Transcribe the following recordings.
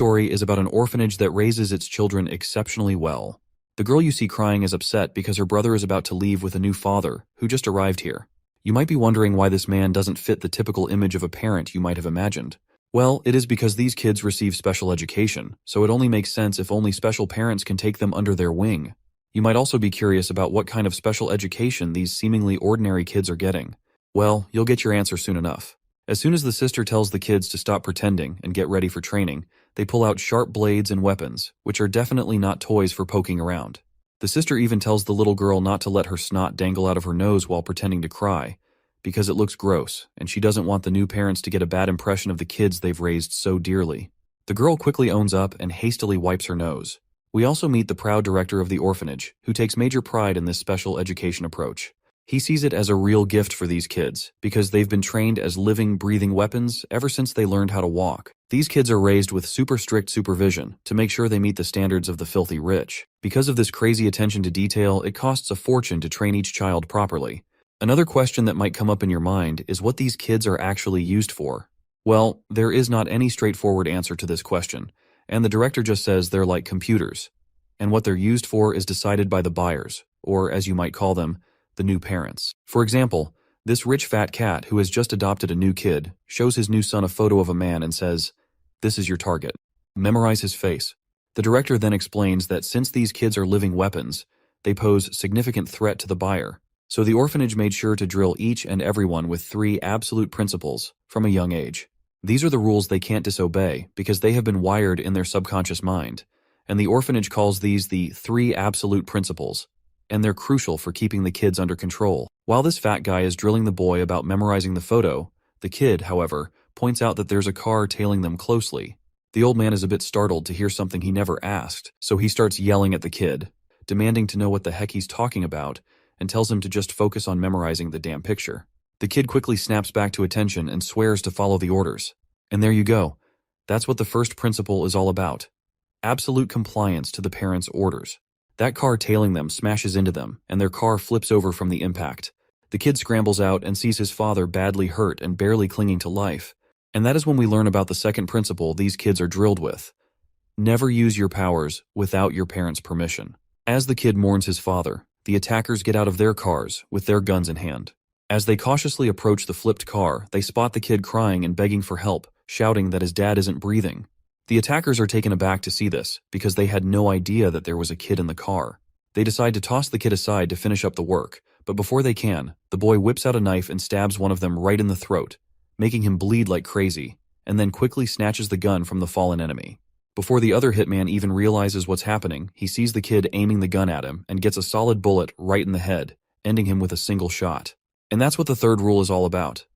story is about an orphanage that raises its children exceptionally well. The girl you see crying is upset because her brother is about to leave with a new father who just arrived here. You might be wondering why this man doesn't fit the typical image of a parent you might have imagined. Well, it is because these kids receive special education, so it only makes sense if only special parents can take them under their wing. You might also be curious about what kind of special education these seemingly ordinary kids are getting. Well, you'll get your answer soon enough. As soon as the sister tells the kids to stop pretending and get ready for training, they pull out sharp blades and weapons, which are definitely not toys for poking around. The sister even tells the little girl not to let her snot dangle out of her nose while pretending to cry, because it looks gross, and she doesn't want the new parents to get a bad impression of the kids they've raised so dearly. The girl quickly owns up and hastily wipes her nose. We also meet the proud director of the orphanage, who takes major pride in this special education approach. He sees it as a real gift for these kids, because they've been trained as living, breathing weapons ever since they learned how to walk. These kids are raised with super strict supervision to make sure they meet the standards of the filthy rich. Because of this crazy attention to detail, it costs a fortune to train each child properly. Another question that might come up in your mind is what these kids are actually used for. Well, there is not any straightforward answer to this question, and the director just says they're like computers. And what they're used for is decided by the buyers, or as you might call them, the new parents. For example, this rich fat cat who has just adopted a new kid shows his new son a photo of a man and says, "This is your target. Memorize his face." The director then explains that since these kids are living weapons, they pose significant threat to the buyer. So the orphanage made sure to drill each and everyone with 3 absolute principles from a young age. These are the rules they can't disobey because they have been wired in their subconscious mind, and the orphanage calls these the 3 absolute principles, and they're crucial for keeping the kids under control. While this fat guy is drilling the boy about memorizing the photo, the kid, however, points out that there's a car tailing them closely. The old man is a bit startled to hear something he never asked, so he starts yelling at the kid, demanding to know what the heck he's talking about, and tells him to just focus on memorizing the damn picture. The kid quickly snaps back to attention and swears to follow the orders. And there you go. That's what the first principle is all about. Absolute compliance to the parents' orders. That car tailing them smashes into them, and their car flips over from the impact. The kid scrambles out and sees his father badly hurt and barely clinging to life. And that is when we learn about the second principle these kids are drilled with. Never use your powers without your parents' permission. As the kid mourns his father, the attackers get out of their cars with their guns in hand. As they cautiously approach the flipped car, they spot the kid crying and begging for help, shouting that his dad isn't breathing. The attackers are taken aback to see this, because they had no idea that there was a kid in the car. They decide to toss the kid aside to finish up the work, but before they can, the boy whips out a knife and stabs one of them right in the throat, making him bleed like crazy, and then quickly snatches the gun from the fallen enemy. Before the other hitman even realizes what's happening, he sees the kid aiming the gun at him and gets a solid bullet right in the head, ending him with a single shot. And that's what the third rule is all about.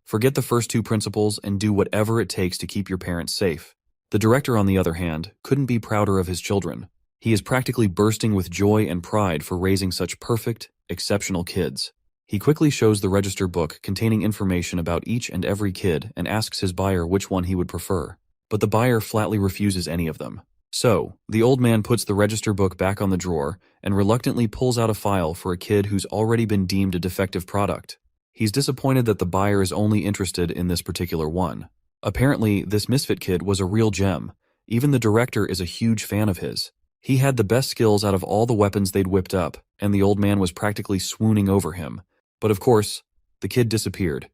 Forget the first 2 principles and do whatever it takes to keep your parents safe. The director, on the other hand, couldn't be prouder of his children. He is practically bursting with joy and pride for raising such perfect, exceptional kids. He quickly shows the register book containing information about each and every kid and asks his buyer which one he would prefer. But the buyer flatly refuses any of them. So, the old man puts the register book back on the drawer and reluctantly pulls out a file for a kid who's already been deemed a defective product. He's disappointed that the buyer is only interested in this particular one. Apparently, this misfit kid was a real gem. Even the director is a huge fan of his. He had the best skills out of all the weapons they'd whipped up, and the old man was practically swooning over him. But of course, the kid disappeared,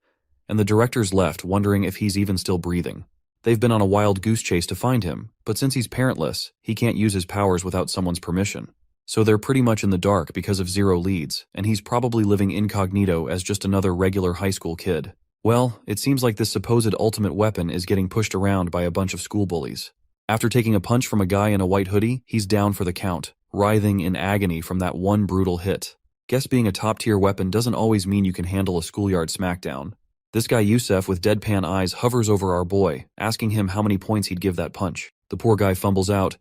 and the director's left wondering if he's even still breathing. They've been on a wild goose chase to find him, but since he's parentless, he can't use his powers without someone's permission. So they're pretty much in the dark because of 0 leads, and he's probably living incognito as just another regular high school kid. Well, it seems like this supposed ultimate weapon is getting pushed around by a bunch of school bullies. After taking a punch from a guy in a white hoodie, he's down for the count, writhing in agony from that one brutal hit. Guess being a top-tier weapon doesn't always mean you can handle a schoolyard smackdown. This guy Yusef with deadpan eyes hovers over our boy, asking him how many points he'd give that punch. The poor guy fumbles out,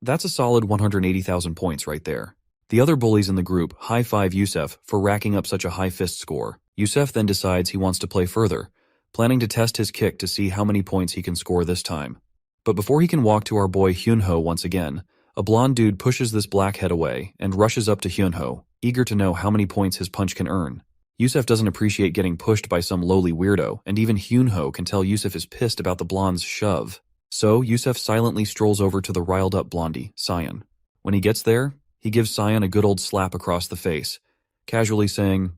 that's a solid 180,000 points right there. The other bullies in the group high-five Yusef for racking up such a high fist score. Yusef then decides he wants to play further, planning to test his kick to see how many points he can score this time. But before he can walk to our boy Hyunho once again, a blonde dude pushes this blackhead away and rushes up to Hyunho, eager to know how many points his punch can earn. Yusef doesn't appreciate getting pushed by some lowly weirdo, and even Hyunho can tell Yusef is pissed about the blonde's shove. So Yusef silently strolls over to the riled-up blondie, Cyan. When he gets there, he gives Cyan a good old slap across the face, casually saying,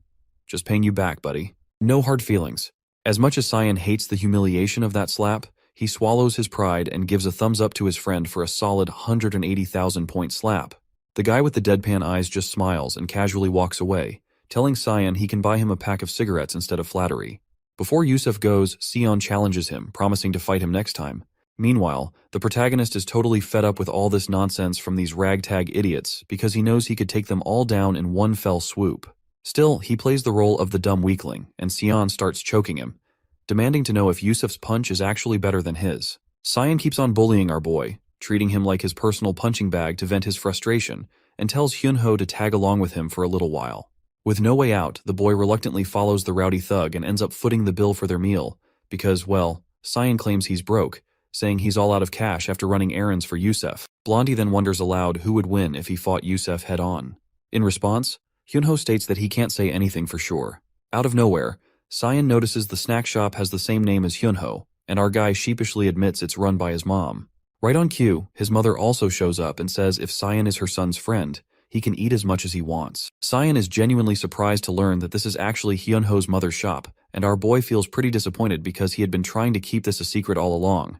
"Just paying you back, buddy." No hard feelings. As much as Cyan hates the humiliation of that slap, he swallows his pride and gives a thumbs up to his friend for a solid 180,000-point slap. The guy with the deadpan eyes just smiles and casually walks away, telling Cyan he can buy him a pack of cigarettes instead of flattery. Before Yusef goes, Sion challenges him, promising to fight him next time. Meanwhile, the protagonist is totally fed up with all this nonsense from these ragtag idiots because he knows he could take them all down in one fell swoop. Still, he plays the role of the dumb weakling, and Sion starts choking him, demanding to know if Yusef's punch is actually better than his. Cyan keeps on bullying our boy, treating him like his personal punching bag to vent his frustration, and tells Hyunho to tag along with him for a little while. With no way out, the boy reluctantly follows the rowdy thug and ends up footing the bill for their meal, because, well, Cyan claims he's broke, saying he's all out of cash after running errands for Yusef. Blondie then wonders aloud who would win if he fought Yusef head-on. In response, Hyunho states that he can't say anything for sure. Out of nowhere, Cyan notices the snack shop has the same name as Hyunho, and our guy sheepishly admits it's run by his mom. Right on cue, his mother also shows up and says if Cyan is her son's friend, he can eat as much as he wants. Cyan is genuinely surprised to learn that this is actually Hyunho's mother's shop, and our boy feels pretty disappointed because he had been trying to keep this a secret all along.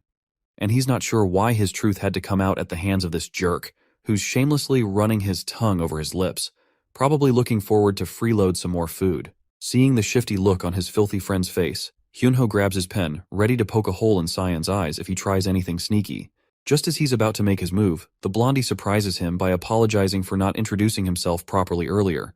And he's not sure why his truth had to come out at the hands of this jerk, who's shamelessly running his tongue over his lips, probably looking forward to freeload some more food. Seeing the shifty look on his filthy friend's face, Hyunho grabs his pen, ready to poke a hole in Cyan's eyes if he tries anything sneaky. Just as he's about to make his move, the blondie surprises him by apologizing for not introducing himself properly earlier.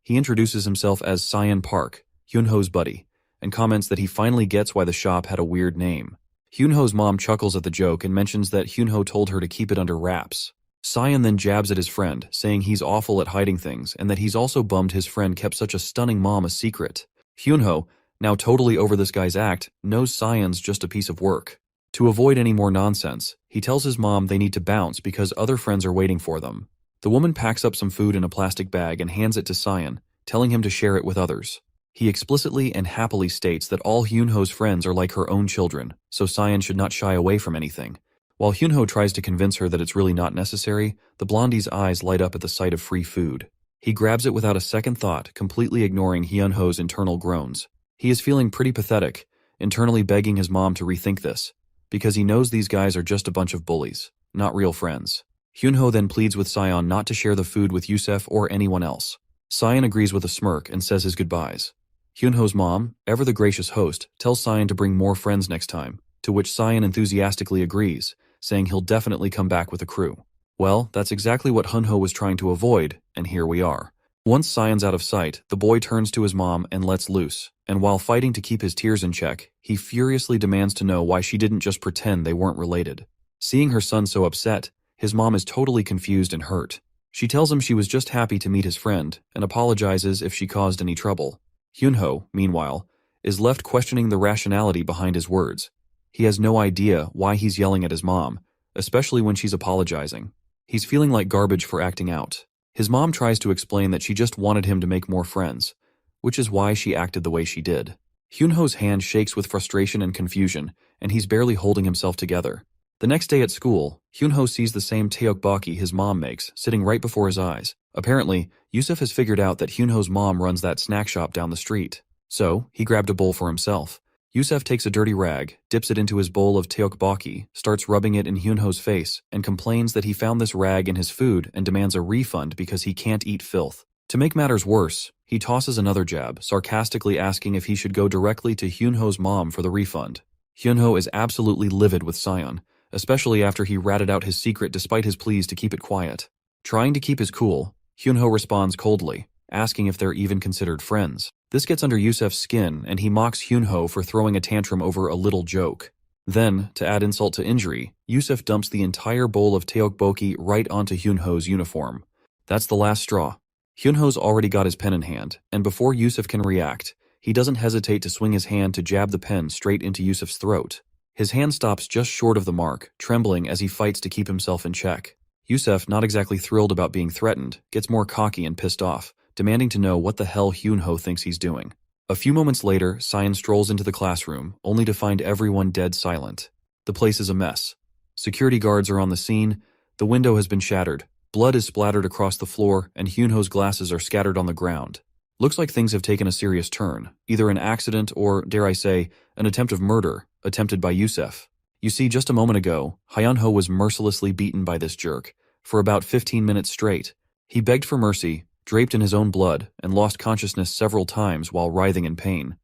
He introduces himself as Cyan Park, Hyunho's buddy, and comments that he finally gets why the shop had a weird name. Hyunho's mom chuckles at the joke and mentions that Hyunho told her to keep it under wraps. Cyan then jabs at his friend, saying he's awful at hiding things and that he's also bummed his friend kept such a stunning mom a secret. Hyunho, now totally over this guy's act, knows Cyan's just a piece of work. To avoid any more nonsense, he tells his mom they need to bounce because other friends are waiting for them. The woman packs up some food in a plastic bag and hands it to Cyan, telling him to share it with others. He explicitly and happily states that all Hyunho's friends are like her own children, so Cyan should not shy away from anything. While Hyunho tries to convince her that it's really not necessary, the blondie's eyes light up at the sight of free food. He grabs it without a second thought, completely ignoring Hyunho's internal groans. He is feeling pretty pathetic, internally begging his mom to rethink this, because he knows these guys are just a bunch of bullies, not real friends. Hyunho then pleads with Cyan not to share the food with Yusef or anyone else. Cyan agrees with a smirk and says his goodbyes. Hyunho's mom, ever the gracious host, tells Cyan to bring more friends next time, to which Cyan enthusiastically agrees, saying he'll definitely come back with a crew. Well, that's exactly what Hyunho was trying to avoid, and here we are. Once Cyan's out of sight, the boy turns to his mom and lets loose, and while fighting to keep his tears in check, he furiously demands to know why she didn't just pretend they weren't related. Seeing her son so upset, his mom is totally confused and hurt. She tells him she was just happy to meet his friend, and apologizes if she caused any trouble. Hyunho, meanwhile, is left questioning the rationality behind his words. He has no idea why he's yelling at his mom, especially when she's apologizing. He's feeling like garbage for acting out. His mom tries to explain that she just wanted him to make more friends, which is why she acted the way she did. Hyunho's hand shakes with frustration and confusion, and he's barely holding himself together. The next day at school, Hyunho sees the same tteokbokki his mom makes, sitting right before his eyes. Apparently, Yusef has figured out that Hyunho's mom runs that snack shop down the street. So, he grabbed a bowl for himself. Yusef takes a dirty rag, dips it into his bowl of tteokbokki, starts rubbing it in Hyunho's face, and complains that he found this rag in his food and demands a refund because he can't eat filth. To make matters worse, he tosses another jab, sarcastically asking if he should go directly to Hyunho's mom for the refund. Hyunho is absolutely livid with Cyan, especially after he ratted out his secret despite his pleas to keep it quiet. Trying to keep his cool, Hyunho responds coldly, asking if they're even considered friends. This gets under Yusef's skin, and he mocks Hyunho for throwing a tantrum over a little joke. Then, to add insult to injury, Yusef dumps the entire bowl of tteokbokki right onto Hyunho's uniform. That's the last straw. Hyunho's already got his pen in hand, and before Yusef can react, he doesn't hesitate to swing his hand to jab the pen straight into Yusef's throat. His hand stops just short of the mark, trembling as he fights to keep himself in check. Yusef, not exactly thrilled about being threatened, gets more cocky and pissed off, demanding to know what the hell Hyunho thinks he's doing. A few moments later, Cyan strolls into the classroom, only to find everyone dead silent. The place is a mess. Security guards are on the scene, the window has been shattered, blood is splattered across the floor, and Hyunho's glasses are scattered on the ground. Looks like things have taken a serious turn, either an accident or, dare I say, an attempt of murder, attempted by Yusef. You see, just a moment ago, Hyunho was mercilessly beaten by this jerk, for about 15 minutes straight. He begged for mercy, draped in his own blood, and lost consciousness several times while writhing in pain.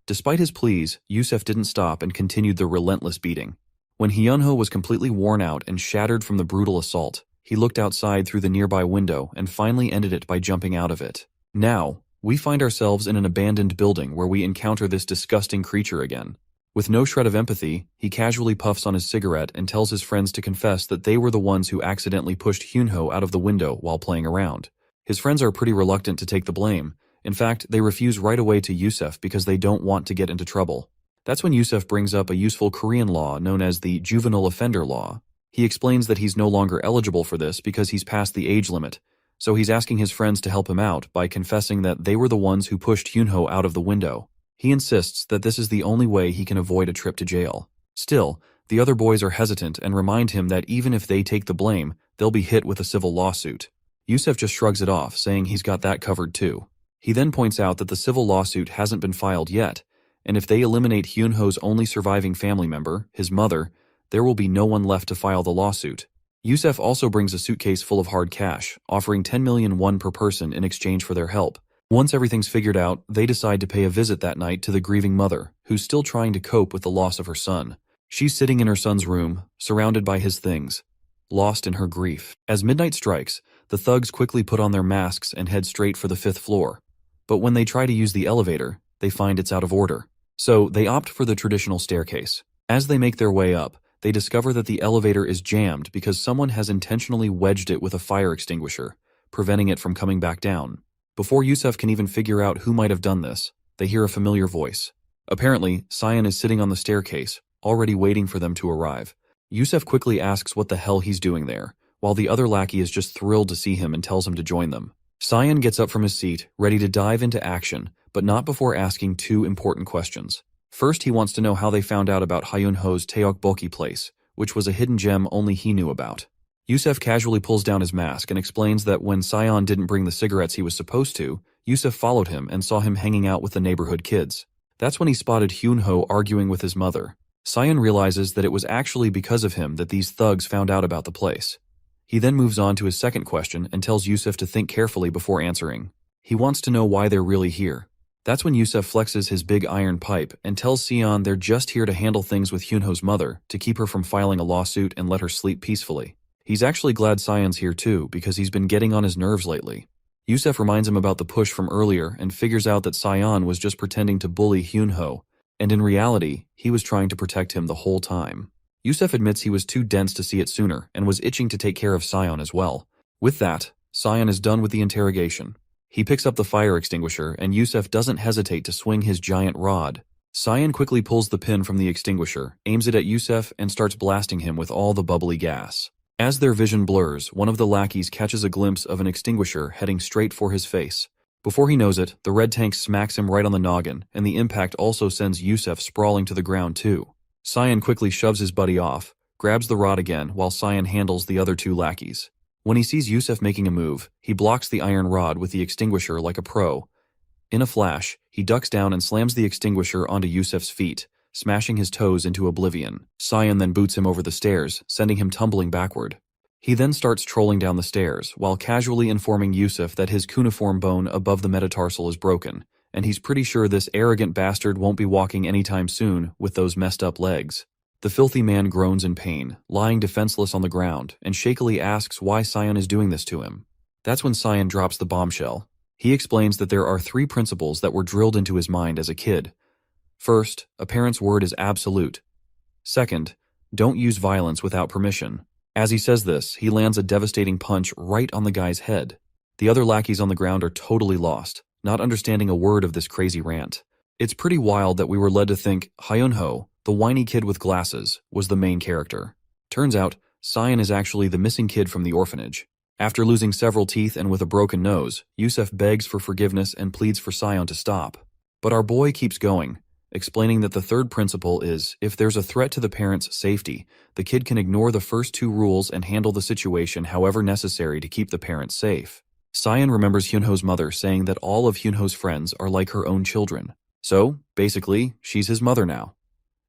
Despite his pleas, Yusef didn't stop and continued the relentless beating. When Hyunho was completely worn out and shattered from the brutal assault, he looked outside through the nearby window and finally ended it by jumping out of it. Now, we find ourselves in an abandoned building where we encounter this disgusting creature again. With no shred of empathy, he casually puffs on his cigarette and tells his friends to confess that they were the ones who accidentally pushed Hyunho out of the window while playing around. His friends are pretty reluctant to take the blame. In fact, they refuse right away to Yusef because they don't want to get into trouble. That's when Yusef brings up a useful Korean law known as the juvenile offender law. He explains that he's no longer eligible for this because he's past the age limit, so he's asking his friends to help him out by confessing that they were the ones who pushed Hyunho out of the window. He insists that this is the only way he can avoid a trip to jail. Still, the other boys are hesitant and remind him that even if they take the blame, they'll be hit with a civil lawsuit. Yusef just shrugs it off, saying he's got that covered too. He then points out that the civil lawsuit hasn't been filed yet, and if they eliminate Hyunho's only surviving family member, his mother, there will be no one left to file the lawsuit. Yusef also brings a suitcase full of hard cash, offering 10 million won per person in exchange for their help. Once everything's figured out, they decide to pay a visit that night to the grieving mother, who's still trying to cope with the loss of her son. She's sitting in her son's room, surrounded by his things, lost in her grief. As midnight strikes, the thugs quickly put on their masks and head straight for the 5th floor. But when they try to use the elevator, they find it's out of order. So they opt for the traditional staircase. As they make their way up, they discover that the elevator is jammed because someone has intentionally wedged it with a fire extinguisher, preventing it from coming back down. Before Yusef can even figure out who might have done this, they hear a familiar voice. Apparently, Sion is sitting on the staircase, already waiting for them to arrive. Yusef quickly asks what the hell he's doing there, while the other lackey is just thrilled to see him and tells him to join them. Sion gets up from his seat, ready to dive into action, but not before asking 2 important questions. First, he wants to know how they found out about Hyunho's Taeokboki place, which was a hidden gem only he knew about. Yusef casually pulls down his mask and explains that when Sion didn't bring the cigarettes he was supposed to, Yusef followed him and saw him hanging out with the neighborhood kids. That's when he spotted Hyunho arguing with his mother. Sion realizes that it was actually because of him that these thugs found out about the place. He then moves on to his second question and tells Yusef to think carefully before answering. He wants to know why they're really here. That's when Yusef flexes his big iron pipe and tells Sion they're just here to handle things with Hyunho's mother, to keep her from filing a lawsuit and let her sleep peacefully. He's actually glad Sion's here too, because he's been getting on his nerves lately. Yusef reminds him about the push from earlier and figures out that Sion was just pretending to bully Hyunho, and in reality, he was trying to protect him the whole time. Yusef admits he was too dense to see it sooner and was itching to take care of Sion as well. With that, Sion is done with the interrogation. He picks up the fire extinguisher and Yusef doesn't hesitate to swing his giant rod. Sion quickly pulls the pin from the extinguisher, aims it at Yusef, and starts blasting him with all the bubbly gas. As their vision blurs, one of the lackeys catches a glimpse of an extinguisher heading straight for his face. Before he knows it, the red tank smacks him right on the noggin, and the impact also sends Yusef sprawling to the ground too. Sion quickly shoves his buddy off, grabs the rod again while Sion handles the other 2 lackeys. When he sees Yusef making a move, he blocks the iron rod with the extinguisher like a pro. In a flash, he ducks down and slams the extinguisher onto Yusef's feet, smashing his toes into oblivion. Sion then boots him over the stairs, sending him tumbling backward. He then starts trolling down the stairs, while casually informing Yusef that his cuneiform bone above the metatarsal is broken, and he's pretty sure this arrogant bastard won't be walking anytime soon with those messed up legs. The filthy man groans in pain, lying defenseless on the ground, and shakily asks why Sion is doing this to him. That's when Sion drops the bombshell. He explains that there are 3 principles that were drilled into his mind as a kid. First, a parent's word is absolute. Second, don't use violence without permission. As he says this, he lands a devastating punch right on the guy's head. The other lackeys on the ground are totally lost, not understanding a word of this crazy rant. It's pretty wild that we were led to think Hyunho, the whiny kid with glasses, was the main character. Turns out, Sion is actually the missing kid from the orphanage. After losing several teeth and with a broken nose, Yusef begs for forgiveness and pleads for Sion to stop. But our boy keeps going. explaining that the third principle is, if there's a threat to the parent's safety, the kid can ignore the first two rules and handle the situation however necessary to keep the parent safe. Sayan remembers Hyunho's mother saying that all of Hyunho's friends are like her own children. So, basically, she's his mother now.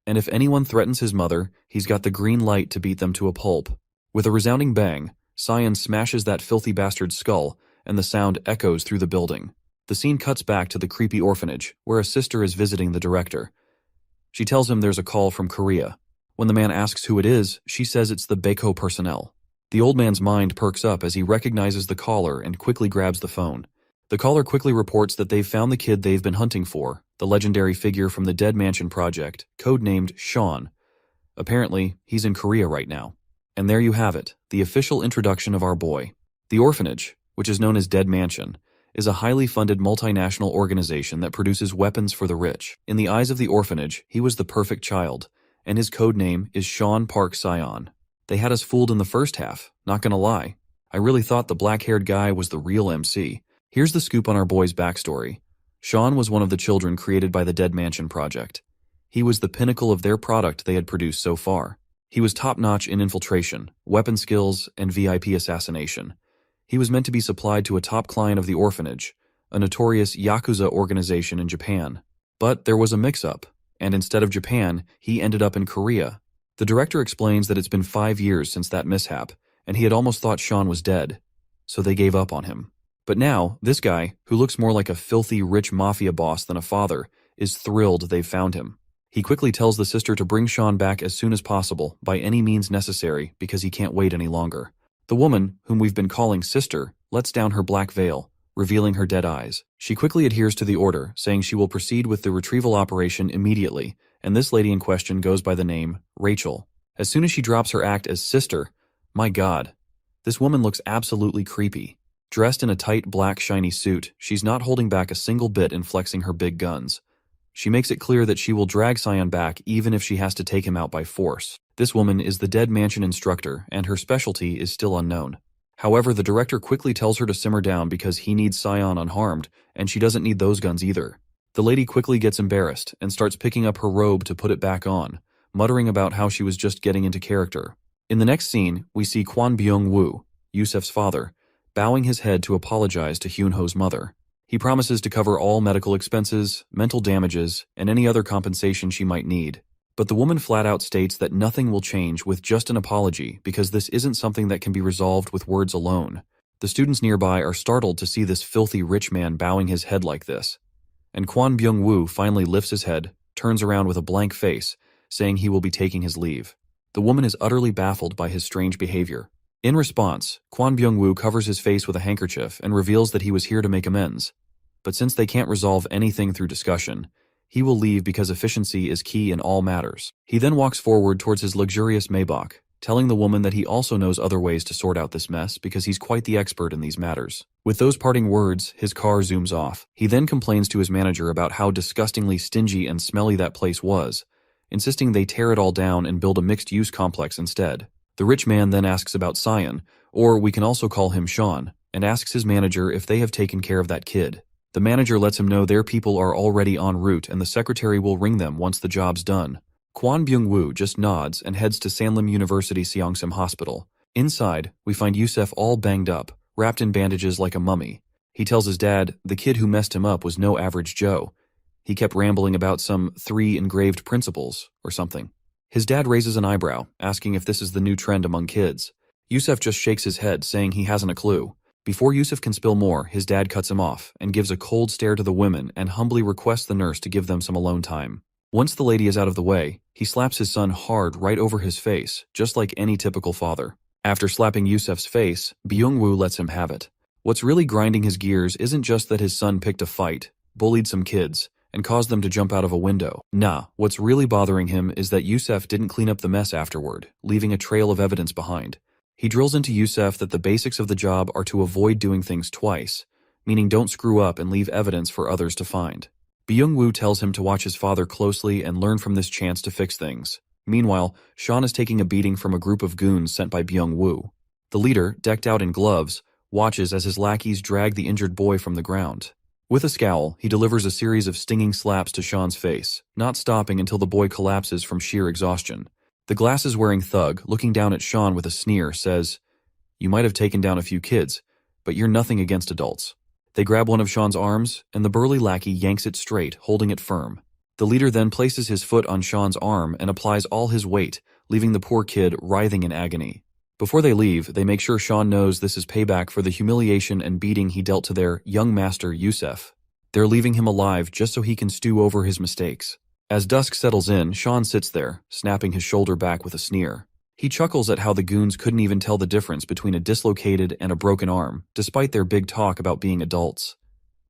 And if anyone threatens his mother, he's got the green light to beat them to a pulp. With a resounding bang, Sayan smashes that filthy bastard's skull, and the sound echoes through the building. The scene cuts back to the creepy orphanage, where a sister is visiting the director. She tells him there's a call from Korea. When the man asks who it is, she says it's the Baeko personnel. The old man's mind perks up as he recognizes the caller and quickly grabs the phone. The caller quickly reports that they've found the kid they've been hunting for, the legendary figure from the Dead Mansion project, codenamed Sean. Apparently, he's in Korea right now. And there you have it, the official introduction of our boy. The orphanage, which is known as Dead Mansion, is a highly funded multinational organization that produces weapons for the rich. In the eyes of the orphanage, he was the perfect child, and his code name is Sean Park Sion. They had us fooled in the first half, not gonna lie. I really thought the black-haired guy was the real MC. Here's the scoop on our boy's backstory. Sean was one of the children created by the Dead Mansion project. He was the pinnacle of their product they had produced so far. He was top-notch in infiltration, weapon skills, and VIP assassination. He was meant to be supplied to a top client of the orphanage, a notorious Yakuza organization in Japan. But there was a mix-up, and instead of Japan, he ended up in Korea. The director explains that it's been 5 years since that mishap, and he had almost thought Sean was dead, so they gave up on him. But now, this guy, who looks more like a filthy rich mafia boss than a father, is thrilled they've found him. He quickly tells the sister to bring Sean back as soon as possible, by any means necessary, because he can't wait any longer. The woman, whom we've been calling Sister, lets down her black veil, revealing her dead eyes. She quickly adheres to the order, saying she will proceed with the retrieval operation immediately, and this lady in question goes by the name Rachel. As soon as she drops her act as Sister, my god, this woman looks absolutely creepy. Dressed in a tight black shiny suit, she's not holding back a single bit in flexing her big guns. She makes it clear that she will drag Sion back even if she has to take him out by force. This woman is the Dead Mansion instructor, and her specialty is still unknown. However, the director quickly tells her to simmer down because he needs Sion unharmed, and she doesn't need those guns either. The lady quickly gets embarrassed and starts picking up her robe to put it back on, muttering about how she was just getting into character. In the next scene, we see Kwon Byung-woo, Yusef's father, bowing his head to apologize to Hyunho's mother. He promises to cover all medical expenses, mental damages, and any other compensation she might need. But the woman flat out states that nothing will change with just an apology because this isn't something that can be resolved with words alone. The students nearby are startled to see this filthy rich man bowing his head like this. And Kwon Byung-woo finally lifts his head, turns around with a blank face, saying he will be taking his leave. The woman is utterly baffled by his strange behavior. In response, Kwon Byung-woo covers his face with a handkerchief and reveals that he was here to make amends. But since they can't resolve anything through discussion, he will leave because efficiency is key in all matters. He then walks forward towards his luxurious Maybach, telling the woman that he also knows other ways to sort out this mess because he's quite the expert in these matters. With those parting words, his car zooms off. He then complains to his manager about how disgustingly stingy and smelly that place was, insisting they tear it all down and build a mixed-use complex instead. The rich man then asks about Sion, or we can also call him Sean, and asks his manager if they have taken care of that kid. The manager lets him know their people are already en route and the secretary will ring them once the job's done. Kwon Byung-woo just nods and heads to Sanlim University Seongsim Hospital. Inside, we find Yusef all banged up, wrapped in bandages like a mummy. He tells his dad the kid who messed him up was no average Joe. He kept rambling about some 3 engraved principles or something. His dad raises an eyebrow, asking if this is the new trend among kids. Yusef just shakes his head, saying he hasn't a clue. Before Yusef can spill more, his dad cuts him off and gives a cold stare to the women and humbly requests the nurse to give them some alone time. Once the lady is out of the way, he slaps his son hard right over his face, just like any typical father. After slapping Yusef's face, Byung-woo lets him have it. What's really grinding his gears isn't just that his son picked a fight, bullied some kids, and caused them to jump out of a window. Nah, what's really bothering him is that Yusef didn't clean up the mess afterward, leaving a trail of evidence behind. He drills into Yusef that the basics of the job are to avoid doing things twice, meaning don't screw up and leave evidence for others to find. Byung-woo tells him to watch his father closely and learn from this chance to fix things. Meanwhile, Sean is taking a beating from a group of goons sent by Byung-woo. The leader, decked out in gloves, watches as his lackeys drag the injured boy from the ground. With a scowl, he delivers a series of stinging slaps to Sean's face, not stopping until the boy collapses from sheer exhaustion. The glasses-wearing thug, looking down at Sean with a sneer, says, "You might have taken down a few kids, but you're nothing against adults." They grab one of Sean's arms, and the burly lackey yanks it straight, holding it firm. The leader then places his foot on Sean's arm and applies all his weight, leaving the poor kid writhing in agony. Before they leave, they make sure Sean knows this is payback for the humiliation and beating he dealt to their young master Yusef. They're leaving him alive just so he can stew over his mistakes. As dusk settles in, Sean sits there, snapping his shoulder back with a sneer. He chuckles at how the goons couldn't even tell the difference between a dislocated and a broken arm, despite their big talk about being adults.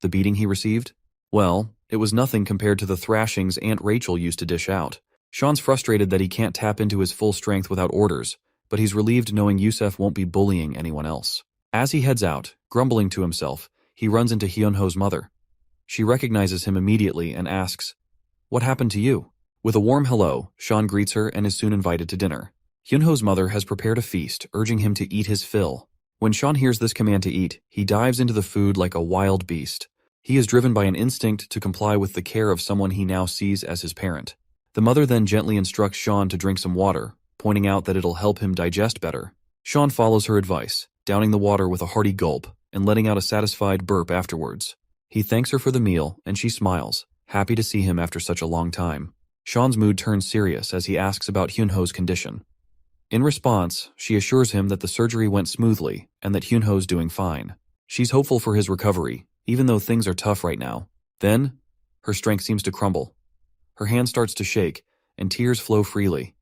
The beating he received? Well, it was nothing compared to the thrashings Aunt Rachel used to dish out. Sean's frustrated that he can't tap into his full strength without orders, but he's relieved knowing Yusef won't be bullying anyone else. As he heads out, grumbling to himself, he runs into Hyunho's mother. She recognizes him immediately and asks, "What happened to you?" With a warm hello, Sean greets her and is soon invited to dinner. Hyunho's mother has prepared a feast, urging him to eat his fill. When Sean hears this command to eat, he dives into the food like a wild beast. He is driven by an instinct to comply with the care of someone he now sees as his parent. The mother then gently instructs Sean to drink some water, pointing out that it'll help him digest better. Sean follows her advice, downing the water with a hearty gulp and letting out a satisfied burp afterwards. He thanks her for the meal, and she smiles, happy to see him after such a long time. Sean's mood turns serious as he asks about Hyunho's condition. In response, she assures him that the surgery went smoothly and that Hyunho's doing fine. She's hopeful for his recovery, even though things are tough right now. Then, her strength seems to crumble. Her hand starts to shake, and tears flow freely.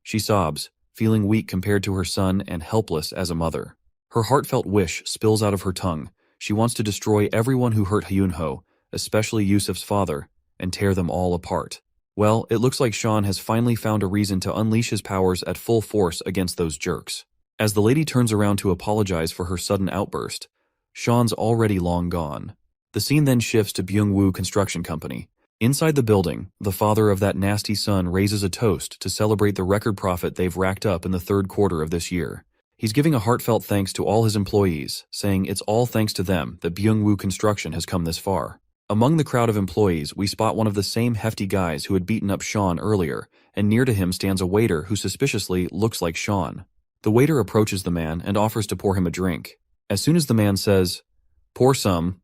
She sobs, feeling weak compared to her son and helpless as a mother. Her heartfelt wish spills out of her tongue. She wants to destroy everyone who hurt Hyunho, especially Yusef's father, and tear them all apart. Well, it looks like Sean has finally found a reason to unleash his powers at full force against those jerks. As the lady turns around to apologize for her sudden outburst, Sean's already long gone. The scene then shifts to Byung-woo Construction Company. Inside the building, the father of that nasty son raises a toast to celebrate the record profit they've racked up in the third quarter of this year. He's giving a heartfelt thanks to all his employees, saying it's all thanks to them that Byung-woo Construction has come this far. Among the crowd of employees, we spot one of the same hefty guys who had beaten up Sean earlier, and near to him stands a waiter who suspiciously looks like Sean. The waiter approaches the man and offers to pour him a drink. As soon as the man says, "Pour some,"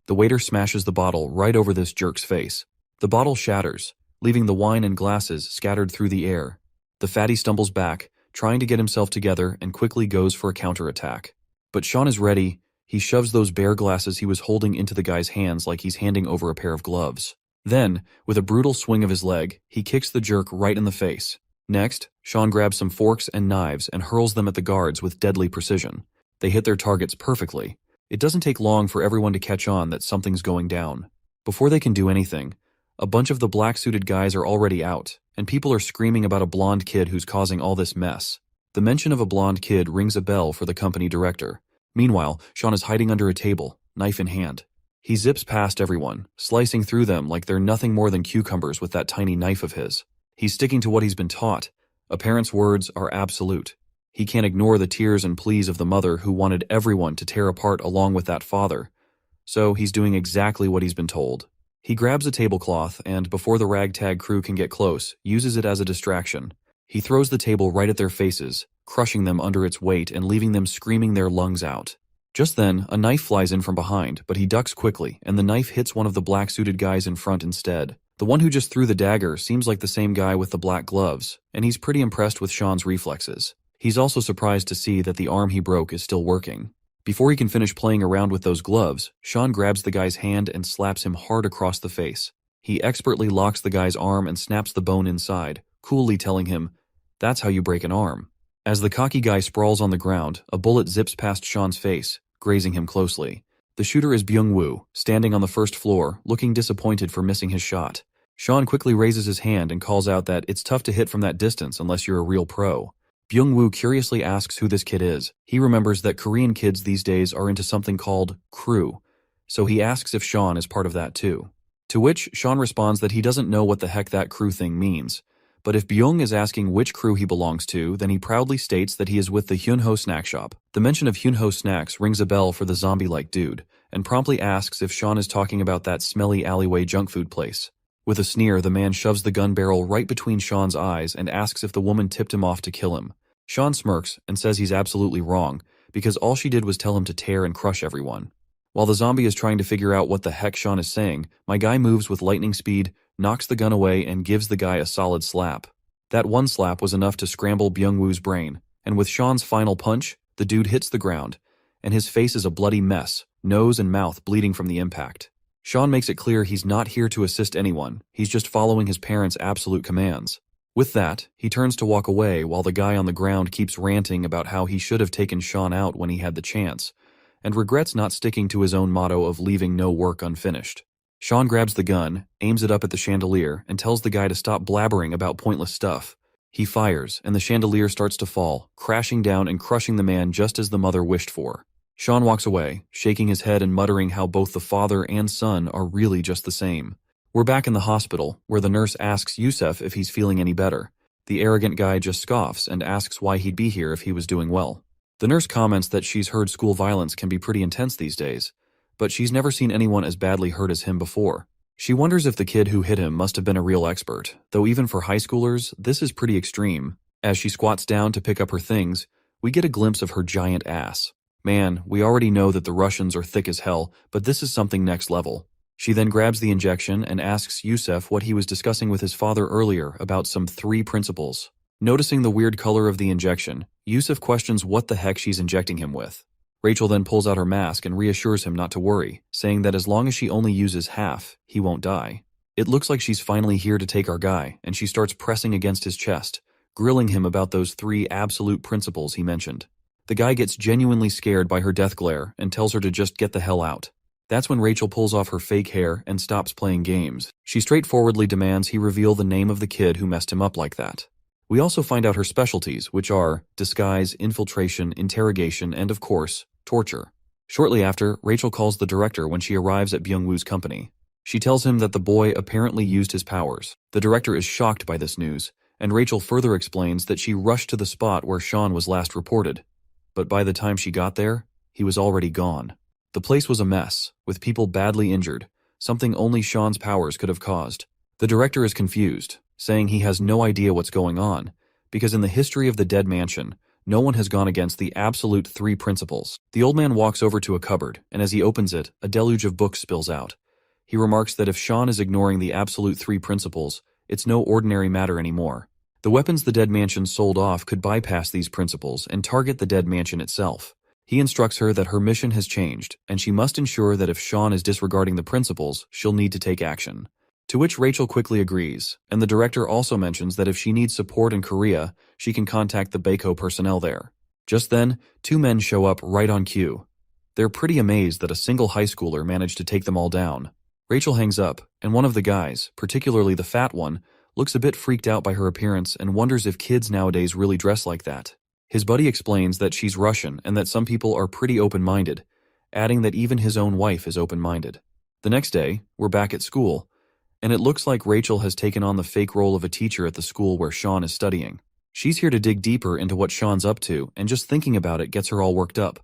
the waiter smashes the bottle right over this jerk's face. The bottle shatters, leaving the wine and glasses scattered through the air. The fatty stumbles back, trying to get himself together, and quickly goes for a counterattack. But Sean is ready. He shoves those bare glasses he was holding into the guy's hands like he's handing over a pair of gloves. Then, with a brutal swing of his leg, he kicks the jerk right in the face. Next, Sean grabs some forks and knives and hurls them at the guards with deadly precision. They hit their targets perfectly. It doesn't take long for everyone to catch on that something's going down. Before they can do anything, a bunch of the black-suited guys are already out, and people are screaming about a blonde kid who's causing all this mess. The mention of a blonde kid rings a bell for the company director. Meanwhile, Sean is hiding under a table, knife in hand. He zips past everyone, slicing through them like they're nothing more than cucumbers with that tiny knife of his. He's sticking to what he's been taught. A parent's words are absolute. He can't ignore the tears and pleas of the mother who wanted everyone to tear apart along with that father. So he's doing exactly what he's been told. He grabs a tablecloth and, before the ragtag crew can get close, uses it as a distraction. He throws the table right at their faces, crushing them under its weight and leaving them screaming their lungs out. Just then, a knife flies in from behind, but he ducks quickly, and the knife hits one of the black-suited guys in front instead. The one who just threw the dagger seems like the same guy with the black gloves, and he's pretty impressed with Sean's reflexes. He's also surprised to see that the arm he broke is still working. Before he can finish playing around with those gloves, Sean grabs the guy's hand and slaps him hard across the face. He expertly locks the guy's arm and snaps the bone inside, coolly telling him, "That's how you break an arm." As the cocky guy sprawls on the ground, a bullet zips past Sean's face, grazing him closely. The shooter is Byung-woo, standing on the first floor, looking disappointed for missing his shot. Sean quickly raises his hand and calls out that it's tough to hit from that distance unless you're a real pro. Byung-woo curiously asks who this kid is. He remembers that Korean kids these days are into something called crew, so he asks if Sean is part of that too. To which Sean responds that he doesn't know what the heck that crew thing means, But if Byung is asking which crew he belongs to, then he proudly states that he is with the Hyunho snack shop. The mention of Hyunho snacks rings a bell for the zombie-like dude, and promptly asks if Sean is talking about that smelly alleyway junk food place. With a sneer, the man shoves the gun barrel right between Sean's eyes and asks if the woman tipped him off to kill him. Sean smirks and says he's absolutely wrong, because all she did was tell him to tear and crush everyone. While the zombie is trying to figure out what the heck Sean is saying, my guy moves with lightning speed, knocks the gun away, and gives the guy a solid slap. That one slap was enough to scramble Byung-woo's brain, and with Sean's final punch, the dude hits the ground, and his face is a bloody mess, nose and mouth bleeding from the impact. Sean makes it clear he's not here to assist anyone, he's just following his parents' absolute commands. With that, he turns to walk away while the guy on the ground keeps ranting about how he should have taken Sean out when he had the chance, and regrets not sticking to his own motto of leaving no work unfinished. Sean grabs the gun, aims it up at the chandelier, and tells the guy to stop blabbering about pointless stuff. He fires, and the chandelier starts to fall, crashing down and crushing the man just as the mother wished for. Sean walks away, shaking his head and muttering how both the father and son are really just the same. We're back in the hospital, where the nurse asks Yusef if he's feeling any better. The arrogant guy just scoffs and asks why he'd be here if he was doing well. The nurse comments that she's heard school violence can be pretty intense these days, but she's never seen anyone as badly hurt as him before. She wonders if the kid who hit him must have been a real expert, though even for high schoolers, this is pretty extreme. As she squats down to pick up her things, we get a glimpse of her giant ass. Man, we already know that the Russians are thick as hell, but this is something next level. She then grabs the injection and asks Yusef what he was discussing with his father earlier about some 3 principles. Noticing the weird color of the injection, Yusef questions what the heck she's injecting him with. Rachel then pulls out her mask and reassures him not to worry, saying that as long as she only uses half, he won't die. It looks like she's finally here to take our guy, and she starts pressing against his chest, grilling him about those 3 absolute principles he mentioned. The guy gets genuinely scared by her death glare and tells her to just get the hell out. That's when Rachel pulls off her fake hair and stops playing games. She straightforwardly demands he reveal the name of the kid who messed him up like that. We also find out her specialties, which are disguise, infiltration, interrogation, and of course, torture. Shortly after, Rachel calls the director when she arrives at Byung-woo's company. She tells him that the boy apparently used his powers. The director is shocked by this news, and Rachel further explains that she rushed to the spot where Sean was last reported. But by the time she got there, he was already gone. The place was a mess, with people badly injured, something only Sean's powers could have caused. The director is confused, saying he has no idea what's going on, because in the history of the Dead Mansion, no one has gone against the absolute 3 principles. The old man walks over to a cupboard, and as he opens it, a deluge of books spills out. He remarks that if Sean is ignoring the absolute 3 principles, it's no ordinary matter anymore. The weapons the Dead Mansion sold off could bypass these principles and target the Dead Mansion itself. He instructs her that her mission has changed, and she must ensure that if Sean is disregarding the principles, she'll need to take action. To which Rachel quickly agrees, and the director also mentions that if she needs support in Korea, she can contact the Baeko personnel there. Just then, 2 men show up right on cue. They're pretty amazed that a single high schooler managed to take them all down. Rachel hangs up, and one of the guys, particularly the fat one, looks a bit freaked out by her appearance and wonders if kids nowadays really dress like that. His buddy explains that she's Russian and that some people are pretty open-minded, adding that even his own wife is open-minded. The next day, we're back at school, and it looks like Rachel has taken on the fake role of a teacher at the school where Sean is studying. She's here to dig deeper into what Sean's up to, and just thinking about it gets her all worked up.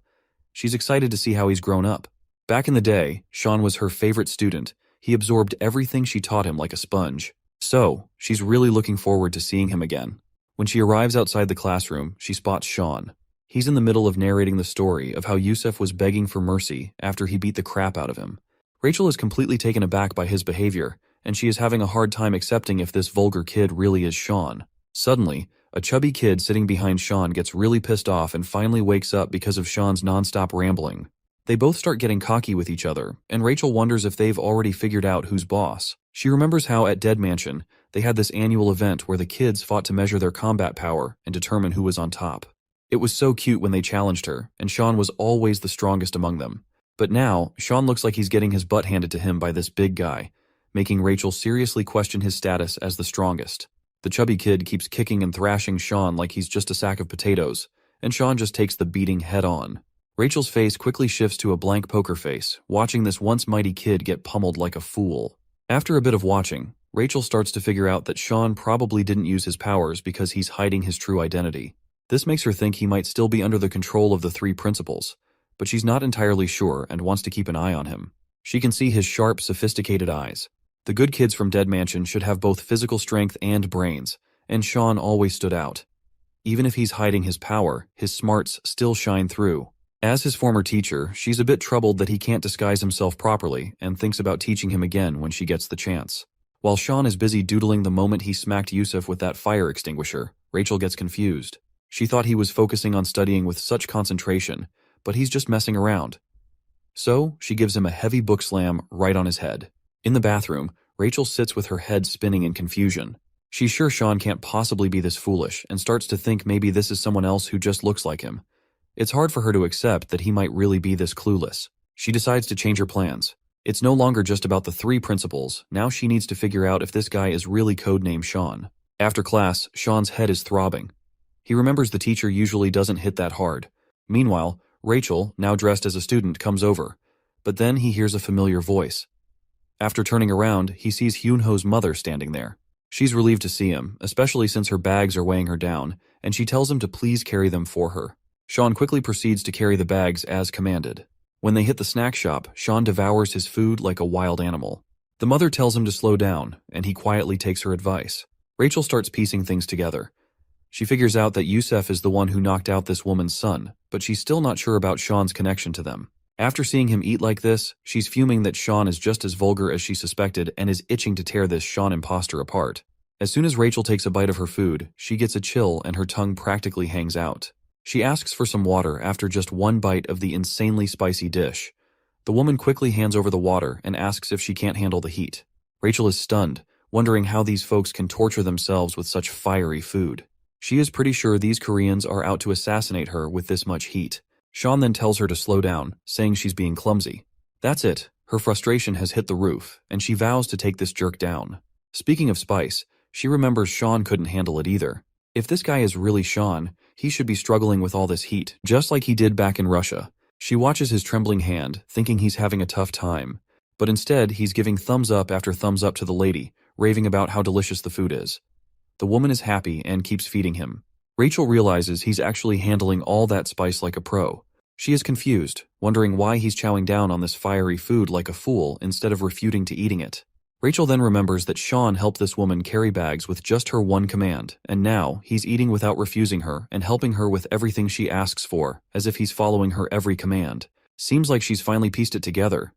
She's excited to see how he's grown up. Back in the day, Sean was her favorite student. He absorbed everything she taught him like a sponge. So, she's really looking forward to seeing him again. When she arrives outside the classroom, she spots Sean. He's in the middle of narrating the story of how Yusef was begging for mercy after he beat the crap out of him. Rachel is completely taken aback by his behavior, and she is having a hard time accepting if this vulgar kid really is Sean. Suddenly, a chubby kid sitting behind Sean gets really pissed off and finally wakes up because of Sean's nonstop rambling. They both start getting cocky with each other, and Rachel wonders if they've already figured out who's boss. She remembers how at Dead Mansion, they had this annual event where the kids fought to measure their combat power and determine who was on top. It was so cute when they challenged her, and Sean was always the strongest among them. But now, Sean looks like he's getting his butt handed to him by this big guy, making Rachel seriously question his status as the strongest. The chubby kid keeps kicking and thrashing Sean like he's just a sack of potatoes, and Sean just takes the beating head on. Rachel's face quickly shifts to a blank poker face, watching this once mighty kid get pummeled like a fool. After a bit of watching, Rachel starts to figure out that Sean probably didn't use his powers because he's hiding his true identity. This makes her think he might still be under the control of the three principals, but she's not entirely sure and wants to keep an eye on him. She can see his sharp, sophisticated eyes. The good kids from Dead Mansion should have both physical strength and brains, and Sean always stood out. Even if he's hiding his power, his smarts still shine through. As his former teacher, she's a bit troubled that he can't disguise himself properly and thinks about teaching him again when she gets the chance. While Sean is busy doodling the moment he smacked Yusuf with that fire extinguisher, Rachel gets confused. She thought he was focusing on studying with such concentration, but he's just messing around. So, she gives him a heavy book slam right on his head. In the bathroom, Rachel sits with her head spinning in confusion. She's sure Sean can't possibly be this foolish and starts to think maybe this is someone else who just looks like him. It's hard for her to accept that he might really be this clueless. She decides to change her plans. It's no longer just about the three principals, now she needs to figure out if this guy is really codenamed Sean. After class, Sean's head is throbbing. He remembers the teacher usually doesn't hit that hard. Meanwhile, Rachel, now dressed as a student, comes over. But then he hears a familiar voice. After turning around, he sees Hyunho's mother standing there. She's relieved to see him, especially since her bags are weighing her down, and she tells him to please carry them for her. Sean quickly proceeds to carry the bags as commanded. When they hit the snack shop, Sean devours his food like a wild animal. The mother tells him to slow down, and he quietly takes her advice. Rachel starts piecing things together. She figures out that Yusuf is the one who knocked out this woman's son, but she's still not sure about Sean's connection to them. After seeing him eat like this, she's fuming that Sean is just as vulgar as she suspected and is itching to tear this Sean imposter apart. As soon as Rachel takes a bite of her food, she gets a chill and her tongue practically hangs out. She asks for some water after just one bite of the insanely spicy dish. The woman quickly hands over the water and asks if she can't handle the heat. Rachel is stunned, wondering how these folks can torture themselves with such fiery food. She is pretty sure these Koreans are out to assassinate her with this much heat. Sean then tells her to slow down, saying she's being clumsy. That's it. Her frustration has hit the roof, and she vows to take this jerk down. Speaking of spice, she remembers Sean couldn't handle it either. If this guy is really Sean, he should be struggling with all this heat, just like he did back in Russia. She watches his trembling hand, thinking he's having a tough time. But instead, he's giving thumbs up after thumbs up to the lady, raving about how delicious the food is. The woman is happy and keeps feeding him. Rachel realizes he's actually handling all that spice like a pro. She is confused, wondering why he's chowing down on this fiery food like a fool instead of refuting to eating it. Rachel then remembers that Sean helped this woman carry bags with just her one command, and now he's eating without refusing her and helping her with everything she asks for, as if he's following her every command. Seems like she's finally pieced it together.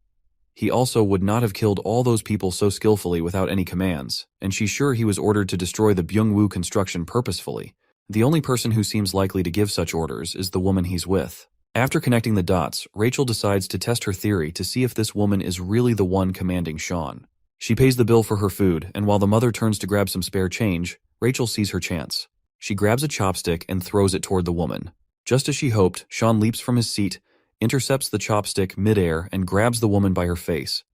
He also would not have killed all those people so skillfully without any commands, and she's sure he was ordered to destroy the Byungwoo construction purposefully. The only person who seems likely to give such orders is the woman he's with. After connecting the dots, Rachel decides to test her theory to see if this woman is really the one commanding Sean. She pays the bill for her food, and while the mother turns to grab some spare change, Rachel sees her chance. She grabs a chopstick and throws it toward the woman. Just as she hoped, Sean leaps from his seat, intercepts the chopstick midair, and grabs the woman by her face.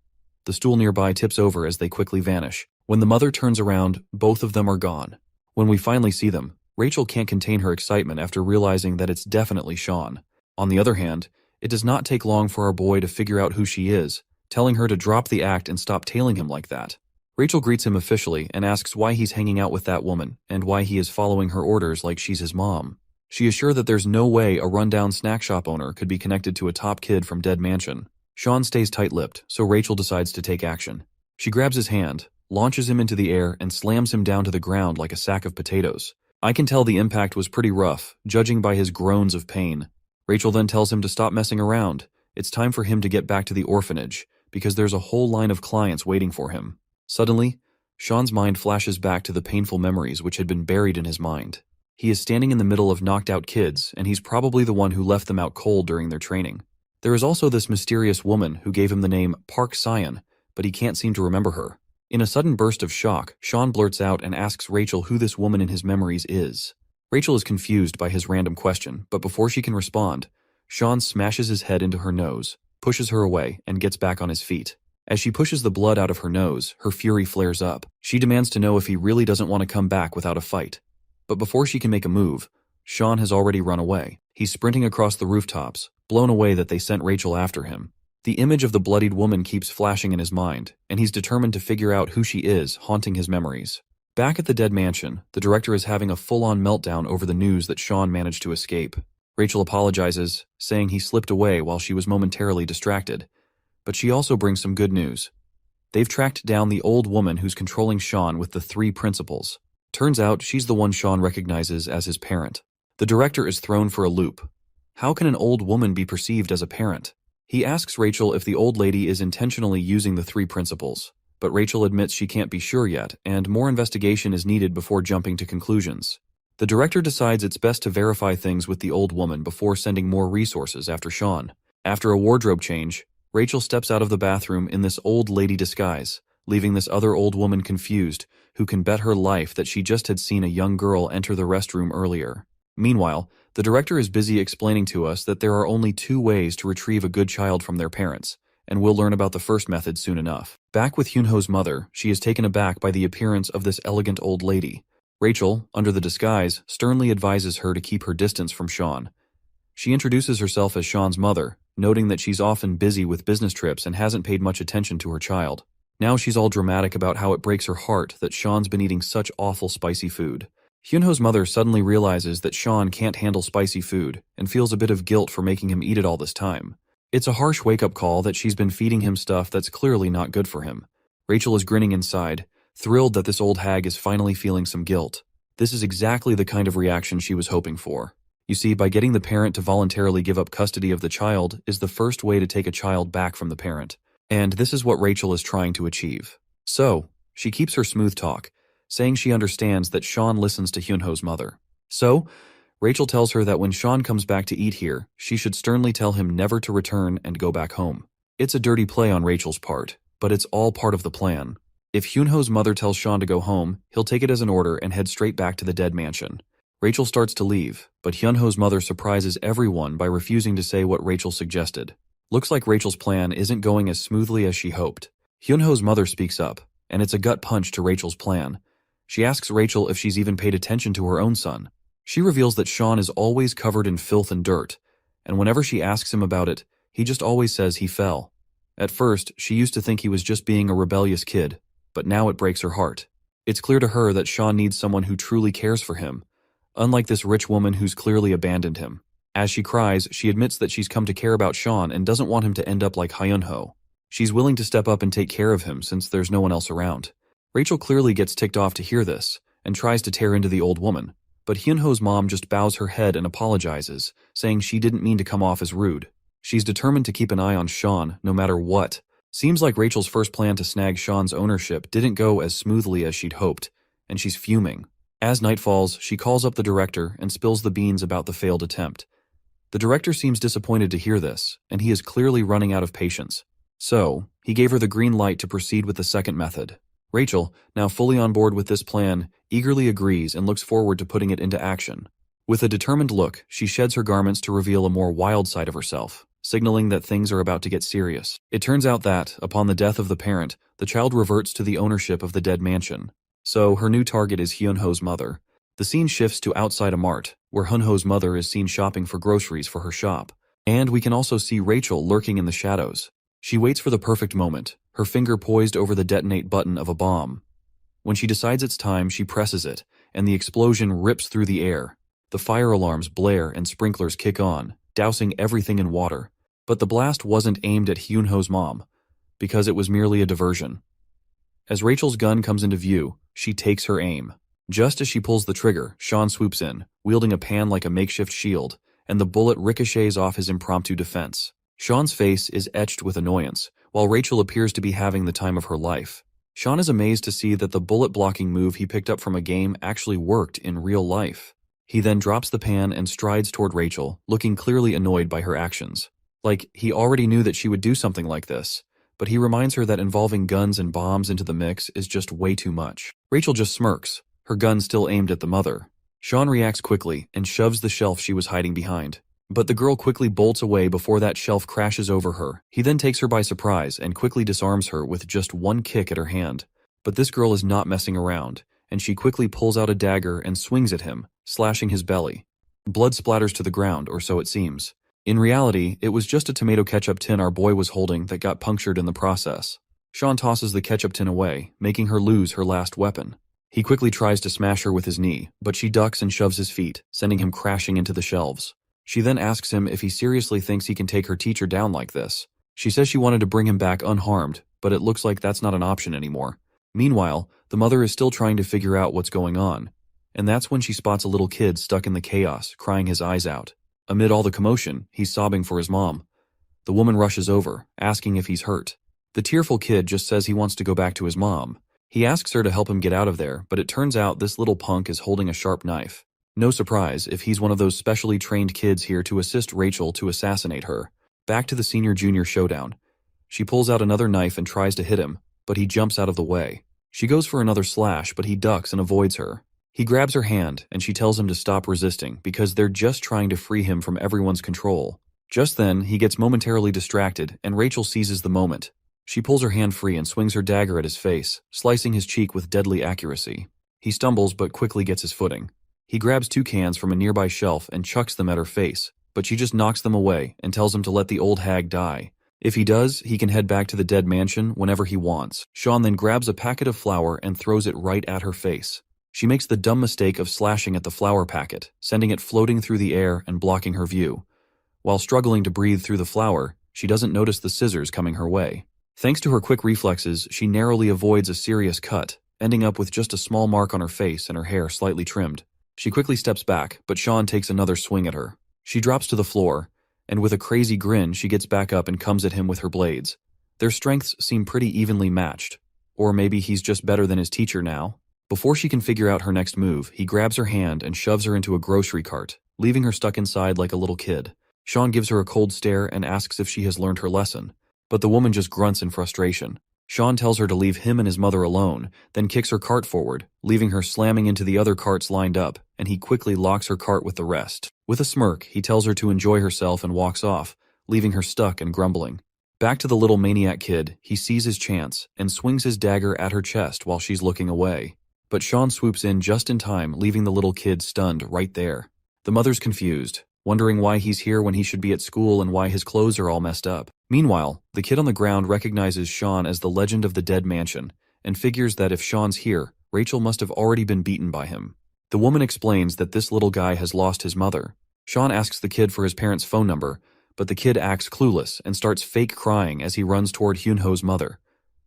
The stool nearby tips over as they quickly vanish. When the mother turns around, both of them are gone. When we finally see them, Rachel can't contain her excitement after realizing that it's definitely Sean. On the other hand, it does not take long for our boy to figure out who she is, telling her to drop the act and stop tailing him like that. Rachel greets him officially and asks why he's hanging out with that woman and why he is following her orders like she's his mom. She is sure that there's no way a rundown snack shop owner could be connected to a top kid from Dead Mansion. Sean stays tight-lipped, so Rachel decides to take action. She grabs his hand, launches him into the air, and slams him down to the ground like a sack of potatoes. I can tell the impact was pretty rough, judging by his groans of pain. Rachel then tells him to stop messing around. It's time for him to get back to the orphanage, because there's a whole line of clients waiting for him. Suddenly, Sean's mind flashes back to the painful memories which had been buried in his mind. He is standing in the middle of knocked-out kids, and he's probably the one who left them out cold during their training. There is also this mysterious woman who gave him the name Park Syan, but he can't seem to remember her. In a sudden burst of shock, Sean blurts out and asks Rachel who this woman in his memories is. Rachel is confused by his random question, but before she can respond, Sean smashes his head into her nose, pushes her away, and gets back on his feet. As she pushes the blood out of her nose, her fury flares up. She demands to know if he really doesn't want to come back without a fight. But before she can make a move, Sean has already run away. He's sprinting across the rooftops, blown away that they sent Rachel after him. The image of the bloodied woman keeps flashing in his mind, and he's determined to figure out who she is, haunting his memories. Back at the dead mansion, the director is having a full-on meltdown over the news that Sean managed to escape. Rachel apologizes, saying he slipped away while she was momentarily distracted. But she also brings some good news. They've tracked down the old woman who's controlling Sean with the 3 principles. Turns out she's the one Sean recognizes as his parent. The director is thrown for a loop. How can an old woman be perceived as a parent? He asks Rachel if the old lady is intentionally using the 3 principles, but Rachel admits she can't be sure yet, and more investigation is needed before jumping to conclusions. The director decides it's best to verify things with the old woman before sending more resources after Sean. After a wardrobe change, Rachel steps out of the bathroom in this old lady disguise, leaving this other old woman confused, who can bet her life that she just had seen a young girl enter the restroom earlier. Meanwhile, the director is busy explaining to us that there are only 2 ways to retrieve a good child from their parents, and we'll learn about the first method soon enough. Back with Hyunho's mother, she is taken aback by the appearance of this elegant old lady. Rachel, under the disguise, sternly advises her to keep her distance from Sean. She introduces herself as Sean's mother, noting that she's often busy with business trips and hasn't paid much attention to her child. Now she's all dramatic about how it breaks her heart that Sean's been eating such awful spicy food. Hyunho's mother suddenly realizes that Sean can't handle spicy food and feels a bit of guilt for making him eat it all this time. It's a harsh wake-up call that she's been feeding him stuff that's clearly not good for him. Rachel is grinning inside, thrilled that this old hag is finally feeling some guilt. This is exactly the kind of reaction she was hoping for. You see, by getting the parent to voluntarily give up custody of the child is the first way to take a child back from the parent. And this is what Rachel is trying to achieve. So, she keeps her smooth talk, saying she understands that Sean listens to Hyunho's mother. So, Rachel tells her that when Sean comes back to eat here, she should sternly tell him never to return and go back home. It's a dirty play on Rachel's part, but it's all part of the plan. If Hyunho's mother tells Sean to go home, he'll take it as an order and head straight back to the dead mansion. Rachel starts to leave, but Hyunho's mother surprises everyone by refusing to say what Rachel suggested. Looks like Rachel's plan isn't going as smoothly as she hoped. Hyunho's mother speaks up, and it's a gut punch to Rachel's plan. She asks Rachel if she's even paid attention to her own son. She reveals that Sean is always covered in filth and dirt, and whenever she asks him about it, he just always says he fell. At first, she used to think he was just being a rebellious kid, but now it breaks her heart. It's clear to her that Sean needs someone who truly cares for him, unlike this rich woman who's clearly abandoned him. As she cries, she admits that she's come to care about Sean and doesn't want him to end up like Hyunho. She's willing to step up and take care of him since there's no one else around. Rachel clearly gets ticked off to hear this, and tries to tear into the old woman, but Hyunho's mom just bows her head and apologizes, saying she didn't mean to come off as rude. She's determined to keep an eye on Sean, no matter what. Seems like Rachel's first plan to snag Sean's ownership didn't go as smoothly as she'd hoped, and she's fuming. As night falls, she calls up the director and spills the beans about the failed attempt. The director seems disappointed to hear this, and he is clearly running out of patience. So, he gave her the green light to proceed with the second method. Rachel, now fully on board with this plan, eagerly agrees and looks forward to putting it into action. With a determined look, she sheds her garments to reveal a more wild side of herself, signaling that things are about to get serious. It turns out that, upon the death of the parent, the child reverts to the ownership of the dead mansion. So, her new target is Hyunho's mother. The scene shifts to outside a mart, where Hyunho's mother is seen shopping for groceries for her shop. And we can also see Rachel lurking in the shadows. She waits for the perfect moment, her finger poised over the detonate button of a bomb. When she decides it's time, she presses it, and the explosion rips through the air. The fire alarms blare and sprinklers kick on, dousing everything in water. But the blast wasn't aimed at Hyunho's mom, because it was merely a diversion. As Rachel's gun comes into view, she takes her aim. Just as she pulls the trigger, Sean swoops in, wielding a pan like a makeshift shield, and the bullet ricochets off his impromptu defense. Sean's face is etched with annoyance, while Rachel appears to be having the time of her life. Sean is amazed to see that the bullet-blocking move he picked up from a game actually worked in real life. He then drops the pan and strides toward Rachel, looking clearly annoyed by her actions. Like, he already knew that she would do something like this, but he reminds her that involving guns and bombs into the mix is just way too much. Rachel just smirks, her gun still aimed at the mother. Sean reacts quickly and shoves the shelf she was hiding behind. But the girl quickly bolts away before that shelf crashes over her. He then takes her by surprise and quickly disarms her with just one kick at her hand. But this girl is not messing around, and she quickly pulls out a dagger and swings at him, slashing his belly. Blood splatters to the ground, or so it seems. In reality, it was just a tomato ketchup tin our boy was holding that got punctured in the process. Sean tosses the ketchup tin away, making her lose her last weapon. He quickly tries to smash her with his knee, but she ducks and shoves his feet, sending him crashing into the shelves. She then asks him if he seriously thinks he can take her teacher down like this. She says she wanted to bring him back unharmed, but it looks like that's not an option anymore. Meanwhile, the mother is still trying to figure out what's going on. And that's when she spots a little kid stuck in the chaos, crying his eyes out. Amid all the commotion, he's sobbing for his mom. The woman rushes over, asking if he's hurt. The tearful kid just says he wants to go back to his mom. He asks her to help him get out of there, but it turns out this little punk is holding a sharp knife. No surprise if he's one of those specially trained kids here to assist Rachel to assassinate her. Back to the senior-junior showdown. She pulls out another knife and tries to hit him, but he jumps out of the way. She goes for another slash, but he ducks and avoids her. He grabs her hand, and she tells him to stop resisting because they're just trying to free him from everyone's control. Just then, he gets momentarily distracted, and Rachel seizes the moment. She pulls her hand free and swings her dagger at his face, slicing his cheek with deadly accuracy. He stumbles but quickly gets his footing. He grabs 2 cans from a nearby shelf and chucks them at her face, but she just knocks them away and tells him to let the old hag die. If he does, he can head back to the dead mansion whenever he wants. Sean then grabs a packet of flour and throws it right at her face. She makes the dumb mistake of slashing at the flour packet, sending it floating through the air and blocking her view. While struggling to breathe through the flour, she doesn't notice the scissors coming her way. Thanks to her quick reflexes, she narrowly avoids a serious cut, ending up with just a small mark on her face and her hair slightly trimmed. She quickly steps back, but Sean takes another swing at her. She drops to the floor, and with a crazy grin she gets back up and comes at him with her blades. Their strengths seem pretty evenly matched. Or maybe he's just better than his teacher now. Before she can figure out her next move, he grabs her hand and shoves her into a grocery cart, leaving her stuck inside like a little kid. Sean gives her a cold stare and asks if she has learned her lesson, but the woman just grunts in frustration. Sean tells her to leave him and his mother alone, then kicks her cart forward, leaving her slamming into the other carts lined up, and he quickly locks her cart with the rest. With a smirk, he tells her to enjoy herself and walks off, leaving her stuck and grumbling. Back to the little maniac kid, he sees his chance and swings his dagger at her chest while she's looking away. But Sean swoops in just in time, leaving the little kid stunned right there. The mother's confused, wondering why he's here when he should be at school and why his clothes are all messed up. Meanwhile, the kid on the ground recognizes Sean as the legend of the dead mansion, and figures that if Sean's here, Rachel must have already been beaten by him. The woman explains that this little guy has lost his mother. Sean asks the kid for his parents' phone number, but the kid acts clueless and starts fake crying as he runs toward Hyunho's mother.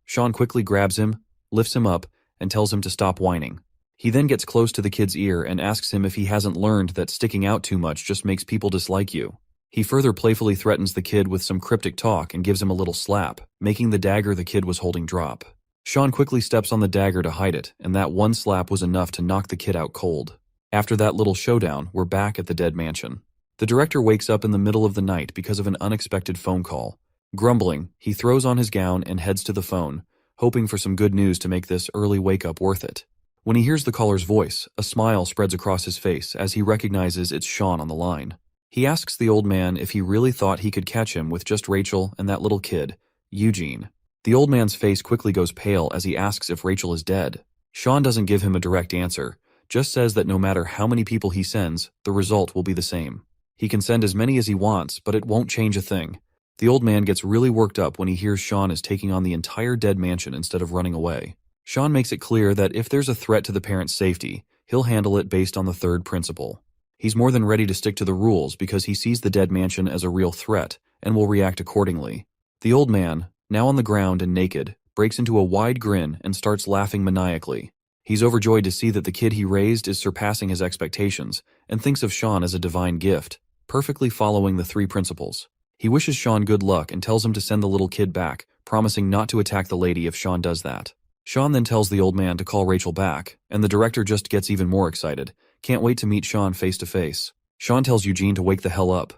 Sean quickly grabs him, lifts him up, and tells him to stop whining. He then gets close to the kid's ear and asks him if he hasn't learned that sticking out too much just makes people dislike you. He further playfully threatens the kid with some cryptic talk and gives him a little slap, making the dagger the kid was holding drop. Sean quickly steps on the dagger to hide it, and that one slap was enough to knock the kid out cold. After that little showdown, we're back at the dead mansion. The director wakes up in the middle of the night because of an unexpected phone call. Grumbling, he throws on his gown and heads to the phone, hoping for some good news to make this early wake-up worth it. When he hears the caller's voice, a smile spreads across his face as he recognizes it's Sean on the line. He asks the old man if he really thought he could catch him with just Rachel and that little kid, Eugene. The old man's face quickly goes pale as he asks if Rachel is dead. Sean doesn't give him a direct answer, just says that no matter how many people he sends, the result will be the same. He can send as many as he wants, but it won't change a thing. The old man gets really worked up when he hears Sean is taking on the entire dead mansion instead of running away. Sean makes it clear that if there's a threat to the parents' safety, he'll handle it based on the third principle. He's more than ready to stick to the rules because he sees the dead mansion as a real threat and will react accordingly. The old man, now on the ground and naked, breaks into a wide grin and starts laughing maniacally. He's overjoyed to see that the kid he raised is surpassing his expectations and thinks of Sean as a divine gift, perfectly following the three principles. He wishes Sean good luck and tells him to send the little kid back, promising not to attack the lady if Sean does that. Sean then tells the old man to call Rachel back, and the director just gets even more excited. Can't wait to meet Sean face to face. Sean tells Eugene to wake the hell up.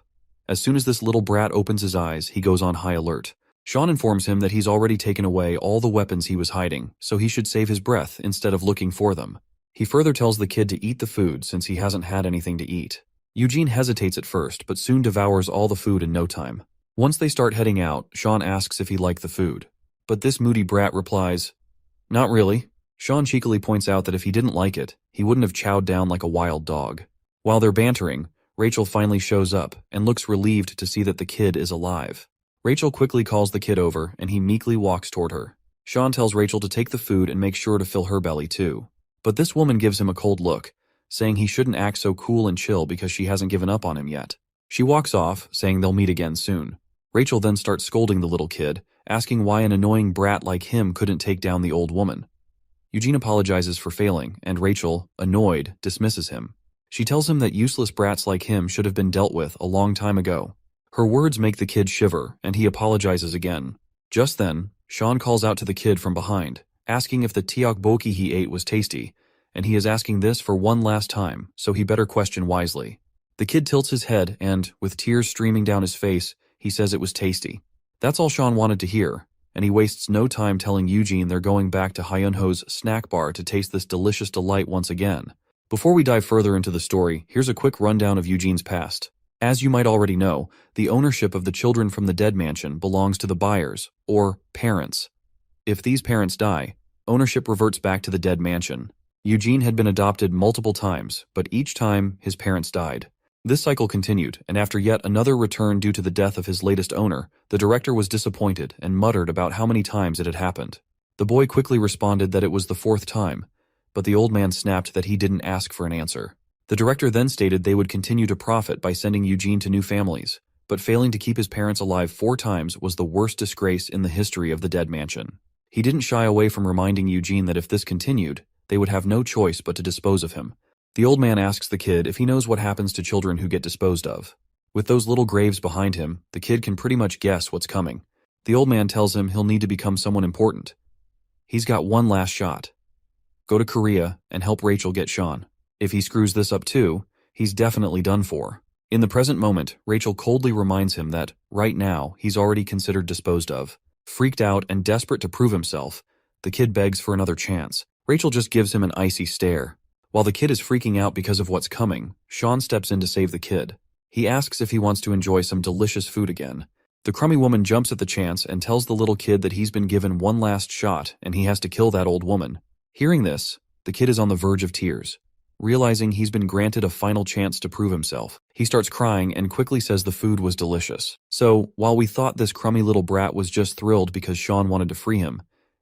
As soon as this little brat opens his eyes, he goes on high alert. Sean informs him that he's already taken away all the weapons he was hiding, so he should save his breath instead of looking for them. He further tells the kid to eat the food since he hasn't had anything to eat. Eugene hesitates at first, but soon devours all the food in no time. Once they start heading out, Sean asks if he liked the food. But this moody brat replies, "Not really." Sean cheekily points out that if he didn't like it, he wouldn't have chowed down like a wild dog. While they're bantering, Rachel finally shows up and looks relieved to see that the kid is alive. Rachel quickly calls the kid over and he meekly walks toward her. Sean tells Rachel to take the food and make sure to fill her belly too. But this woman gives him a cold look, saying he shouldn't act so cool and chill because she hasn't given up on him yet. She walks off, saying they'll meet again soon. Rachel then starts scolding the little kid, asking why an annoying brat like him couldn't take down the old woman. Eugene apologizes for failing, and Rachel, annoyed, dismisses him. She tells him that useless brats like him should have been dealt with a long time ago. Her words make the kid shiver, and he apologizes again. Just then, Sean calls out to the kid from behind, asking if the tteokbokki he ate was tasty, and he is asking this for one last time, so he better question wisely. The kid tilts his head and, with tears streaming down his face, he says it was tasty. That's all Sean wanted to hear, and he wastes no time telling Eugene they're going back to Hyunho's snack bar to taste this delicious delight once again. Before we dive further into the story, here's a quick rundown of Eugene's past. As you might already know, the ownership of the children from the dead mansion belongs to the buyers, or parents. If these parents die, ownership reverts back to the dead mansion. Eugene had been adopted multiple times, but each time his parents died. This cycle continued, and after yet another return due to the death of his latest owner, the director was disappointed and muttered about how many times it had happened. The boy quickly responded that it was the 4th time, but the old man snapped that he didn't ask for an answer. The director then stated they would continue to profit by sending Eugene to new families, but failing to keep his parents alive 4 times was the worst disgrace in the history of the dead mansion. He didn't shy away from reminding Eugene that if this continued, they would have no choice but to dispose of him. The old man asks the kid if he knows what happens to children who get disposed of. With those little graves behind him, the kid can pretty much guess what's coming. The old man tells him he'll need to become someone important. He's got one last shot. Go to Korea and help Rachel get Sean. If he screws this up too, he's definitely done for. In the present moment, Rachel coldly reminds him that, right now, he's already considered disposed of. Freaked out and desperate to prove himself, the kid begs for another chance. Rachel just gives him an icy stare. While the kid is freaking out because of what's coming, Sean steps in to save the kid. He asks if he wants to enjoy some delicious food again. The crummy woman jumps at the chance and tells the little kid that he's been given one last shot and he has to kill that old woman. Hearing this, the kid is on the verge of tears. Realizing he's been granted a final chance to prove himself, he starts crying and quickly says the food was delicious. So, while we thought this crummy little brat was just thrilled because Sean wanted to free him,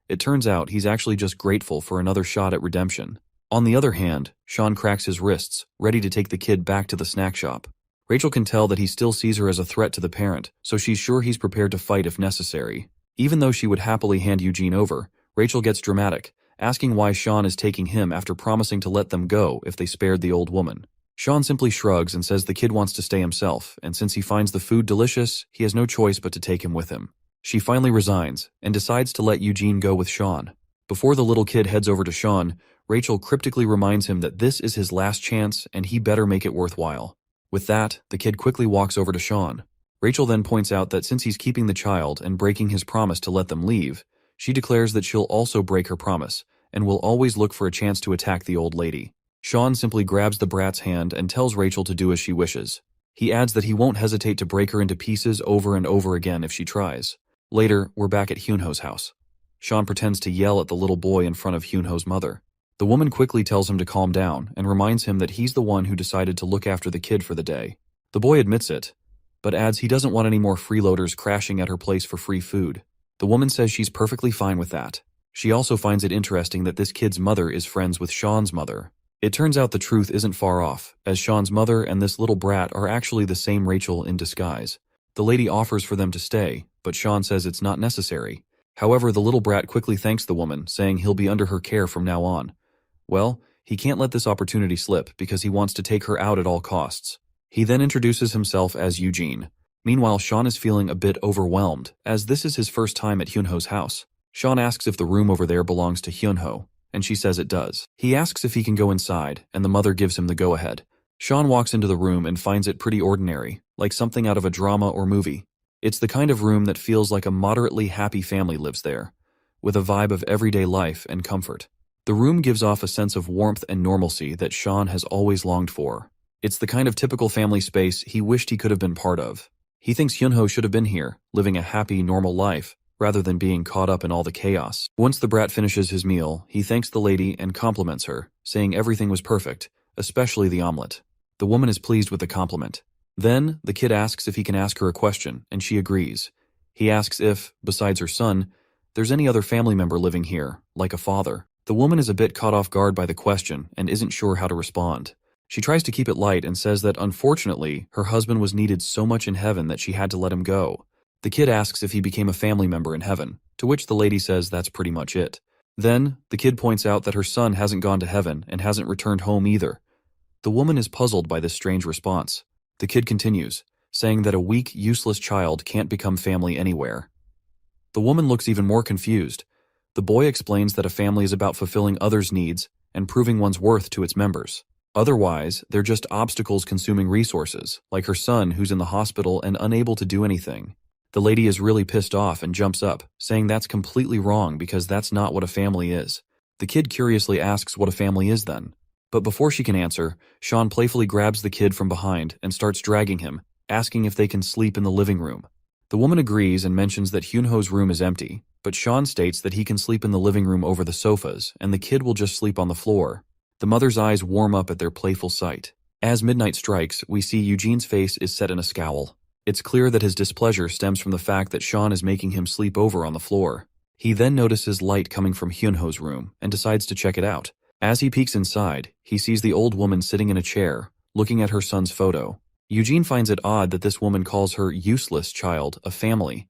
it turns out he's actually just grateful for another shot at redemption. On the other hand, Sean cracks his wrists, ready to take the kid back to the snack shop. Rachel can tell that he still sees her as a threat to the parent, so she's sure he's prepared to fight if necessary. Even though she would happily hand Eugene over, Rachel gets dramatic, asking why Sean is taking him after promising to let them go if they spared the old woman. Sean simply shrugs and says the kid wants to stay himself, and since he finds the food delicious, he has no choice but to take him with him. She finally resigns, and decides to let Eugene go with Sean. Before the little kid heads over to Sean, Rachel cryptically reminds him that this is his last chance and he better make it worthwhile. With that, the kid quickly walks over to Sean. Rachel then points out that since he's keeping the child and breaking his promise to let them leave, she declares that she'll also break her promise, and will always look for a chance to attack the old lady. Sean simply grabs the brat's hand and tells Rachel to do as she wishes. He adds that he won't hesitate to break her into pieces over and over again if she tries. Later, we're back at Hyunho's house. Sean pretends to yell at the little boy in front of Hyunho's mother. The woman quickly tells him to calm down and reminds him that he's the one who decided to look after the kid for the day. The boy admits it, but adds he doesn't want any more freeloaders crashing at her place for free food. The woman says she's perfectly fine with that. She also finds it interesting that this kid's mother is friends with Sean's mother. It turns out the truth isn't far off, as Sean's mother and this little brat are actually the same Rachel in disguise. The lady offers for them to stay, but Sean says it's not necessary. However, the little brat quickly thanks the woman, saying he'll be under her care from now on. Well, he can't let this opportunity slip because he wants to take her out at all costs. He then introduces himself as Eugene. Meanwhile, Sean is feeling a bit overwhelmed, as this is his first time at Hyunho's house. Sean asks if the room over there belongs to Hyunho, and she says it does. He asks if he can go inside, and the mother gives him the go-ahead. Sean walks into the room and finds it pretty ordinary, like something out of a drama or movie. It's the kind of room that feels like a moderately happy family lives there, with a vibe of everyday life and comfort. The room gives off a sense of warmth and normalcy that Sean has always longed for. It's the kind of typical family space he wished he could have been part of. He thinks Hyunho should have been here, living a happy, normal life, rather than being caught up in all the chaos. Once the brat finishes his meal, he thanks the lady and compliments her, saying everything was perfect, especially the omelet. The woman is pleased with the compliment. Then, the kid asks if he can ask her a question, and she agrees. He asks if, besides her son, there's any other family member living here, like a father. The woman is a bit caught off guard by the question and isn't sure how to respond. She tries to keep it light and says that unfortunately, her husband was needed so much in heaven that she had to let him go. The kid asks if he became a family member in heaven, to which the lady says that's pretty much it. Then, the kid points out that her son hasn't gone to heaven and hasn't returned home either. The woman is puzzled by this strange response. The kid continues, saying that a weak, useless child can't become family anywhere. The woman looks even more confused. The boy explains that a family is about fulfilling others' needs and proving one's worth to its members. Otherwise, they're just obstacles consuming resources, like her son who's in the hospital and unable to do anything. The lady is really pissed off and jumps up, saying that's completely wrong because that's not what a family is. The kid curiously asks what a family is then. But before she can answer, Sean playfully grabs the kid from behind and starts dragging him, asking if they can sleep in the living room. The woman agrees and mentions that Hyunho's room is empty, but Sean states that he can sleep in the living room over the sofas and the kid will just sleep on the floor. The mother's eyes warm up at their playful sight. As midnight strikes, we see Eugene's face is set in a scowl. It's clear that his displeasure stems from the fact that Sean is making him sleep over on the floor. He then notices light coming from Hyunho's room and decides to check it out. As he peeks inside, he sees the old woman sitting in a chair, looking at her son's photo. Eugene finds it odd that this woman calls her useless child a family,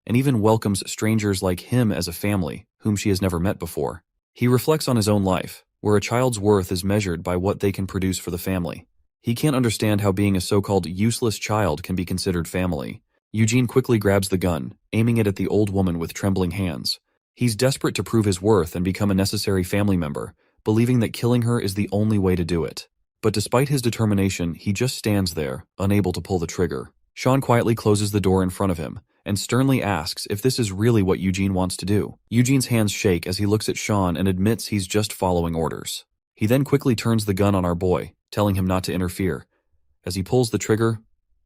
and even welcomes strangers like him as a family, whom she has never met before. He reflects on his own life, where a child's worth is measured by what they can produce for the family. He can't understand how being a so-called useless child can be considered family. Eugene quickly grabs the gun, aiming it at the old woman with trembling hands. He's desperate to prove his worth and become a necessary family member, believing that killing her is the only way to do it. But despite his determination, he just stands there, unable to pull the trigger. Sean quietly closes the door in front of him, and sternly asks if this is really what Eugene wants to do. Eugene's hands shake as he looks at Sean and admits he's just following orders. He then quickly turns the gun on our boy, telling him not to interfere. As he pulls the trigger,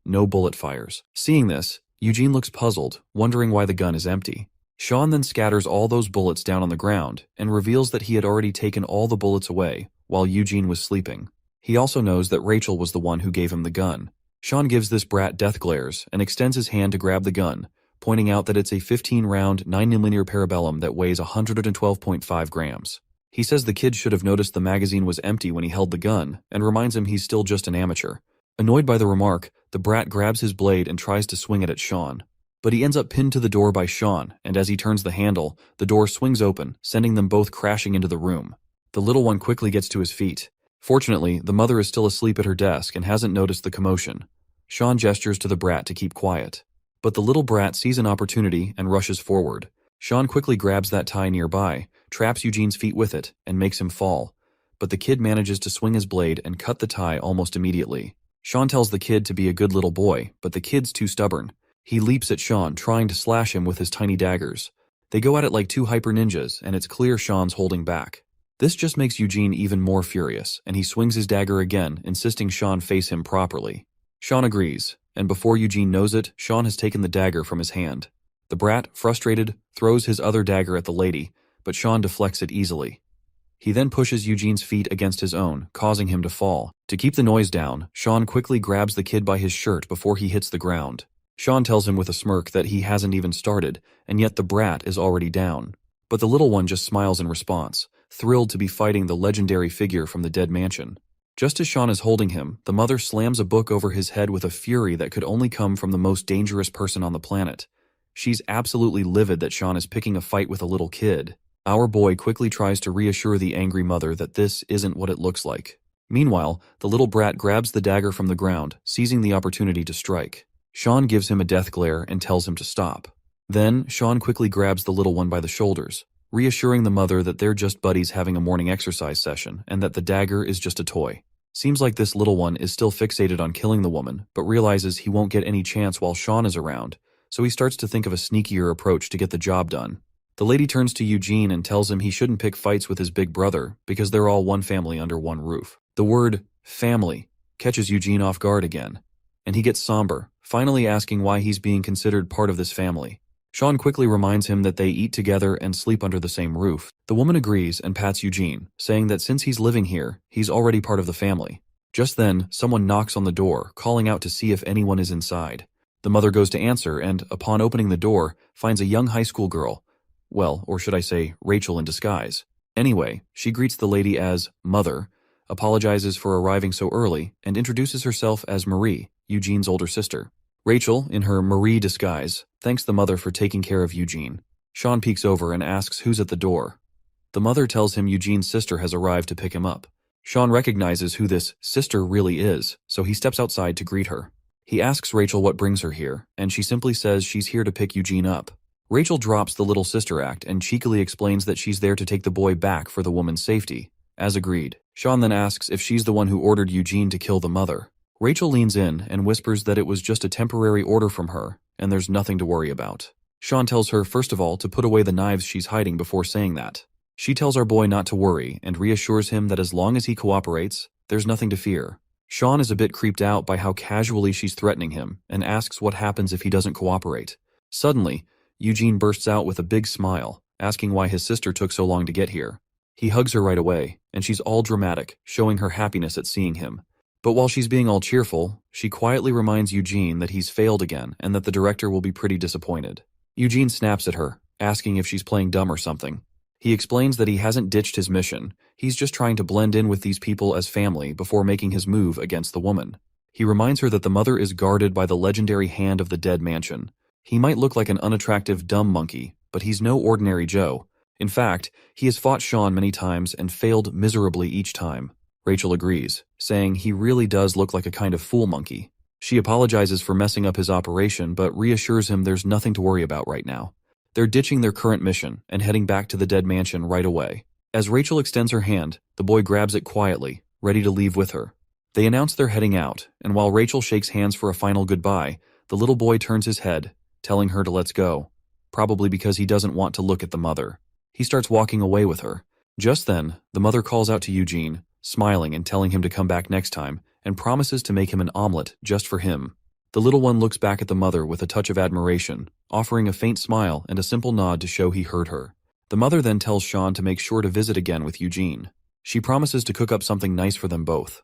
no bullet fires. Seeing this, Eugene looks puzzled, wondering why the gun is empty. Sean then scatters all those bullets down on the ground and reveals that he had already taken all the bullets away while Eugene was sleeping. He also knows that Rachel was the one who gave him the gun. Sean gives this brat death glares and extends his hand to grab the gun, pointing out that it's a 15-round 9mm parabellum that weighs 112.5 grams. He says the kid should have noticed the magazine was empty when he held the gun and reminds him he's still just an amateur. Annoyed by the remark, the brat grabs his blade and tries to swing it at Sean. But he ends up pinned to the door by Sean, and as he turns the handle, the door swings open, sending them both crashing into the room. The little one quickly gets to his feet. Fortunately, the mother is still asleep at her desk and hasn't noticed the commotion. Sean gestures to the brat to keep quiet. But the little brat sees an opportunity and rushes forward. Sean quickly grabs that tie nearby, traps Eugene's feet with it, and makes him fall. But the kid manages to swing his blade and cut the tie almost immediately. Sean tells the kid to be a good little boy, but the kid's too stubborn. He leaps at Sean, trying to slash him with his tiny daggers. They go at it like two hyper ninjas, and it's clear Sean's holding back. This just makes Eugene even more furious, and he swings his dagger again, insisting Sean face him properly. Sean agrees, and before Eugene knows it, Sean has taken the dagger from his hand. The brat, frustrated, throws his other dagger at the lady, but Sean deflects it easily. He then pushes Eugene's feet against his own, causing him to fall. To keep the noise down, Sean quickly grabs the kid by his shirt before he hits the ground. Sean tells him with a smirk that he hasn't even started, and yet the brat is already down. But the little one just smiles in response, thrilled to be fighting the legendary figure from the dead mansion. Just as Sean is holding him, the mother slams a book over his head with a fury that could only come from the most dangerous person on the planet. She's absolutely livid that Sean is picking a fight with a little kid. Our boy quickly tries to reassure the angry mother that this isn't what it looks like. Meanwhile, the little brat grabs the dagger from the ground, seizing the opportunity to strike. Sean gives him a death glare and tells him to stop. Then, Sean quickly grabs the little one by the shoulders, reassuring the mother that they're just buddies having a morning exercise session and that the dagger is just a toy. Seems like this little one is still fixated on killing the woman, but realizes he won't get any chance while Sean is around, so he starts to think of a sneakier approach to get the job done. The lady turns to Eugene and tells him he shouldn't pick fights with his big brother because they're all one family under one roof. The word family catches Eugene off guard again, and he gets somber, finally asking why he's being considered part of this family. Sean quickly reminds him that they eat together and sleep under the same roof. The woman agrees and pats Eugene, saying that since he's living here, he's already part of the family. Just then, someone knocks on the door, calling out to see if anyone is inside. The mother goes to answer and, upon opening the door, finds a young high school girl. Well, or should I say, Rachel in disguise. Anyway, she greets the lady as Mother, apologizes for arriving so early, and introduces herself as Marie, Eugene's older sister. Rachel, in her Marie disguise, thanks the mother for taking care of Eugene. Sean peeks over and asks who's at the door. The mother tells him Eugene's sister has arrived to pick him up. Sean recognizes who this sister really is, so he steps outside to greet her. He asks Rachel what brings her here, and she simply says she's here to pick Eugene up. Rachel drops the little sister act and cheekily explains that she's there to take the boy back for the woman's safety. As agreed, Sean then asks if she's the one who ordered Eugene to kill the mother. Rachel leans in and whispers that it was just a temporary order from her, and there's nothing to worry about. Sean tells her, first of all, to put away the knives she's hiding before saying that. She tells our boy not to worry and reassures him that as long as he cooperates, there's nothing to fear. Sean is a bit creeped out by how casually she's threatening him and asks what happens if he doesn't cooperate. Suddenly, Eugene bursts out with a big smile, asking why his sister took so long to get here. He hugs her right away, and she's all dramatic, showing her happiness at seeing him. But while she's being all cheerful, she quietly reminds Eugene that he's failed again and that the director will be pretty disappointed. Eugene snaps at her, asking if she's playing dumb or something. He explains that he hasn't ditched his mission, he's just trying to blend in with these people as family before making his move against the woman. He reminds her that the mother is guarded by the legendary hand of the dead mansion. He might look like an unattractive dumb monkey, but he's no ordinary Joe. In fact, he has fought Sean many times and failed miserably each time. Rachel agrees, saying he really does look like a kind of fool monkey. She apologizes for messing up his operation but reassures him there's nothing to worry about right now. They're ditching their current mission and heading back to the dead mansion right away. As Rachel extends her hand, the boy grabs it quietly, ready to leave with her. They announce they're heading out, and while Rachel shakes hands for a final goodbye, the little boy turns his head, telling her to let's go, probably because he doesn't want to look at the mother. He starts walking away with her. Just then, the mother calls out to Eugene, smiling and telling him to come back next time, and promises to make him an omelet just for him. The little one looks back at the mother with a touch of admiration, offering a faint smile and a simple nod to show he heard her. The mother then tells Sean to make sure to visit again with Eugene. She promises to cook up something nice for them both.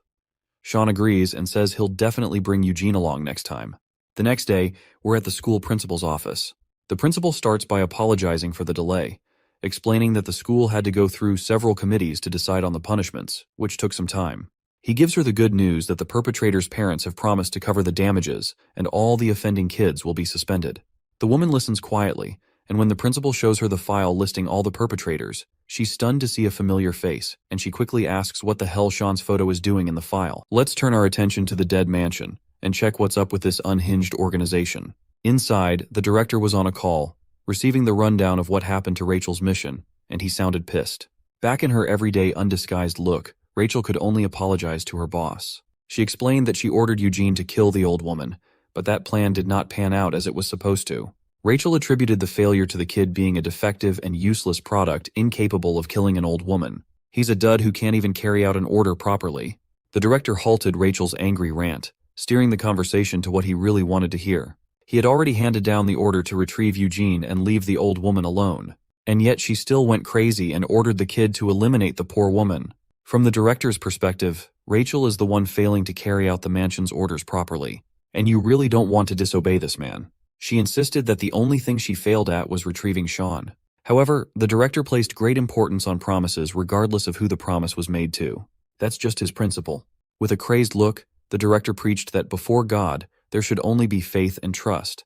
Sean agrees and says he'll definitely bring Eugene along next time. The next day, we're at the school principal's office. The principal starts by apologizing for the delay, explaining that the school had to go through several committees to decide on the punishments, which took some time. He gives her the good news that the perpetrator's parents have promised to cover the damages, and all the offending kids will be suspended. The woman listens quietly, and when the principal shows her the file listing all the perpetrators, she's stunned to see a familiar face, and she quickly asks what the hell Sean's photo is doing in the file. Let's turn our attention to the dead mansion, and check what's up with this unhinged organization. Inside, the director was on a call, receiving the rundown of what happened to Rachel's mission, and he sounded pissed. Back in her everyday undisguised look, Rachel could only apologize to her boss. She explained that she ordered Eugene to kill the old woman, but that plan did not pan out as it was supposed to. Rachel attributed the failure to the kid being a defective and useless product incapable of killing an old woman. He's a dud who can't even carry out an order properly. The director halted Rachel's angry rant, steering the conversation to what he really wanted to hear. He had already handed down the order to retrieve Eugene and leave the old woman alone, and yet she still went crazy and ordered the kid to eliminate the poor woman. From the director's perspective, Rachel is the one failing to carry out the mansion's orders properly, and you really don't want to disobey this man. She insisted that the only thing she failed at was retrieving Sean. However, the director placed great importance on promises regardless of who the promise was made to. That's just his principle. With a crazed look, the director preached that before God, there should only be faith and trust.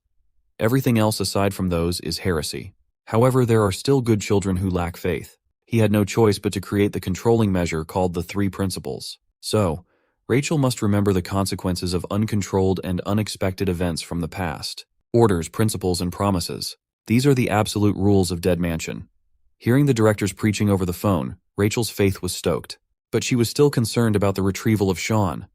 Everything else aside from those is heresy. However, there are still good children who lack faith. He had no choice but to create the controlling measure called the 3 principles. So, Rachel must remember the consequences of uncontrolled and unexpected events from the past. Orders, principles, and promises. These are the absolute rules of Dead Mansion. Hearing the director's preaching over the phone, Rachel's faith was stoked. But she was still concerned about the retrieval of Sean.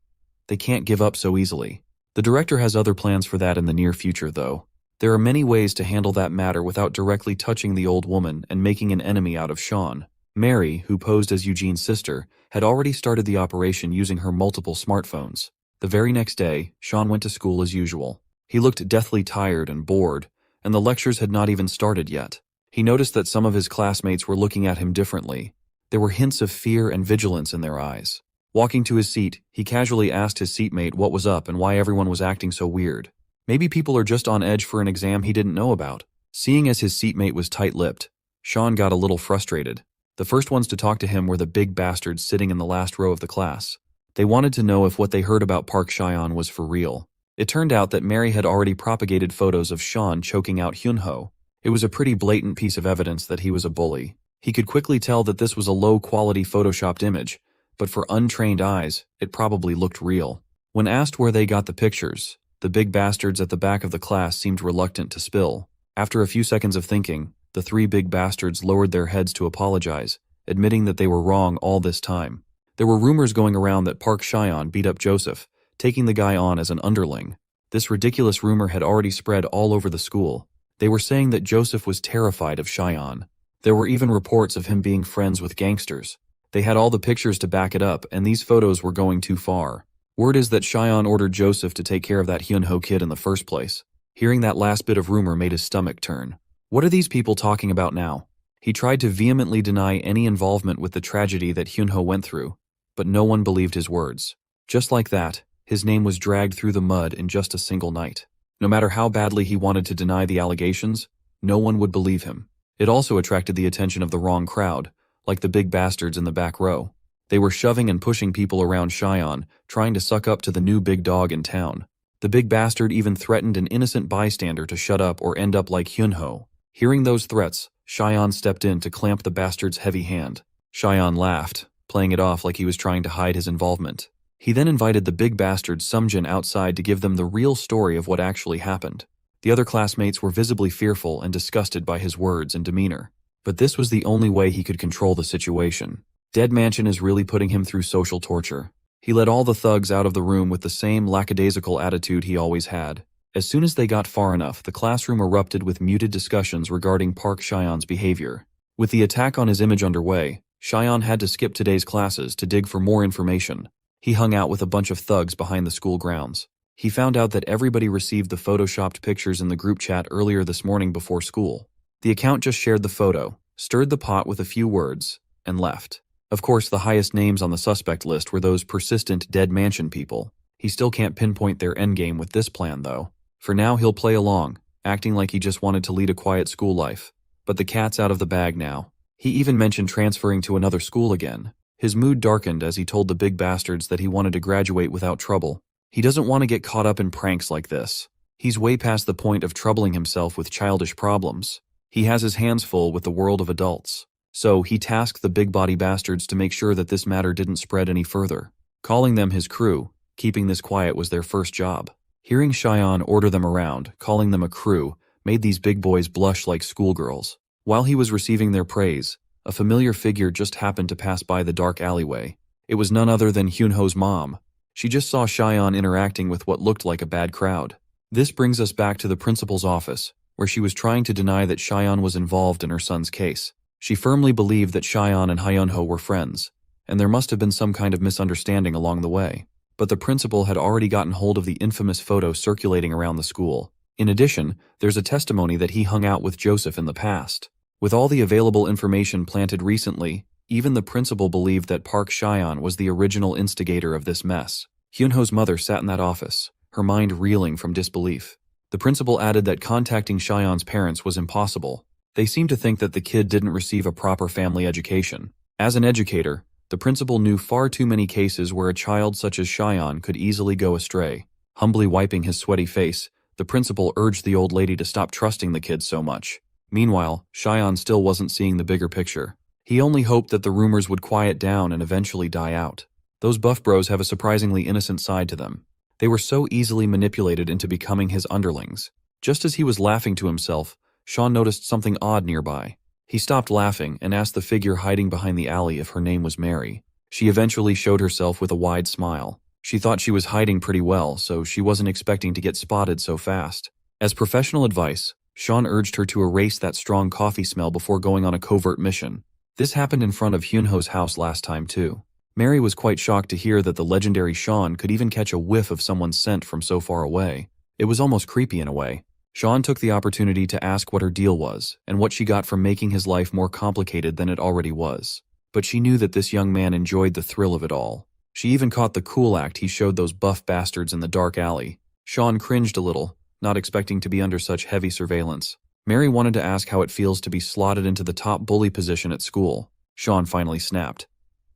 They can't give up so easily. The director has other plans for that in the near future, though. There are many ways to handle that matter without directly touching the old woman and making an enemy out of Sean. Mary, who posed as Eugene's sister, had already started the operation using her multiple smartphones. The very next day, Sean went to school as usual. He looked deathly tired and bored, and the lectures had not even started yet. He noticed that some of his classmates were looking at him differently. There were hints of fear and vigilance in their eyes. Walking to his seat, he casually asked his seatmate what was up and why everyone was acting so weird. Maybe people are just on edge for an exam he didn't know about. Seeing as his seatmate was tight-lipped, Sean got a little frustrated. The first ones to talk to him were the big bastards sitting in the last row of the class. They wanted to know if what they heard about Park Chyan was for real. It turned out that Mary had already propagated photos of Sean choking out Hyunho. It was a pretty blatant piece of evidence that he was a bully. He could quickly tell that this was a low-quality photoshopped image, but for untrained eyes, it probably looked real. When asked where they got the pictures, the big bastards at the back of the class seemed reluctant to spill. After a few seconds of thinking, the three big bastards lowered their heads to apologize, admitting that they were wrong all this time. There were rumors going around that Park Chyan beat up Joseph, taking the guy on as an underling. This ridiculous rumor had already spread all over the school. They were saying that Joseph was terrified of Chyan. There were even reports of him being friends with gangsters. They had all the pictures to back it up, and these photos were going too far. Word is that Chyan ordered Joseph to take care of that Hyunho kid in the first place. Hearing that last bit of rumor made his stomach turn. What are these people talking about now? He tried to vehemently deny any involvement with the tragedy that Hyunho went through, but no one believed his words. Just like that, his name was dragged through the mud in just a single night. No matter how badly he wanted to deny the allegations, no one would believe him. It also attracted the attention of the wrong crowd, like the big bastards in the back row. They were shoving and pushing people around Chyan, trying to suck up to the new big dog in town. The big bastard even threatened an innocent bystander to shut up or end up like Hyunho. Hearing those threats, Chyan stepped in to clamp the bastard's heavy hand. Chyan laughed, playing it off like he was trying to hide his involvement. He then invited the big bastard Sumjin outside to give them the real story of what actually happened. The other classmates were visibly fearful and disgusted by his words and demeanor. But this was the only way he could control the situation. Dead Mansion is really putting him through social torture. He let all the thugs out of the room with the same lackadaisical attitude he always had. As soon as they got far enough, the classroom erupted with muted discussions regarding Park Chyan's behavior. With the attack on his image underway, Chyan had to skip today's classes to dig for more information. He hung out with a bunch of thugs behind the school grounds. He found out that everybody received the photoshopped pictures in the group chat earlier this morning before school. The account just shared the photo, stirred the pot with a few words, and left. Of course, the highest names on the suspect list were those persistent Dead Mansion people. He still can't pinpoint their endgame with this plan, though. For now, he'll play along, acting like he just wanted to lead a quiet school life. But the cat's out of the bag now. He even mentioned transferring to another school again. His mood darkened as he told the big bastards that he wanted to graduate without trouble. He doesn't want to get caught up in pranks like this. He's way past the point of troubling himself with childish problems. He has his hands full with the world of adults. So he tasked the big body bastards to make sure that this matter didn't spread any further. Calling them his crew, keeping this quiet was their first job. Hearing Chyan order them around, calling them a crew, made these big boys blush like schoolgirls. While he was receiving their praise, a familiar figure just happened to pass by the dark alleyway. It was none other than Hyunho's mom. She just saw Chyan interacting with what looked like a bad crowd. This brings us back to the principal's office, where she was trying to deny that Chyan was involved in her son's case. She firmly believed that Chyan and Hyunho were friends, and there must have been some kind of misunderstanding along the way. But the principal had already gotten hold of the infamous photo circulating around the school. In addition, there's a testimony that he hung out with Joseph in the past. With all the available information planted recently, even the principal believed that Park Chyan was the original instigator of this mess. Hyunho's mother sat in that office, her mind reeling from disbelief. The principal added that contacting Chyan's parents was impossible. They seemed to think that the kid didn't receive a proper family education. As an educator, the principal knew far too many cases where a child such as Chyan could easily go astray. Humbly wiping his sweaty face, the principal urged the old lady to stop trusting the kid so much. Meanwhile, Chyan still wasn't seeing the bigger picture. He only hoped that the rumors would quiet down and eventually die out. Those buff bros have a surprisingly innocent side to them. They were so easily manipulated into becoming his underlings. Just as he was laughing to himself, Sean noticed something odd nearby. He stopped laughing and asked the figure hiding behind the alley if her name was Mary. She eventually showed herself with a wide smile. She thought she was hiding pretty well, so she wasn't expecting to get spotted so fast. As professional advice, Sean urged her to erase that strong coffee smell before going on a covert mission. This happened in front of Hyunho's house last time too. Mary was quite shocked to hear that the legendary Sean could even catch a whiff of someone's scent from so far away. It was almost creepy in a way. Sean took the opportunity to ask what her deal was, and what she got from making his life more complicated than it already was. But she knew that this young man enjoyed the thrill of it all. She even caught the cool act he showed those buff bastards in the dark alley. Sean cringed a little, not expecting to be under such heavy surveillance. Mary wanted to ask how it feels to be slotted into the top bully position at school. Sean finally snapped.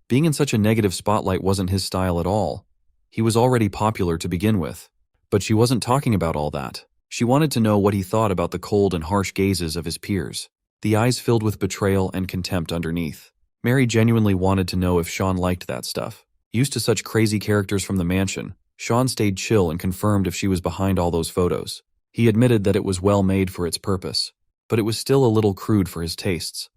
Being in such a negative spotlight wasn't his style at all. He was already popular to begin with. But she wasn't talking about all that. She wanted to know what he thought about the cold and harsh gazes of his peers. The eyes filled with betrayal and contempt underneath. Mary genuinely wanted to know if Sean liked that stuff. Used to such crazy characters from the mansion, Sean stayed chill and confirmed if she was behind all those photos. He admitted that it was well made for its purpose, but it was still a little crude for his tastes.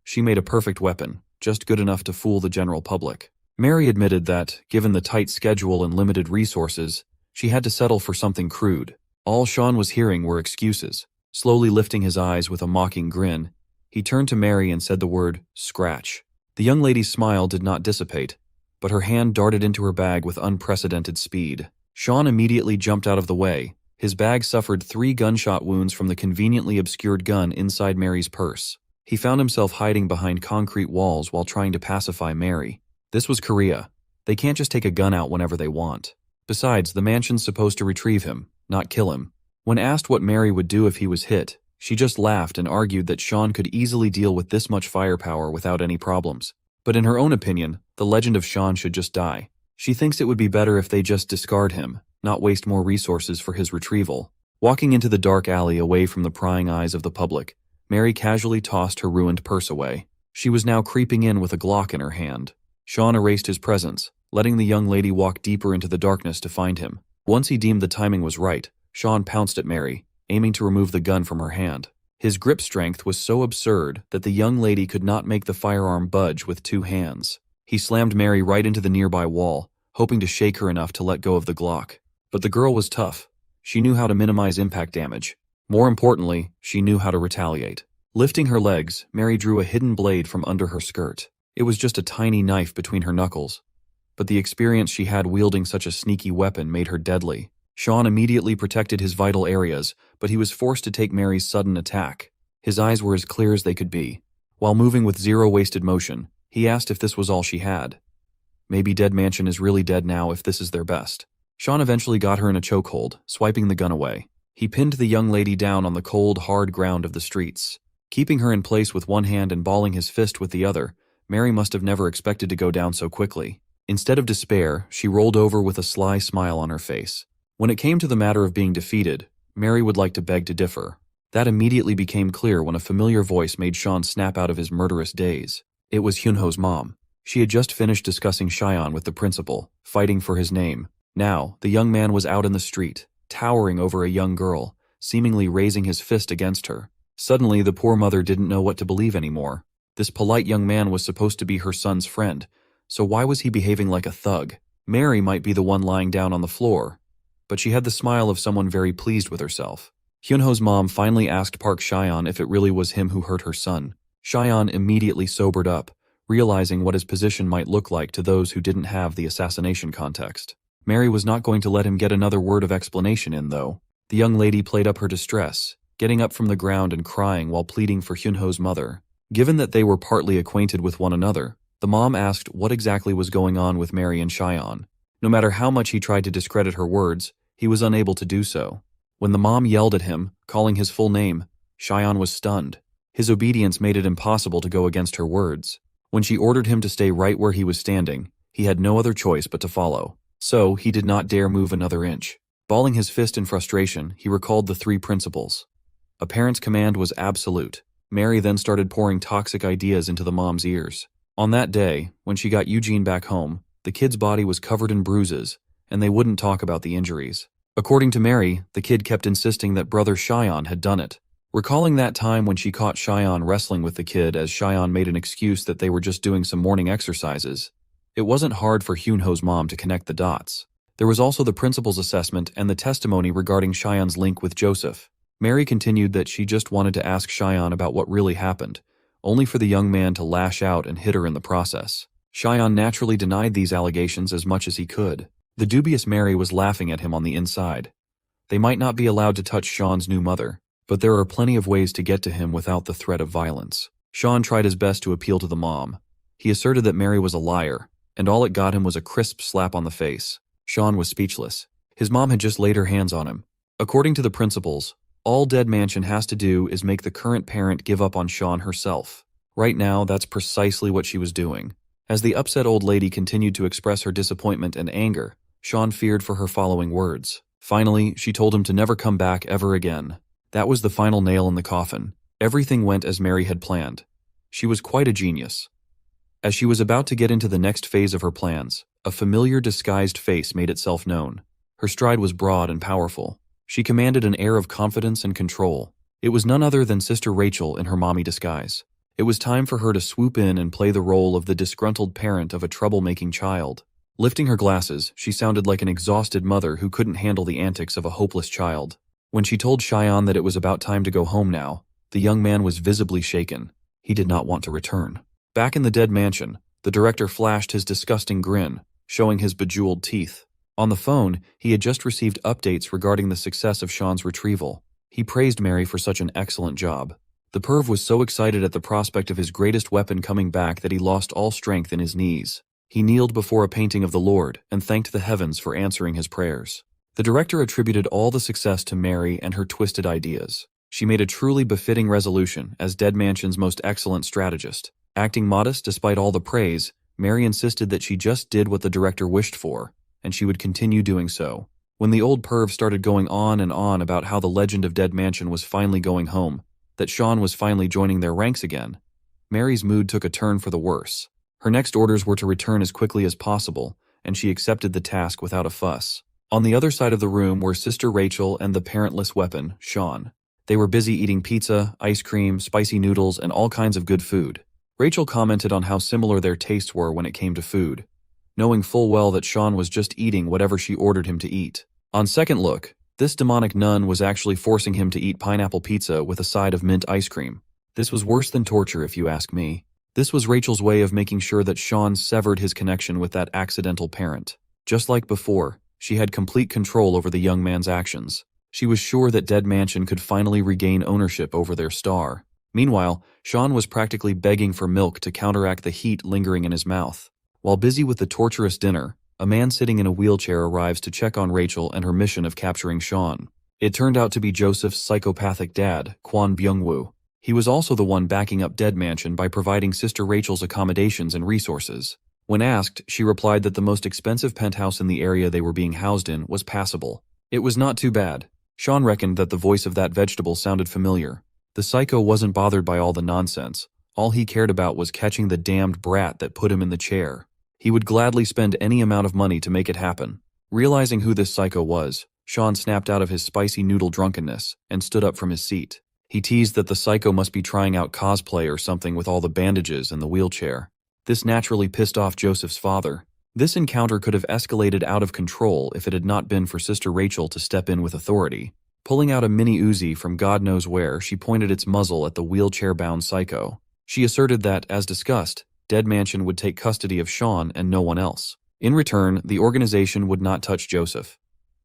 She made a perfect weapon, just good enough to fool the general public. Mary admitted that, given the tight schedule and limited resources, she had to settle for something crude. All Sean was hearing were excuses. Slowly lifting his eyes with a mocking grin, he turned to Mary and said the word, "Scratch." The young lady's smile did not dissipate, but her hand darted into her bag with unprecedented speed. Sean immediately jumped out of the way. His bag suffered 3 gunshot wounds from the conveniently obscured gun inside Mary's purse. He found himself hiding behind concrete walls while trying to pacify Mary. This was Korea. They can't just take a gun out whenever they want. Besides, the mansion's supposed to retrieve him, not kill him. When asked what Mary would do if he was hit, she just laughed and argued that Sean could easily deal with this much firepower without any problems. But in her own opinion, the legend of Sean should just die. She thinks it would be better if they just discard him, not waste more resources for his retrieval. Walking into the dark alley away from the prying eyes of the public, Mary casually tossed her ruined purse away. She was now creeping in with a Glock in her hand. Sean erased his presence, letting the young lady walk deeper into the darkness to find him. Once he deemed the timing was right, Sean pounced at Mary, aiming to remove the gun from her hand. His grip strength was so absurd that the young lady could not make the firearm budge with 2 hands. He slammed Mary right into the nearby wall, hoping to shake her enough to let go of the Glock. But the girl was tough. She knew how to minimize impact damage. More importantly, she knew how to retaliate. Lifting her legs, Mary drew a hidden blade from under her skirt. It was just a tiny knife between her knuckles, but the experience she had wielding such a sneaky weapon made her deadly. Sean immediately protected his vital areas, but he was forced to take Mary's sudden attack. His eyes were as clear as they could be. While moving with zero wasted motion, he asked if this was all she had. Maybe Dead Mansion is really dead now if this is their best. Sean eventually got her in a chokehold, swiping the gun away. He pinned the young lady down on the cold, hard ground of the streets. Keeping her in place with one hand and balling his fist with the other, Mary must have never expected to go down so quickly. Instead of despair, she rolled over with a sly smile on her face. When it came to the matter of being defeated, Mary would like to beg to differ. That immediately became clear when a familiar voice made Sean snap out of his murderous daze. It was Hyunho's mom. She had just finished discussing Cheyenne with the principal, fighting for his name. Now, the young man was out in the street, towering over a young girl, seemingly raising his fist against her. Suddenly, the poor mother didn't know what to believe anymore. This polite young man was supposed to be her son's friend, so why was he behaving like a thug? Mary might be the one lying down on the floor, but she had the smile of someone very pleased with herself. Hyunho's mom finally asked Park Cheyenne if it really was him who hurt her son. Cheyenne immediately sobered up, realizing what his position might look like to those who didn't have the assassination context. Mary was not going to let him get another word of explanation in, though. The young lady played up her distress, getting up from the ground and crying while pleading for Hyunho's mother. Given that they were partly acquainted with one another, the mom asked what exactly was going on with Mary and Cheyenne. No matter how much he tried to discredit her words, he was unable to do so. When the mom yelled at him, calling his full name, Cheyenne was stunned. His obedience made it impossible to go against her words. When she ordered him to stay right where he was standing, he had no other choice but to follow. So, he did not dare move another inch. Balling his fist in frustration, he recalled the 3 principles. A parent's command was absolute. Mary then started pouring toxic ideas into the mom's ears. On that day, when she got Eugene back home, the kid's body was covered in bruises, and they wouldn't talk about the injuries. According to Mary, the kid kept insisting that brother Cheyenne had done it. Recalling that time when she caught Cheyenne wrestling with the kid as Cheyenne made an excuse that they were just doing some morning exercises, it wasn't hard for Hyunho's mom to connect the dots. There was also the principal's assessment and the testimony regarding Cheyenne's link with Joseph. Mary continued that she just wanted to ask Cheyenne about what really happened, only for the young man to lash out and hit her in the process. Cheyenne naturally denied these allegations as much as he could. The dubious Mary was laughing at him on the inside. They might not be allowed to touch Sean's new mother, but there are plenty of ways to get to him without the threat of violence. Sean tried his best to appeal to the mom. He asserted that Mary was a liar, and all it got him was a crisp slap on the face. Sean was speechless. His mom had just laid her hands on him. According to the principles, all Dead Mansion has to do is make the current parent give up on Sean herself. Right now, that's precisely what she was doing. As the upset old lady continued to express her disappointment and anger, Sean feared for her following words. Finally, she told him to never come back ever again. That was the final nail in the coffin. Everything went as Mary had planned. She was quite a genius. As she was about to get into the next phase of her plans, a familiar disguised face made itself known. Her stride was broad and powerful. She commanded an air of confidence and control. It was none other than Sister Rachel in her mommy disguise. It was time for her to swoop in and play the role of the disgruntled parent of a troublemaking child. Lifting her glasses, she sounded like an exhausted mother who couldn't handle the antics of a hopeless child. When she told Cheyenne that it was about time to go home now, the young man was visibly shaken. He did not want to return. Back in the Dead Mansion, the director flashed his disgusting grin, showing his bejeweled teeth. On the phone, he had just received updates regarding the success of Sean's retrieval. He praised Mary for such an excellent job. The perv was so excited at the prospect of his greatest weapon coming back that he lost all strength in his knees. He kneeled before a painting of the Lord and thanked the heavens for answering his prayers. The director attributed all the success to Mary and her twisted ideas. She made a truly befitting resolution as Dead Mansion's most excellent strategist. Acting modest despite all the praise, Mary insisted that she just did what the director wished for, and she would continue doing so. When the old perv started going on and on about how the legend of Dead Mansion was finally going home, that Sean was finally joining their ranks again, Mary's mood took a turn for the worse. Her next orders were to return as quickly as possible, and she accepted the task without a fuss. On the other side of the room were Sister Rachel and the parentless weapon, Sean. They were busy eating pizza, ice cream, spicy noodles, and all kinds of good food. Rachel commented on how similar their tastes were when it came to food, knowing full well that Sean was just eating whatever she ordered him to eat. On second look, this demonic nun was actually forcing him to eat pineapple pizza with a side of mint ice cream. This was worse than torture, if you ask me. This was Rachel's way of making sure that Sean severed his connection with that accidental parent. Just like before, she had complete control over the young man's actions. She was sure that Dead Mansion could finally regain ownership over their star. Meanwhile, Sean was practically begging for milk to counteract the heat lingering in his mouth. While busy with the torturous dinner, a man sitting in a wheelchair arrives to check on Rachel and her mission of capturing Sean. It turned out to be Joseph's psychopathic dad, Kwon Byung-woo. He was also the one backing up Dead Mansion by providing Sister Rachel's accommodations and resources. When asked, she replied that the most expensive penthouse in the area they were being housed in was passable. It was not too bad. Sean reckoned that the voice of that vegetable sounded familiar. The psycho wasn't bothered by all the nonsense. All he cared about was catching the damned brat that put him in the chair. He would gladly spend any amount of money to make it happen. Realizing who this psycho was, Sean snapped out of his spicy noodle drunkenness and stood up from his seat. He teased that the psycho must be trying out cosplay or something with all the bandages and the wheelchair. This naturally pissed off Joseph's father. This encounter could have escalated out of control if it had not been for Sister Rachel to step in with authority. Pulling out a mini Uzi from God knows where, she pointed its muzzle at the wheelchair-bound psycho. She asserted that, as discussed, Dead Mansion would take custody of Sean and no one else. In return, the organization would not touch Joseph.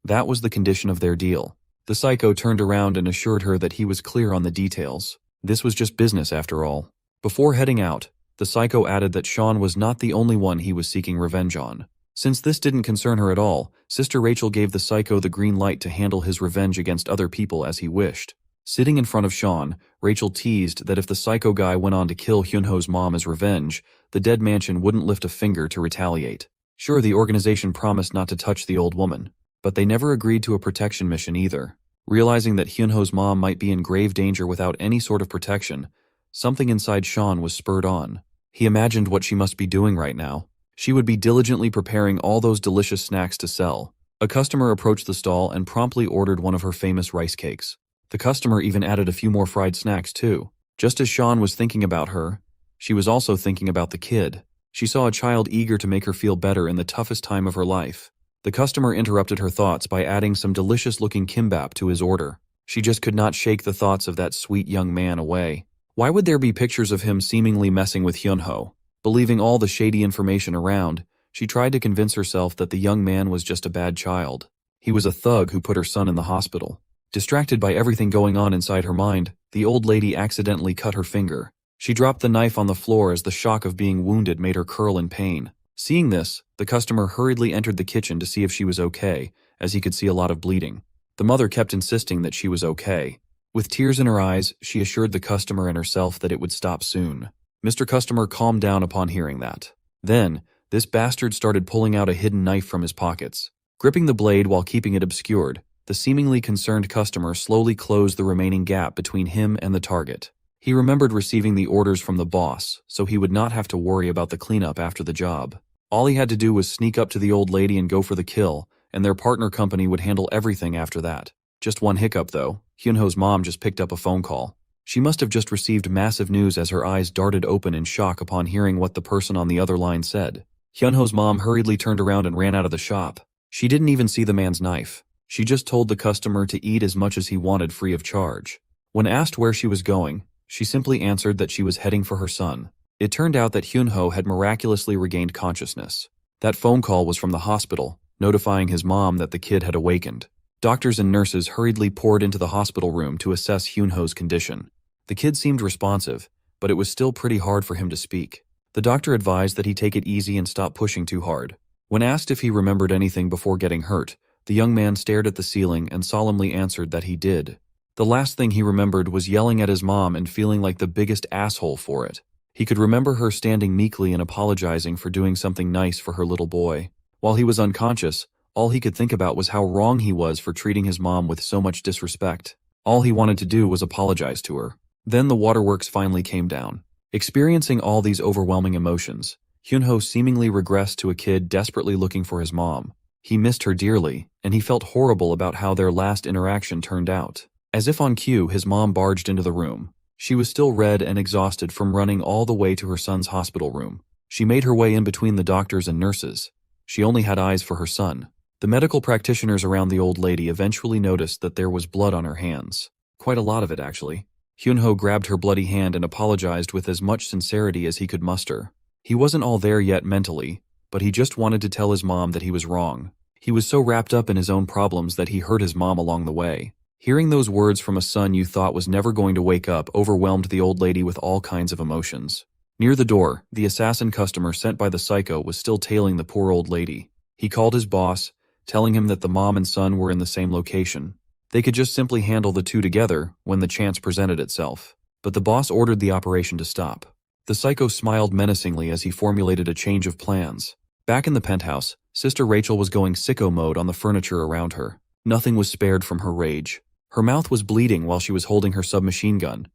That was the condition of their deal. The psycho turned around and assured her that he was clear on the details. This was just business after all. Before heading out, the psycho added that Sean was not the only one he was seeking revenge on. Since this didn't concern her at all, Sister Rachel gave the psycho the green light to handle his revenge against other people as he wished. Sitting in front of Sean, Rachel teased that if the psycho guy went on to kill Hyunho's mom as revenge, the Dead Mansion wouldn't lift a finger to retaliate. Sure, the organization promised not to touch the old woman, but they never agreed to a protection mission either. Realizing that Hyunho's mom might be in grave danger without any sort of protection, something inside Sean was spurred on. He imagined what she must be doing right now. She would be diligently preparing all those delicious snacks to sell. A customer approached the stall and promptly ordered one of her famous rice cakes. The customer even added a few more fried snacks too. Just as Sean was thinking about her, she was also thinking about the kid. She saw a child eager to make her feel better in the toughest time of her life. The customer interrupted her thoughts by adding some delicious-looking kimbap to his order. She just could not shake the thoughts of that sweet young man away. Why would there be pictures of him seemingly messing with Hyunho? Believing all the shady information around, she tried to convince herself that the young man was just a bad child. He was a thug who put her son in the hospital. Distracted by everything going on inside her mind, the old lady accidentally cut her finger. She dropped the knife on the floor as the shock of being wounded made her curl in pain. Seeing this, the customer hurriedly entered the kitchen to see if she was okay, as he could see a lot of bleeding. The mother kept insisting that she was okay. With tears in her eyes, she assured the customer and herself that it would stop soon. Mr. Customer calmed down upon hearing that. Then, this bastard started pulling out a hidden knife from his pockets. Gripping the blade while keeping it obscured, the seemingly concerned customer slowly closed the remaining gap between him and the target. He remembered receiving the orders from the boss, so he would not have to worry about the cleanup after the job. All he had to do was sneak up to the old lady and go for the kill, and their partner company would handle everything after that. Just one hiccup though, Hyunho's mom just picked up a phone call. She must have just received massive news as her eyes darted open in shock upon hearing what the person on the other line said. Hyunho's mom hurriedly turned around and ran out of the shop. She didn't even see the man's knife. She just told the customer to eat as much as he wanted free of charge. When asked where she was going, she simply answered that she was heading for her son. It turned out that Hyunho had miraculously regained consciousness. That phone call was from the hospital, notifying his mom that the kid had awakened. Doctors and nurses hurriedly poured into the hospital room to assess Hyunho's condition. The kid seemed responsive, but it was still pretty hard for him to speak. The doctor advised that he take it easy and stop pushing too hard. When asked if he remembered anything before getting hurt, the young man stared at the ceiling and solemnly answered that he did. The last thing he remembered was yelling at his mom and feeling like the biggest asshole for it. He could remember her standing meekly and apologizing for doing something nice for her little boy. While he was unconscious, all he could think about was how wrong he was for treating his mom with so much disrespect. All he wanted to do was apologize to her. Then the waterworks finally came down. Experiencing all these overwhelming emotions, Hyunho seemingly regressed to a kid desperately looking for his mom. He missed her dearly, and he felt horrible about how their last interaction turned out. As if on cue, his mom barged into the room. She was still red and exhausted from running all the way to her son's hospital room. She made her way in between the doctors and nurses. She only had eyes for her son. The medical practitioners around the old lady eventually noticed that there was blood on her hands. Quite a lot of it, actually. Hyunho grabbed her bloody hand and apologized with as much sincerity as he could muster. He wasn't all there yet mentally, but he just wanted to tell his mom that he was wrong. He was so wrapped up in his own problems that he hurt his mom along the way. Hearing those words from a son you thought was never going to wake up overwhelmed the old lady with all kinds of emotions. Near the door, the assassin customer sent by the psycho was still tailing the poor old lady. He called his boss, telling him that the mom and son were in the same location. They could just simply handle the two together when the chance presented itself. But the boss ordered the operation to stop. The psycho smiled menacingly as he formulated a change of plans. Back in the penthouse, Sister Rachel was going sicko mode on the furniture around her. Nothing was spared from her rage. Her mouth was bleeding while she was holding her submachine gun.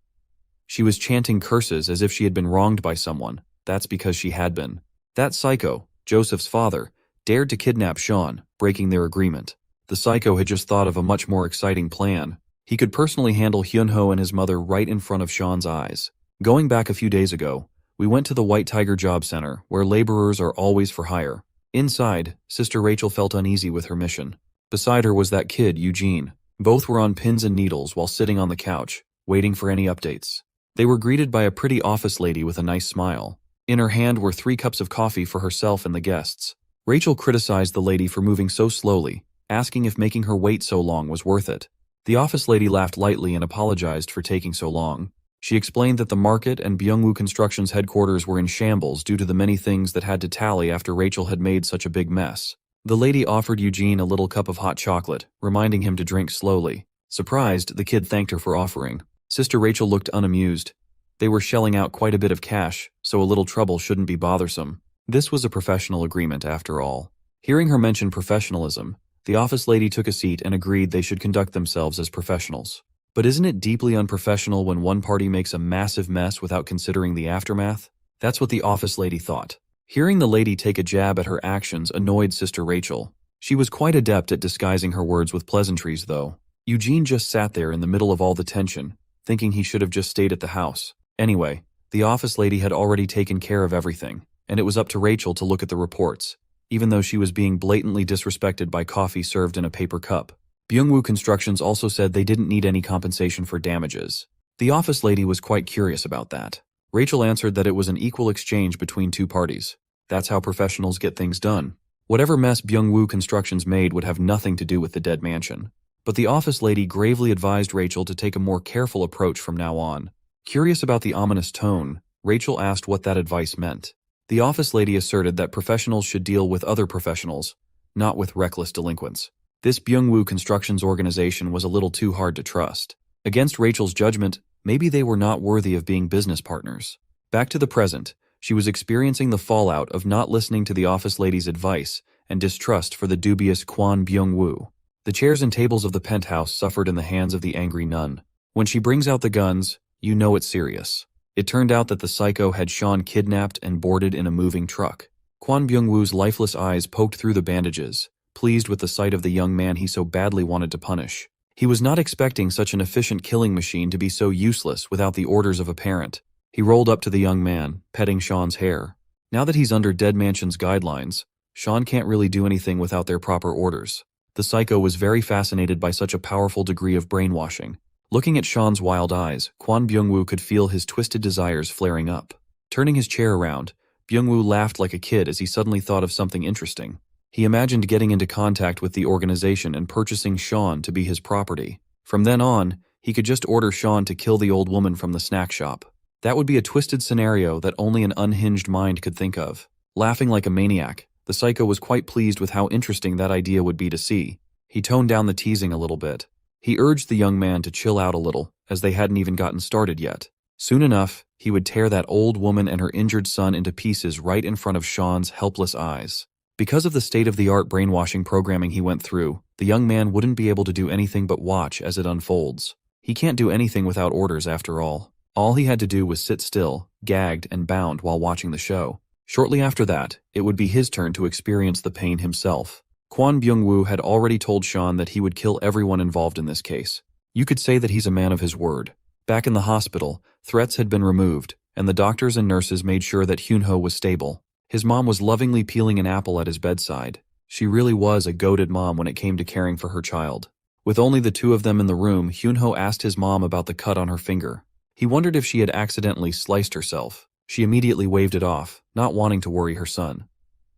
She was chanting curses as if she had been wronged by someone. That's because she had been. That psycho, Joseph's father, dared to kidnap Sean, breaking their agreement. The psycho had just thought of a much more exciting plan. He could personally handle Hyunho and his mother right in front of Sean's eyes. Going back a few days ago, we went to the White Tiger Job Center, where laborers are always for hire. Inside, Sister Rachel felt uneasy with her mission. Beside her was that kid, Eugene. Both were on pins and needles while sitting on the couch, waiting for any updates. They were greeted by a pretty office lady with a nice smile. In her hand were 3 cups of coffee for herself and the guests. Rachel criticized the lady for moving so slowly, asking if making her wait so long was worth it. The office lady laughed lightly and apologized for taking so long. She explained that the market and Byungwoo Construction's headquarters were in shambles due to the many things that had to tally after Rachel had made such a big mess. The lady offered Eugene a little cup of hot chocolate, reminding him to drink slowly. Surprised, the kid thanked her for offering. Sister Rachel looked unamused. They were shelling out quite a bit of cash, so a little trouble shouldn't be bothersome. This was a professional agreement after all. Hearing her mention professionalism, the office lady took a seat and agreed they should conduct themselves as professionals. But isn't it deeply unprofessional when one party makes a massive mess without considering the aftermath? That's what the office lady thought. Hearing the lady take a jab at her actions annoyed Sister Rachel. She was quite adept at disguising her words with pleasantries, though. Eugene just sat there in the middle of all the tension, thinking he should have just stayed at the house. Anyway, the office lady had already taken care of everything, and it was up to Rachel to look at the reports, even though she was being blatantly disrespected by coffee served in a paper cup. Byungwoo Constructions also said they didn't need any compensation for damages. The office lady was quite curious about that. Rachel answered that it was an equal exchange between two parties. That's how professionals get things done. Whatever mess Byungwoo Constructions made would have nothing to do with the dead mansion. But the office lady gravely advised Rachel to take a more careful approach from now on. Curious about the ominous tone, Rachel asked what that advice meant. The office lady asserted that professionals should deal with other professionals, not with reckless delinquents. This Byungwoo Constructions organization was a little too hard to trust. Against Rachel's judgment, maybe they were not worthy of being business partners. Back to the present, she was experiencing the fallout of not listening to the office lady's advice and distrust for the dubious Kwon Byung-woo. The chairs and tables of the penthouse suffered in the hands of the angry nun. When she brings out the guns, you know it's serious. It turned out that the psycho had Sean kidnapped and boarded in a moving truck. Kwon Byung-woo's lifeless eyes poked through the bandages, pleased with the sight of the young man he so badly wanted to punish. He was not expecting such an efficient killing machine to be so useless without the orders of a parent. He rolled up to the young man, petting Sean's hair. Now that he's under Dead Mansion's guidelines, Sean can't really do anything without their proper orders. The psycho was very fascinated by such a powerful degree of brainwashing. Looking at Sean's wild eyes, Kwon Byung-woo could feel his twisted desires flaring up. Turning his chair around, Byung-woo laughed like a kid as he suddenly thought of something interesting. He imagined getting into contact with the organization and purchasing Sean to be his property. From then on, he could just order Sean to kill the old woman from the snack shop. That would be a twisted scenario that only an unhinged mind could think of. Laughing like a maniac, the psycho was quite pleased with how interesting that idea would be to see. He toned down the teasing a little bit. He urged the young man to chill out a little, as they hadn't even gotten started yet. Soon enough, he would tear that old woman and her injured son into pieces right in front of Sean's helpless eyes. Because of the state-of-the-art brainwashing programming he went through, the young man wouldn't be able to do anything but watch as it unfolds. He can't do anything without orders after all. All he had to do was sit still, gagged and bound while watching the show. Shortly after that, it would be his turn to experience the pain himself. Kwon Byung-woo had already told Sean that he would kill everyone involved in this case. You could say that he's a man of his word. Back in the hospital, threats had been removed, and the doctors and nurses made sure that Hyunho was stable. His mom was lovingly peeling an apple at his bedside. She really was a goated mom when it came to caring for her child. With only the two of them in the room, Hyunho asked his mom about the cut on her finger. He wondered if she had accidentally sliced herself. She immediately waved it off, not wanting to worry her son.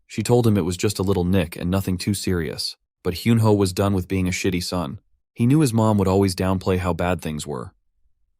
She told him it was just a little nick and nothing too serious. But Hyunho was done with being a shitty son. He knew his mom would always downplay how bad things were.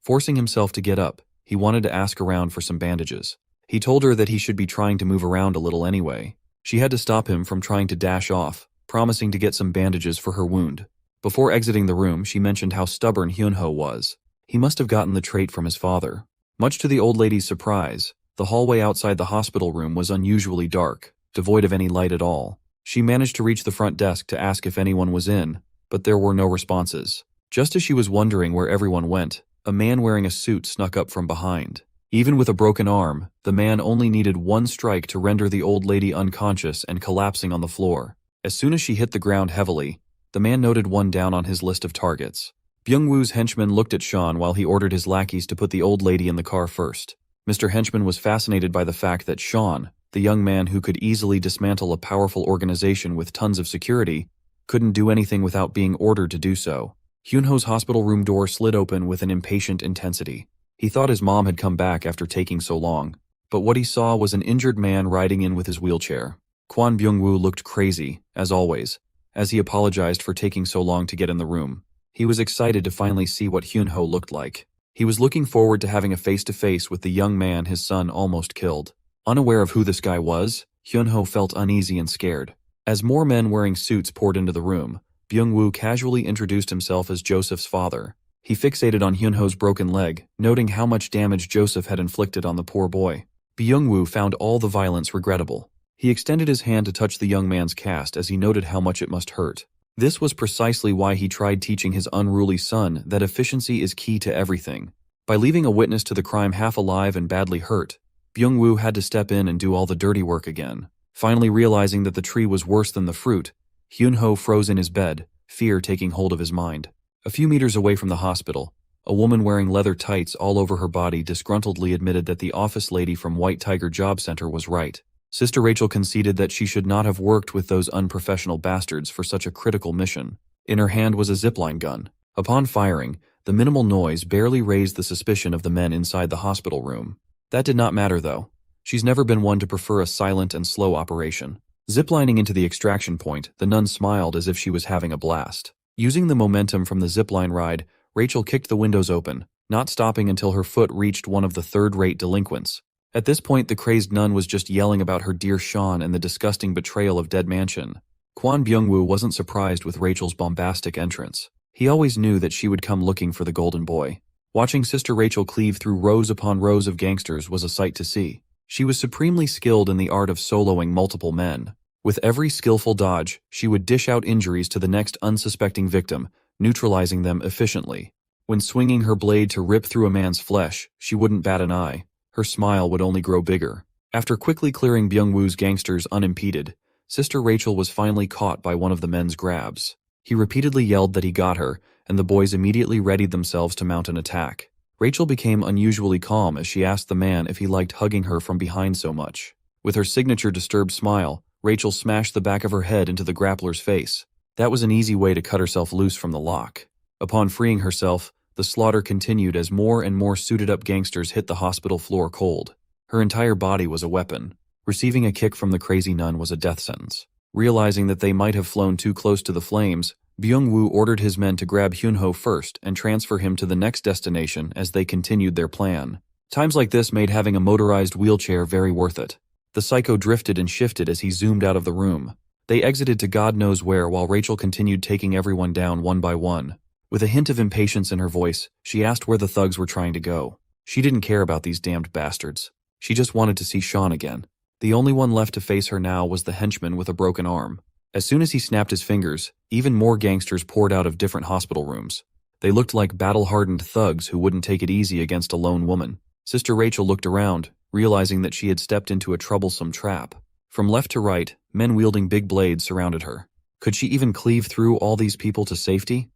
Forcing himself to get up, he wanted to ask around for some bandages. He told her that he should be trying to move around a little anyway. She had to stop him from trying to dash off, promising to get some bandages for her wound. Before exiting the room, she mentioned how stubborn Hyunho was. He must have gotten the trait from his father. Much to the old lady's surprise, the hallway outside the hospital room was unusually dark, devoid of any light at all. She managed to reach the front desk to ask if anyone was in, but there were no responses. Just as she was wondering where everyone went, a man wearing a suit snuck up from behind. Even with a broken arm, the man only needed one strike to render the old lady unconscious and collapsing on the floor. As soon as she hit the ground heavily, the man noted one down on his list of targets. Byung-woo's henchman looked at Sean while he ordered his lackeys to put the old lady in the car first. Mr. Henchman was fascinated by the fact that Sean, the young man who could easily dismantle a powerful organization with tons of security, couldn't do anything without being ordered to do so. Hyunho's hospital room door slid open with an impatient intensity. He thought his mom had come back after taking so long, but what he saw was an injured man riding in with his wheelchair. Kwon Byung-woo looked crazy, as always, as he apologized for taking so long to get in the room. He was excited to finally see what Hyunho looked like. He was looking forward to having a face-to-face with the young man his son almost killed. Unaware of who this guy was, Hyunho felt uneasy and scared. As more men wearing suits poured into the room, Byung-woo casually introduced himself as Joseph's father. He fixated on Hyunho's broken leg, noting how much damage Joseph had inflicted on the poor boy. Byung-woo found all the violence regrettable. He extended his hand to touch the young man's cast as he noted how much it must hurt. This was precisely why he tried teaching his unruly son that efficiency is key to everything. By leaving a witness to the crime half alive and badly hurt, Byung-woo had to step in and do all the dirty work again. Finally realizing that the tree was worse than the fruit, Hyunho froze in his bed, fear taking hold of his mind. A few meters away from the hospital, a woman wearing leather tights all over her body disgruntledly admitted that the office lady from White Tiger Job Center was right. Sister Rachel conceded that she should not have worked with those unprofessional bastards for such a critical mission. In her hand was a zipline gun. Upon firing, the minimal noise barely raised the suspicion of the men inside the hospital room. That did not matter though. She's never been one to prefer a silent and slow operation. Ziplining into the extraction point, the nun smiled as if she was having a blast. Using the momentum from the zipline ride, Rachel kicked the windows open, not stopping until her foot reached one of the third-rate delinquents. At this point, the crazed nun was just yelling about her dear Sean and the disgusting betrayal of Dead Mansion. Kwon Byung-woo wasn't surprised with Rachel's bombastic entrance. He always knew that she would come looking for the golden boy. Watching Sister Rachel cleave through rows upon rows of gangsters was a sight to see. She was supremely skilled in the art of soloing multiple men. With every skillful dodge, she would dish out injuries to the next unsuspecting victim, neutralizing them efficiently. When swinging her blade to rip through a man's flesh, she wouldn't bat an eye. Her smile would only grow bigger. After quickly clearing Byung-woo's gangsters unimpeded, Sister Rachel was finally caught by one of the men's grabs. He repeatedly yelled that he got her, and the boys immediately readied themselves to mount an attack. Rachel became unusually calm as she asked the man if he liked hugging her from behind so much. With her signature disturbed smile, Rachel smashed the back of her head into the grappler's face. That was an easy way to cut herself loose from the lock. Upon freeing herself, the slaughter continued as more and more suited-up gangsters hit the hospital floor cold. Her entire body was a weapon. Receiving a kick from the crazy nun was a death sentence. Realizing that they might have flown too close to the flames, Byung-woo ordered his men to grab Hyunho first and transfer him to the next destination as they continued their plan. Times like this made having a motorized wheelchair very worth it. The psycho drifted and shifted as he zoomed out of the room. They exited to God knows where while Rachel continued taking everyone down one by one. With a hint of impatience in her voice, she asked where the thugs were trying to go. She didn't care about these damned bastards. She just wanted to see Sean again. The only one left to face her now was the henchman with a broken arm. As soon as he snapped his fingers, even more gangsters poured out of different hospital rooms. They looked like battle-hardened thugs who wouldn't take it easy against a lone woman. Sister Rachel looked around, realizing that she had stepped into a troublesome trap. From left to right, men wielding big blades surrounded her. Could she even cleave through all these people to safety?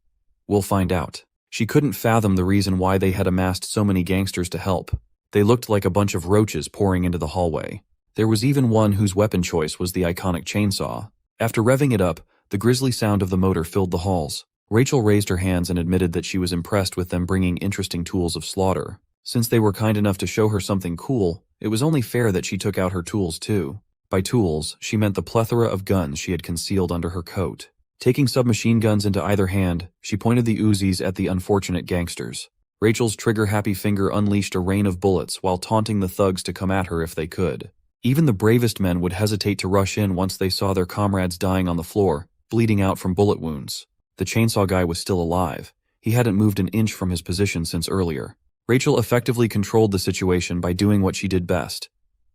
We'll find out. She couldn't fathom the reason why they had amassed so many gangsters to help. They looked like a bunch of roaches pouring into the hallway. There was even one whose weapon choice was the iconic chainsaw. After revving it up, the grisly sound of the motor filled the halls. Rachel raised her hands and admitted that she was impressed with them bringing interesting tools of slaughter. Since they were kind enough to show her something cool, it was only fair that she took out her tools too. By tools, she meant the plethora of guns she had concealed under her coat. Taking submachine guns into either hand, she pointed the Uzis at the unfortunate gangsters. Rachel's trigger-happy finger unleashed a rain of bullets while taunting the thugs to come at her if they could. Even the bravest men would hesitate to rush in once they saw their comrades dying on the floor, bleeding out from bullet wounds. The chainsaw guy was still alive. He hadn't moved an inch from his position since earlier. Rachel effectively controlled the situation by doing what she did best: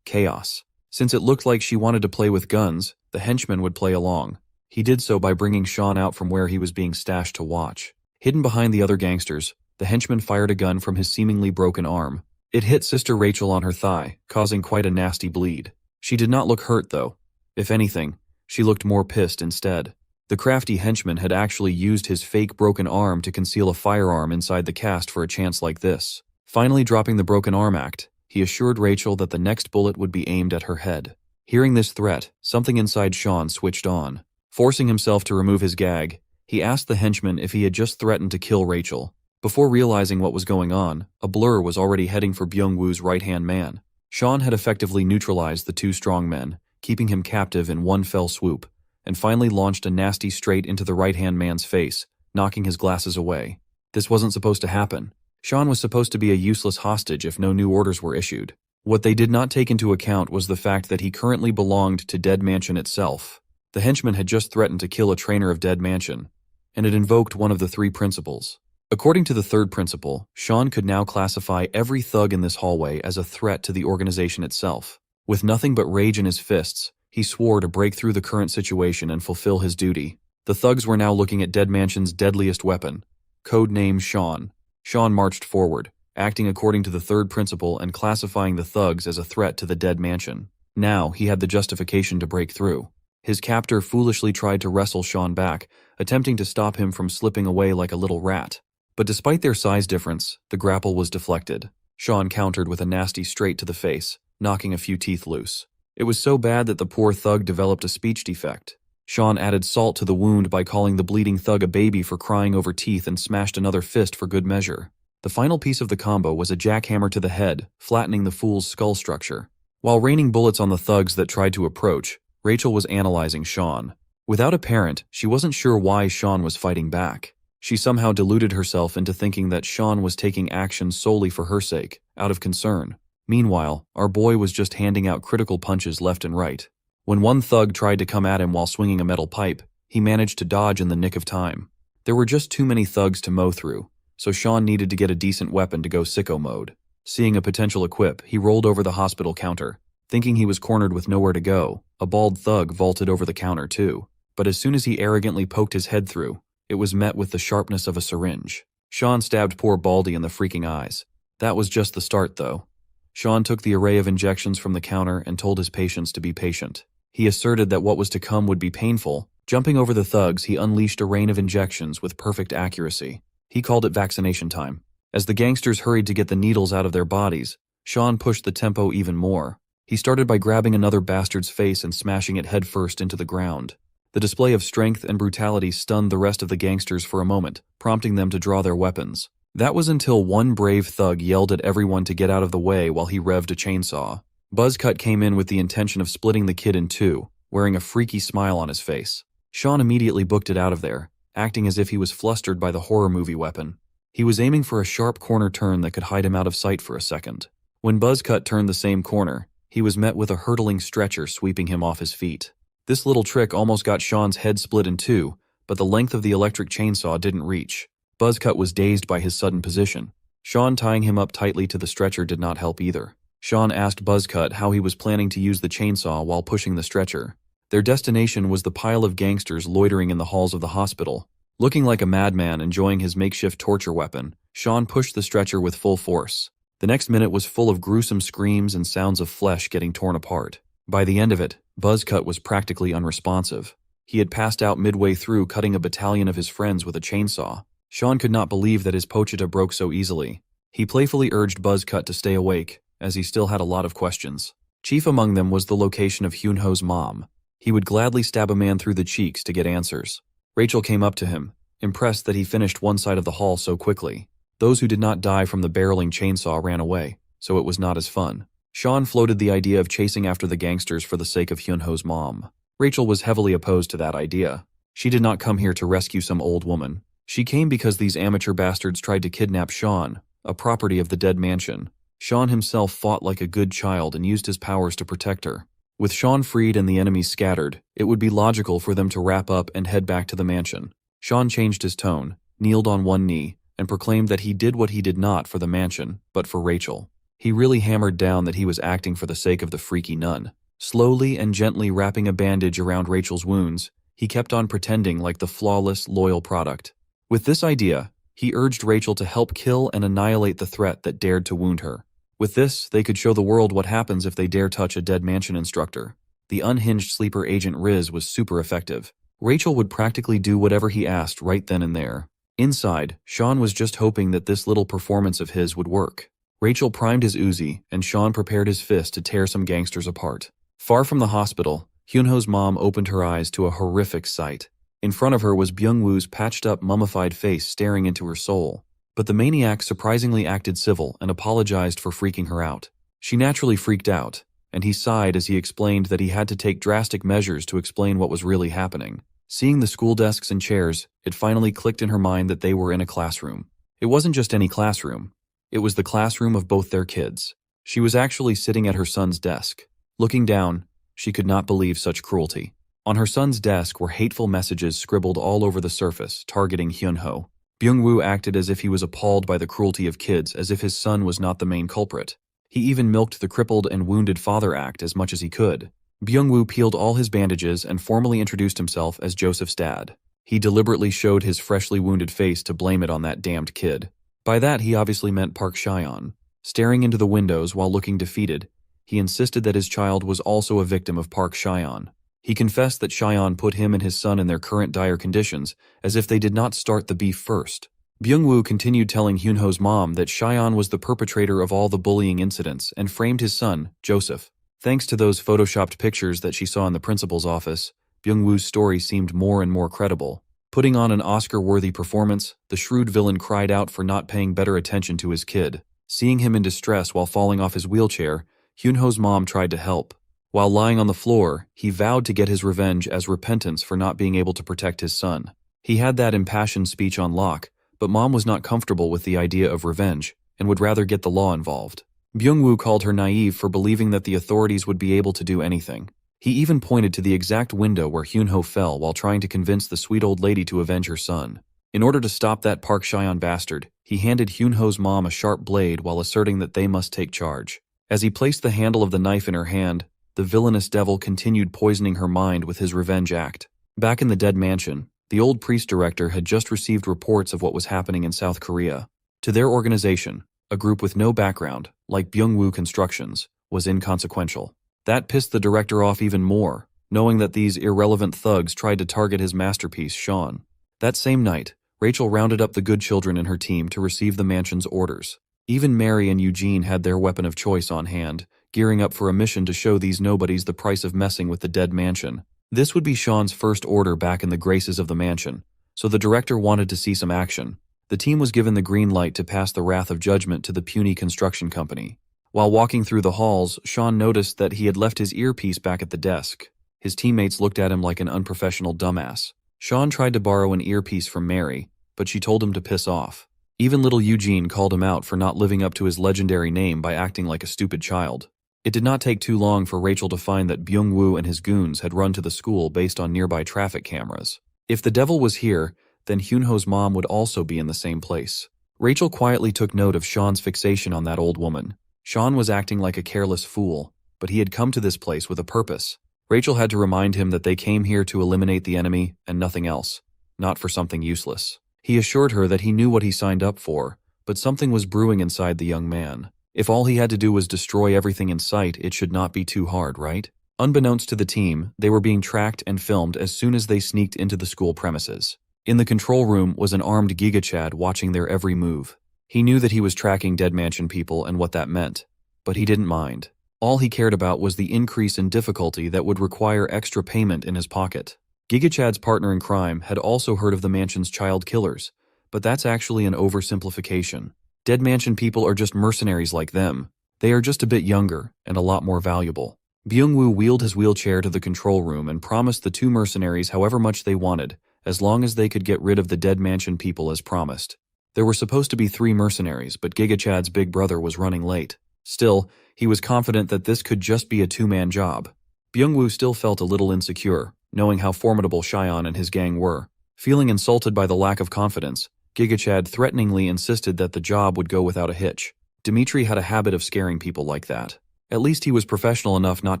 chaos. Since it looked like she wanted to play with guns, the henchman would play along. He did so by bringing Sean out from where he was being stashed to watch. Hidden behind the other gangsters, the henchman fired a gun from his seemingly broken arm. It hit Sister Rachel on her thigh, causing quite a nasty bleed. She did not look hurt, though. If anything, she looked more pissed instead. The crafty henchman had actually used his fake broken arm to conceal a firearm inside the cast for a chance like this. Finally dropping the broken arm act, he assured Rachel that the next bullet would be aimed at her head. Hearing this threat, something inside Sean switched on. Forcing himself to remove his gag, he asked the henchman if he had just threatened to kill Rachel. Before realizing what was going on, a blur was already heading for Byung-woo's right-hand man. Sean had effectively neutralized the two strong men, keeping him captive in one fell swoop, and finally launched a nasty straight into the right-hand man's face, knocking his glasses away. This wasn't supposed to happen. Sean was supposed to be a useless hostage if no new orders were issued. What they did not take into account was the fact that he currently belonged to Dead Mansion itself. The henchman had just threatened to kill a trainer of Dead Mansion, and it invoked one of the three principles. According to the third principle, Sean could now classify every thug in this hallway as a threat to the organization itself. With nothing but rage in his fists, he swore to break through the current situation and fulfill his duty. The thugs were now looking at Dead Mansion's deadliest weapon, codename Sean. Sean marched forward, acting according to the third principle and classifying the thugs as a threat to the Dead Mansion. Now he had the justification to break through. His captor foolishly tried to wrestle Sean back, attempting to stop him from slipping away like a little rat. But despite their size difference, the grapple was deflected. Sean countered with a nasty straight to the face, knocking a few teeth loose. It was so bad that the poor thug developed a speech defect. Sean added salt to the wound by calling the bleeding thug a baby for crying over teeth and smashed another fist for good measure. The final piece of the combo was a jackhammer to the head, flattening the fool's skull structure. While raining bullets on the thugs that tried to approach, Rachel was analyzing Sean. Without a parent, she wasn't sure why Sean was fighting back. She somehow deluded herself into thinking that Sean was taking action solely for her sake, out of concern. Meanwhile, our boy was just handing out critical punches left and right. When one thug tried to come at him while swinging a metal pipe, he managed to dodge in the nick of time. There were just too many thugs to mow through, so Sean needed to get a decent weapon to go sicko mode. Seeing a potential equip, he rolled over the hospital counter. Thinking he was cornered with nowhere to go, a bald thug vaulted over the counter too. But as soon as he arrogantly poked his head through, it was met with the sharpness of a syringe. Sean stabbed poor Baldy in the freaking eyes. That was just the start, though. Sean took the array of injections from the counter and told his patients to be patient. He asserted that what was to come would be painful. Jumping over the thugs, he unleashed a rain of injections with perfect accuracy. He called it vaccination time. As the gangsters hurried to get the needles out of their bodies, Sean pushed the tempo even more. He started by grabbing another bastard's face and smashing it headfirst into the ground. The display of strength and brutality stunned the rest of the gangsters for a moment, prompting them to draw their weapons. That was until one brave thug yelled at everyone to get out of the way while he revved a chainsaw. Buzzcut came in with the intention of splitting the kid in two, wearing a freaky smile on his face. Sean immediately booked it out of there, acting as if he was flustered by the horror movie weapon. He was aiming for a sharp corner turn that could hide him out of sight for a second. When Buzzcut turned the same corner, he was met with a hurtling stretcher sweeping him off his feet. This little trick almost got Sean's head split in two, but the length of the electric chainsaw didn't reach. Buzzcut was dazed by his sudden position. Sean tying him up tightly to the stretcher did not help either. Sean asked Buzzcut how he was planning to use the chainsaw while pushing the stretcher. Their destination was the pile of gangsters loitering in the halls of the hospital. Looking like a madman enjoying his makeshift torture weapon, Sean pushed the stretcher with full force. The next minute was full of gruesome screams and sounds of flesh getting torn apart. By the end of it, Buzzcut was practically unresponsive. He had passed out midway through cutting a battalion of his friends with a chainsaw. Sean could not believe that his pochita broke so easily. He playfully urged Buzzcut to stay awake, as he still had a lot of questions. Chief among them was the location of Hyunho's mom. He would gladly stab a man through the cheeks to get answers. Rachel came up to him, impressed that he finished one side of the hall so quickly. Those who did not die from the barreling chainsaw ran away, so it was not as fun. Sean floated the idea of chasing after the gangsters for the sake of Hyunho's mom. Rachel was heavily opposed to that idea. She did not come here to rescue some old woman. She came because these amateur bastards tried to kidnap Sean, a property of the dead mansion. Sean himself fought like a good child and used his powers to protect her. With Sean freed and the enemies scattered, it would be logical for them to wrap up and head back to the mansion. Sean changed his tone, kneeled on one knee, and proclaimed that he did what he did not for the mansion, but for Rachel. He really hammered down that he was acting for the sake of the freaky nun. Slowly and gently wrapping a bandage around Rachel's wounds, he kept on pretending like the flawless, loyal product. With this idea, he urged Rachel to help kill and annihilate the threat that dared to wound her. With this, they could show the world what happens if they dare touch a dead mansion instructor. The unhinged sleeper agent Riz was super effective. Rachel would practically do whatever he asked right then and there. Inside, Sean was just hoping that this little performance of his would work. Rachel primed his Uzi, and Sean prepared his fist to tear some gangsters apart. Far from the hospital, Hyunho's mom opened her eyes to a horrific sight. In front of her was Byung-woo's patched-up, mummified face staring into her soul. But the maniac surprisingly acted civil and apologized for freaking her out. She naturally freaked out, and he sighed as he explained that he had to take drastic measures to explain what was really happening. Seeing the school desks and chairs, it finally clicked in her mind that they were in a classroom. It wasn't just any classroom. It was the classroom of both their kids. She was actually sitting at her son's desk. Looking down, she could not believe such cruelty. On her son's desk were hateful messages scribbled all over the surface, targeting Hyunho. Byung-woo acted as if he was appalled by the cruelty of kids, as if his son was not the main culprit. He even milked the crippled and wounded father act as much as he could. Byung-woo peeled all his bandages and formally introduced himself as Joseph's dad. He deliberately showed his freshly wounded face to blame it on that damned kid. By that, he obviously meant Park Chyeon. Staring into the windows while looking defeated, he insisted that his child was also a victim of Park Chyeon. He confessed that Chyeon put him and his son in their current dire conditions, as if they did not start the beef first. Byung-woo continued telling Hyunho's mom that Chyeon was the perpetrator of all the bullying incidents and framed his son, Joseph. Thanks to those photoshopped pictures that she saw in the principal's office, Byung-woo's story seemed more and more credible. Putting on an Oscar-worthy performance, the shrewd villain cried out for not paying better attention to his kid. Seeing him in distress while falling off his wheelchair, Hyunho's mom tried to help. While lying on the floor, he vowed to get his revenge as repentance for not being able to protect his son. He had that impassioned speech on lock, but mom was not comfortable with the idea of revenge and would rather get the law involved. Byung-woo called her naive for believing that the authorities would be able to do anything. He even pointed to the exact window where Hyunho fell while trying to convince the sweet old lady to avenge her son. In order to stop that Park Cheon bastard, he handed Hyunho's mom a sharp blade while asserting that they must take charge. As he placed the handle of the knife in her hand, the villainous devil continued poisoning her mind with his revenge act. Back in the dead mansion, the old priest director had just received reports of what was happening in South Korea. To their organization, a group with no background, like Byung-woo Constructions, was inconsequential. That pissed the director off even more, knowing that these irrelevant thugs tried to target his masterpiece, Sean. That same night, Rachel rounded up the good children in her team to receive the mansion's orders. Even Mary and Eugene had their weapon of choice on hand, gearing up for a mission to show these nobodies the price of messing with the dead mansion. This would be Sean's first order back in the graces of the mansion, so the director wanted to see some action. The team was given the green light to pass the wrath of judgment to the puny construction company. While walking through the halls, Sean noticed that he had left his earpiece back at the desk. His teammates looked at him like an unprofessional dumbass. Sean tried to borrow an earpiece from Mary, but she told him to piss off. Even little Eugene called him out for not living up to his legendary name by acting like a stupid child. It did not take too long for Rachel to find that Byung-woo and his goons had run to the school based on nearby traffic cameras. If the devil was here, then Hyunho's mom would also be in the same place. Rachel quietly took note of Sean's fixation on that old woman. Sean was acting like a careless fool, but he had come to this place with a purpose. Rachel had to remind him that they came here to eliminate the enemy and nothing else, not for something useless. He assured her that he knew what he signed up for, but something was brewing inside the young man. If all he had to do was destroy everything in sight, it should not be too hard, right? Unbeknownst to the team, they were being tracked and filmed as soon as they sneaked into the school premises. In the control room was an armed Giga Chad watching their every move. He knew that he was tracking Dead Mansion people and what that meant, but he didn't mind. All he cared about was the increase in difficulty that would require extra payment in his pocket. Giga Chad's partner in crime had also heard of the mansion's child killers, but that's actually an oversimplification. Dead Mansion people are just mercenaries like them. They are just a bit younger and a lot more valuable. Byung-woo wheeled his wheelchair to the control room and promised the two mercenaries however much they wanted, as long as they could get rid of the Dead Mansion people as promised. There were supposed to be 3 mercenaries, but Giga Chad's big brother was running late. Still, he was confident that this could just be a 2-man job. Byung-woo still felt a little insecure, knowing how formidable Cheon and his gang were. Feeling insulted by the lack of confidence, Giga Chad threateningly insisted that the job would go without a hitch. Dimitri had a habit of scaring people like that. At least he was professional enough not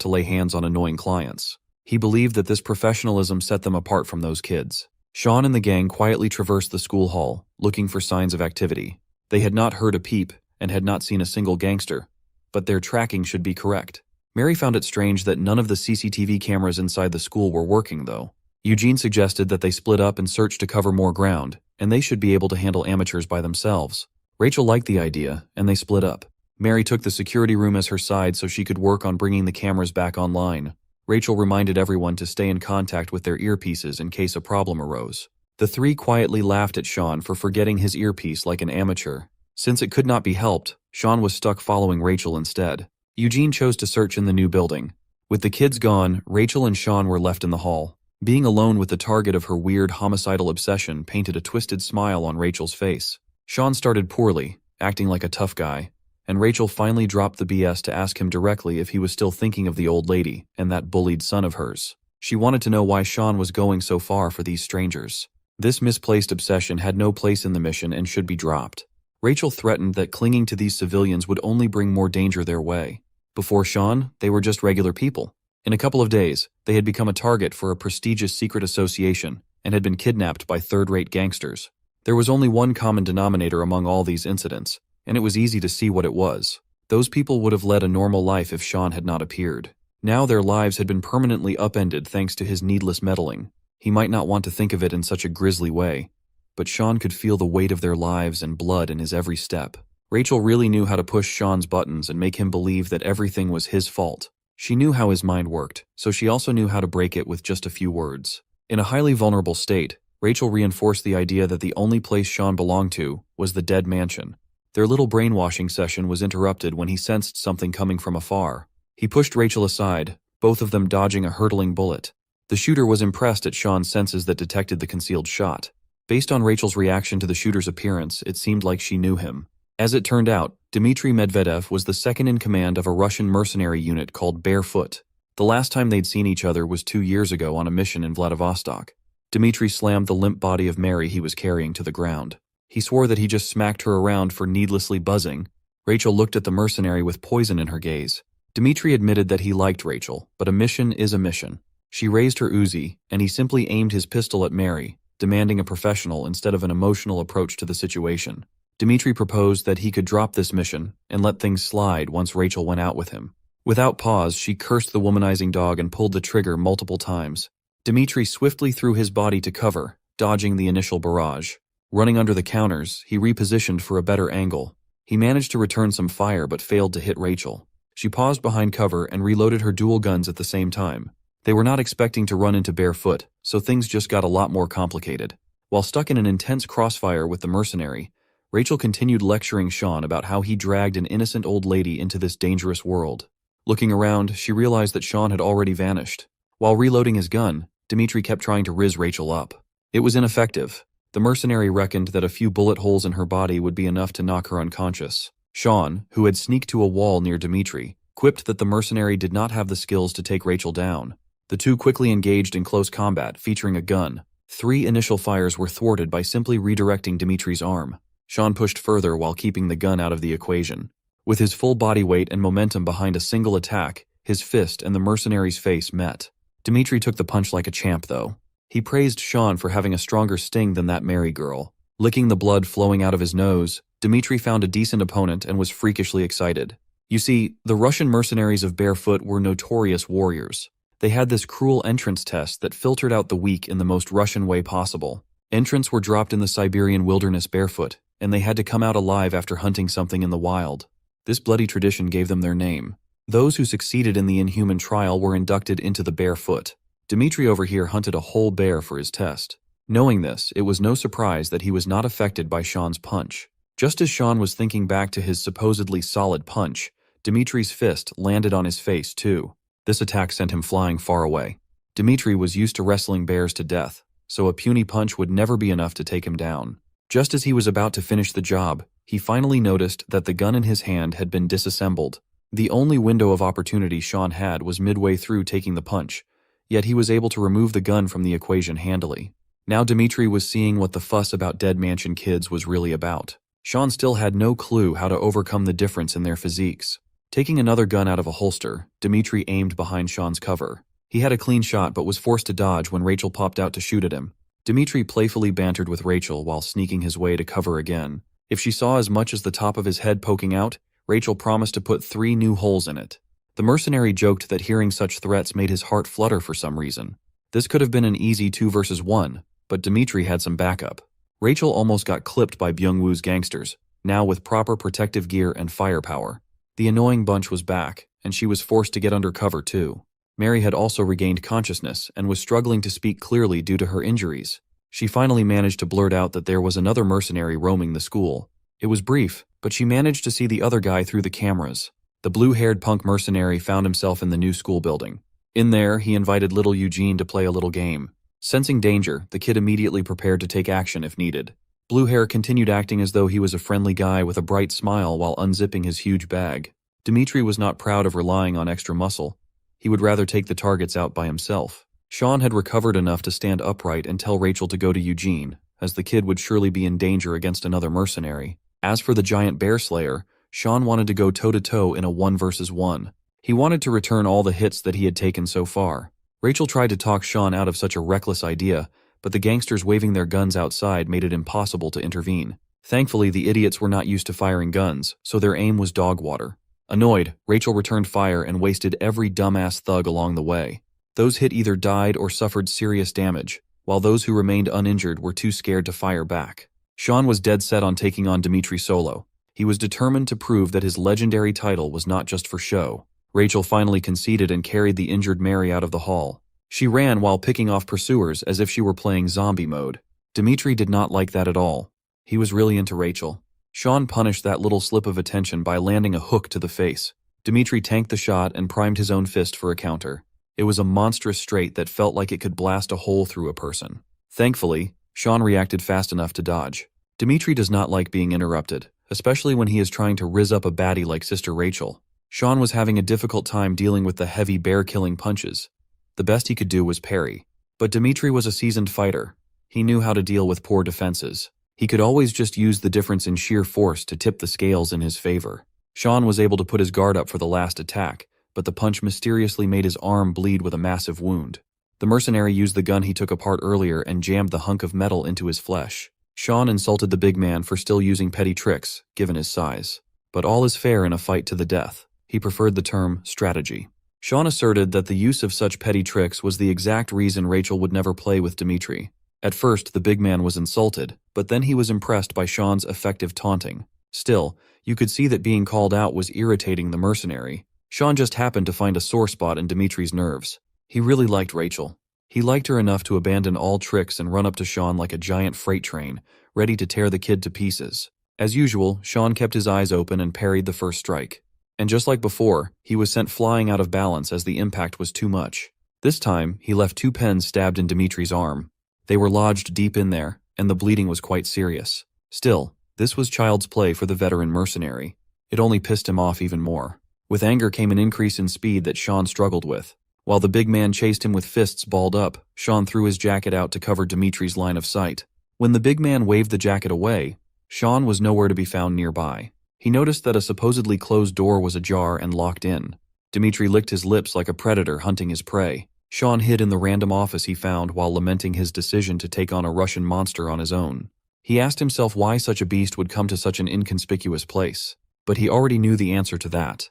to lay hands on annoying clients. He believed that this professionalism set them apart from those kids. Sean and the gang quietly traversed the school hall, looking for signs of activity. They had not heard a peep and had not seen a single gangster, but their tracking should be correct. Mary found it strange that none of the CCTV cameras inside the school were working, though. Eugene suggested that they split up and search to cover more ground, and they should be able to handle amateurs by themselves. Rachel liked the idea, and they split up. Mary took the security room as her side so she could work on bringing the cameras back online. Rachel reminded everyone to stay in contact with their earpieces in case a problem arose. The 3 quietly laughed at Sean for forgetting his earpiece like an amateur. Since it could not be helped, Sean was stuck following Rachel instead. Eugene chose to search in the new building. With the kids gone, Rachel and Sean were left in the hall. Being alone with the target of her weird homicidal obsession painted a twisted smile on Rachel's face. Sean started poorly, acting like a tough guy, and Rachel finally dropped the BS to ask him directly if he was still thinking of the old lady and that bullied son of hers. She wanted to know why Sean was going so far for these strangers. This misplaced obsession had no place in the mission and should be dropped. Rachel threatened that clinging to these civilians would only bring more danger their way. Before Sean, they were just regular people. In a couple of days, they had become a target for a prestigious secret association and had been kidnapped by third-rate gangsters. There was only one common denominator among all these incidents, and it was easy to see what it was. Those people would have led a normal life if Sean had not appeared. Now their lives had been permanently upended thanks to his needless meddling. He might not want to think of it in such a grisly way, but Sean could feel the weight of their lives and blood in his every step. Rachel really knew how to push Sean's buttons and make him believe that everything was his fault. She knew how his mind worked, so she also knew how to break it with just a few words. In a highly vulnerable state, Rachel reinforced the idea that the only place Sean belonged to was the Dead Mansion. Their little brainwashing session was interrupted when he sensed something coming from afar. He pushed Rachel aside, both of them dodging a hurtling bullet. The shooter was impressed at Sean's senses that detected the concealed shot. Based on Rachel's reaction to the shooter's appearance, it seemed like she knew him. As it turned out, Dmitry Medvedev was the second in command of a Russian mercenary unit called Barefoot. The last time they'd seen each other was 2 years ago on a mission in Vladivostok. Dmitry slammed the limp body of Mary he was carrying to the ground. He swore that he just smacked her around for needlessly buzzing. Rachel looked at the mercenary with poison in her gaze. Dmitry admitted that he liked Rachel, but a mission is a mission. She raised her Uzi, and he simply aimed his pistol at Mary, demanding a professional instead of an emotional approach to the situation. Dmitry proposed that he could drop this mission and let things slide once Rachel went out with him. Without pause, she cursed the womanizing dog and pulled the trigger multiple times. Dmitry swiftly threw his body to cover, dodging the initial barrage. Running under the counters, he repositioned for a better angle. He managed to return some fire but failed to hit Rachel. She paused behind cover and reloaded her dual guns at the same time. They were not expecting to run into Barefoot, so things just got a lot more complicated. While stuck in an intense crossfire with the mercenary, Rachel continued lecturing Sean about how he dragged an innocent old lady into this dangerous world. Looking around, she realized that Sean had already vanished. While reloading his gun, Dmitry kept trying to riz Rachel up. It was ineffective. The mercenary reckoned that a few bullet holes in her body would be enough to knock her unconscious. Sean, who had sneaked to a wall near Dmitry, quipped that the mercenary did not have the skills to take Rachel down. The two quickly engaged in close combat, featuring a gun. 3 initial fires were thwarted by simply redirecting Dmitry's arm. Sean pushed further while keeping the gun out of the equation. With his full body weight and momentum behind a single attack, his fist and the mercenary's face met. Dmitry took the punch like a champ, though. He praised Sean for having a stronger sting than that Mary girl. Licking the blood flowing out of his nose, Dmitry found a decent opponent and was freakishly excited. You see, the Russian mercenaries of Barefoot were notorious warriors. They had this cruel entrance test that filtered out the weak in the most Russian way possible. Entrants were dropped in the Siberian wilderness barefoot, and they had to come out alive after hunting something in the wild. This bloody tradition gave them their name. Those who succeeded in the inhuman trial were inducted into the Barefoot. Dmitry over here hunted a whole bear for his test. Knowing this, it was no surprise that he was not affected by Sean's punch. Just as Sean was thinking back to his supposedly solid punch, Dmitry's fist landed on his face too. This attack sent him flying far away. Dmitry was used to wrestling bears to death, so a puny punch would never be enough to take him down. Just as he was about to finish the job, he finally noticed that the gun in his hand had been disassembled. The only window of opportunity Sean had was midway through taking the punch, yet he was able to remove the gun from the equation handily. Now Dmitry was seeing what the fuss about dead mansion kids was really about. Sean still had no clue how to overcome the difference in their physiques. Taking another gun out of a holster, Dmitry aimed behind Sean's cover. He had a clean shot but was forced to dodge when Rachel popped out to shoot at him. Dmitry playfully bantered with Rachel while sneaking his way to cover again. If she saw as much as the top of his head poking out, Rachel promised to put 3 new holes in it. The mercenary joked that hearing such threats made his heart flutter for some reason. This could have been an easy 2 versus 1, but Dmitry had some backup. Rachel almost got clipped by Byung-woo's gangsters, now with proper protective gear and firepower. The annoying bunch was back, and she was forced to get under cover too. Mary had also regained consciousness and was struggling to speak clearly due to her injuries. She finally managed to blurt out that there was another mercenary roaming the school. It was brief, but she managed to see the other guy through the cameras. The blue-haired punk mercenary found himself in the new school building. In there, he invited little Eugene to play a little game. Sensing danger, the kid immediately prepared to take action if needed. Blue Hair continued acting as though he was a friendly guy with a bright smile while unzipping his huge bag. Dmitry was not proud of relying on extra muscle. He would rather take the targets out by himself. Sean had recovered enough to stand upright and tell Rachel to go to Eugene, as the kid would surely be in danger against another mercenary. As for the giant bear slayer, Sean wanted to go toe-to-toe in a 1 versus 1. He wanted to return all the hits that he had taken so far. Rachel tried to talk Sean out of such a reckless idea, but the gangsters waving their guns outside made it impossible to intervene. Thankfully, the idiots were not used to firing guns, so their aim was dog water. Annoyed, Rachel returned fire and wasted every dumbass thug along the way. Those hit either died or suffered serious damage, while those who remained uninjured were too scared to fire back. Sean was dead set on taking on Dmitry solo. He was determined to prove that his legendary title was not just for show. Rachel finally conceded and carried the injured Mary out of the hall. She ran while picking off pursuers as if she were playing zombie mode. Dmitry did not like that at all. He was really into Rachel. Sean punished that little slip of attention by landing a hook to the face. Dmitry tanked the shot and primed his own fist for a counter. It was a monstrous straight that felt like it could blast a hole through a person. Thankfully, Sean reacted fast enough to dodge. Dmitry does not like being interrupted, especially when he is trying to rizz up a baddie like Sister Rachel. Sean was having a difficult time dealing with the heavy bear-killing punches. The best he could do was parry. But Dimitri was a seasoned fighter. He knew how to deal with poor defenses. He could always just use the difference in sheer force to tip the scales in his favor. Sean was able to put his guard up for the last attack, but the punch mysteriously made his arm bleed with a massive wound. The mercenary used the gun he took apart earlier and jammed the hunk of metal into his flesh. Sean insulted the big man for still using petty tricks, given his size. But all is fair in a fight to the death. He preferred the term strategy. Sean asserted that the use of such petty tricks was the exact reason Rachel would never play with Dimitri. At first, the big man was insulted, but then he was impressed by Sean's effective taunting. Still, you could see that being called out was irritating the mercenary. Sean just happened to find a sore spot in Dimitri's nerves. He really liked Rachel. He liked her enough to abandon all tricks and run up to Sean like a giant freight train, ready to tear the kid to pieces. As usual, Sean kept his eyes open and parried the first strike. And just like before, he was sent flying out of balance as the impact was too much. This time, he left 2 pens stabbed in Dimitri's arm. They were lodged deep in there, and the bleeding was quite serious. Still, this was child's play for the veteran mercenary. It only pissed him off even more. With anger came an increase in speed that Sean struggled with. While the big man chased him with fists balled up, Sean threw his jacket out to cover Dimitri's line of sight. When the big man waved the jacket away, Sean was nowhere to be found nearby. He noticed that a supposedly closed door was ajar and locked in. Dimitri licked his lips like a predator hunting his prey. Sean hid in the random office he found while lamenting his decision to take on a Russian monster on his own. He asked himself why such a beast would come to such an inconspicuous place, but he already knew the answer to that.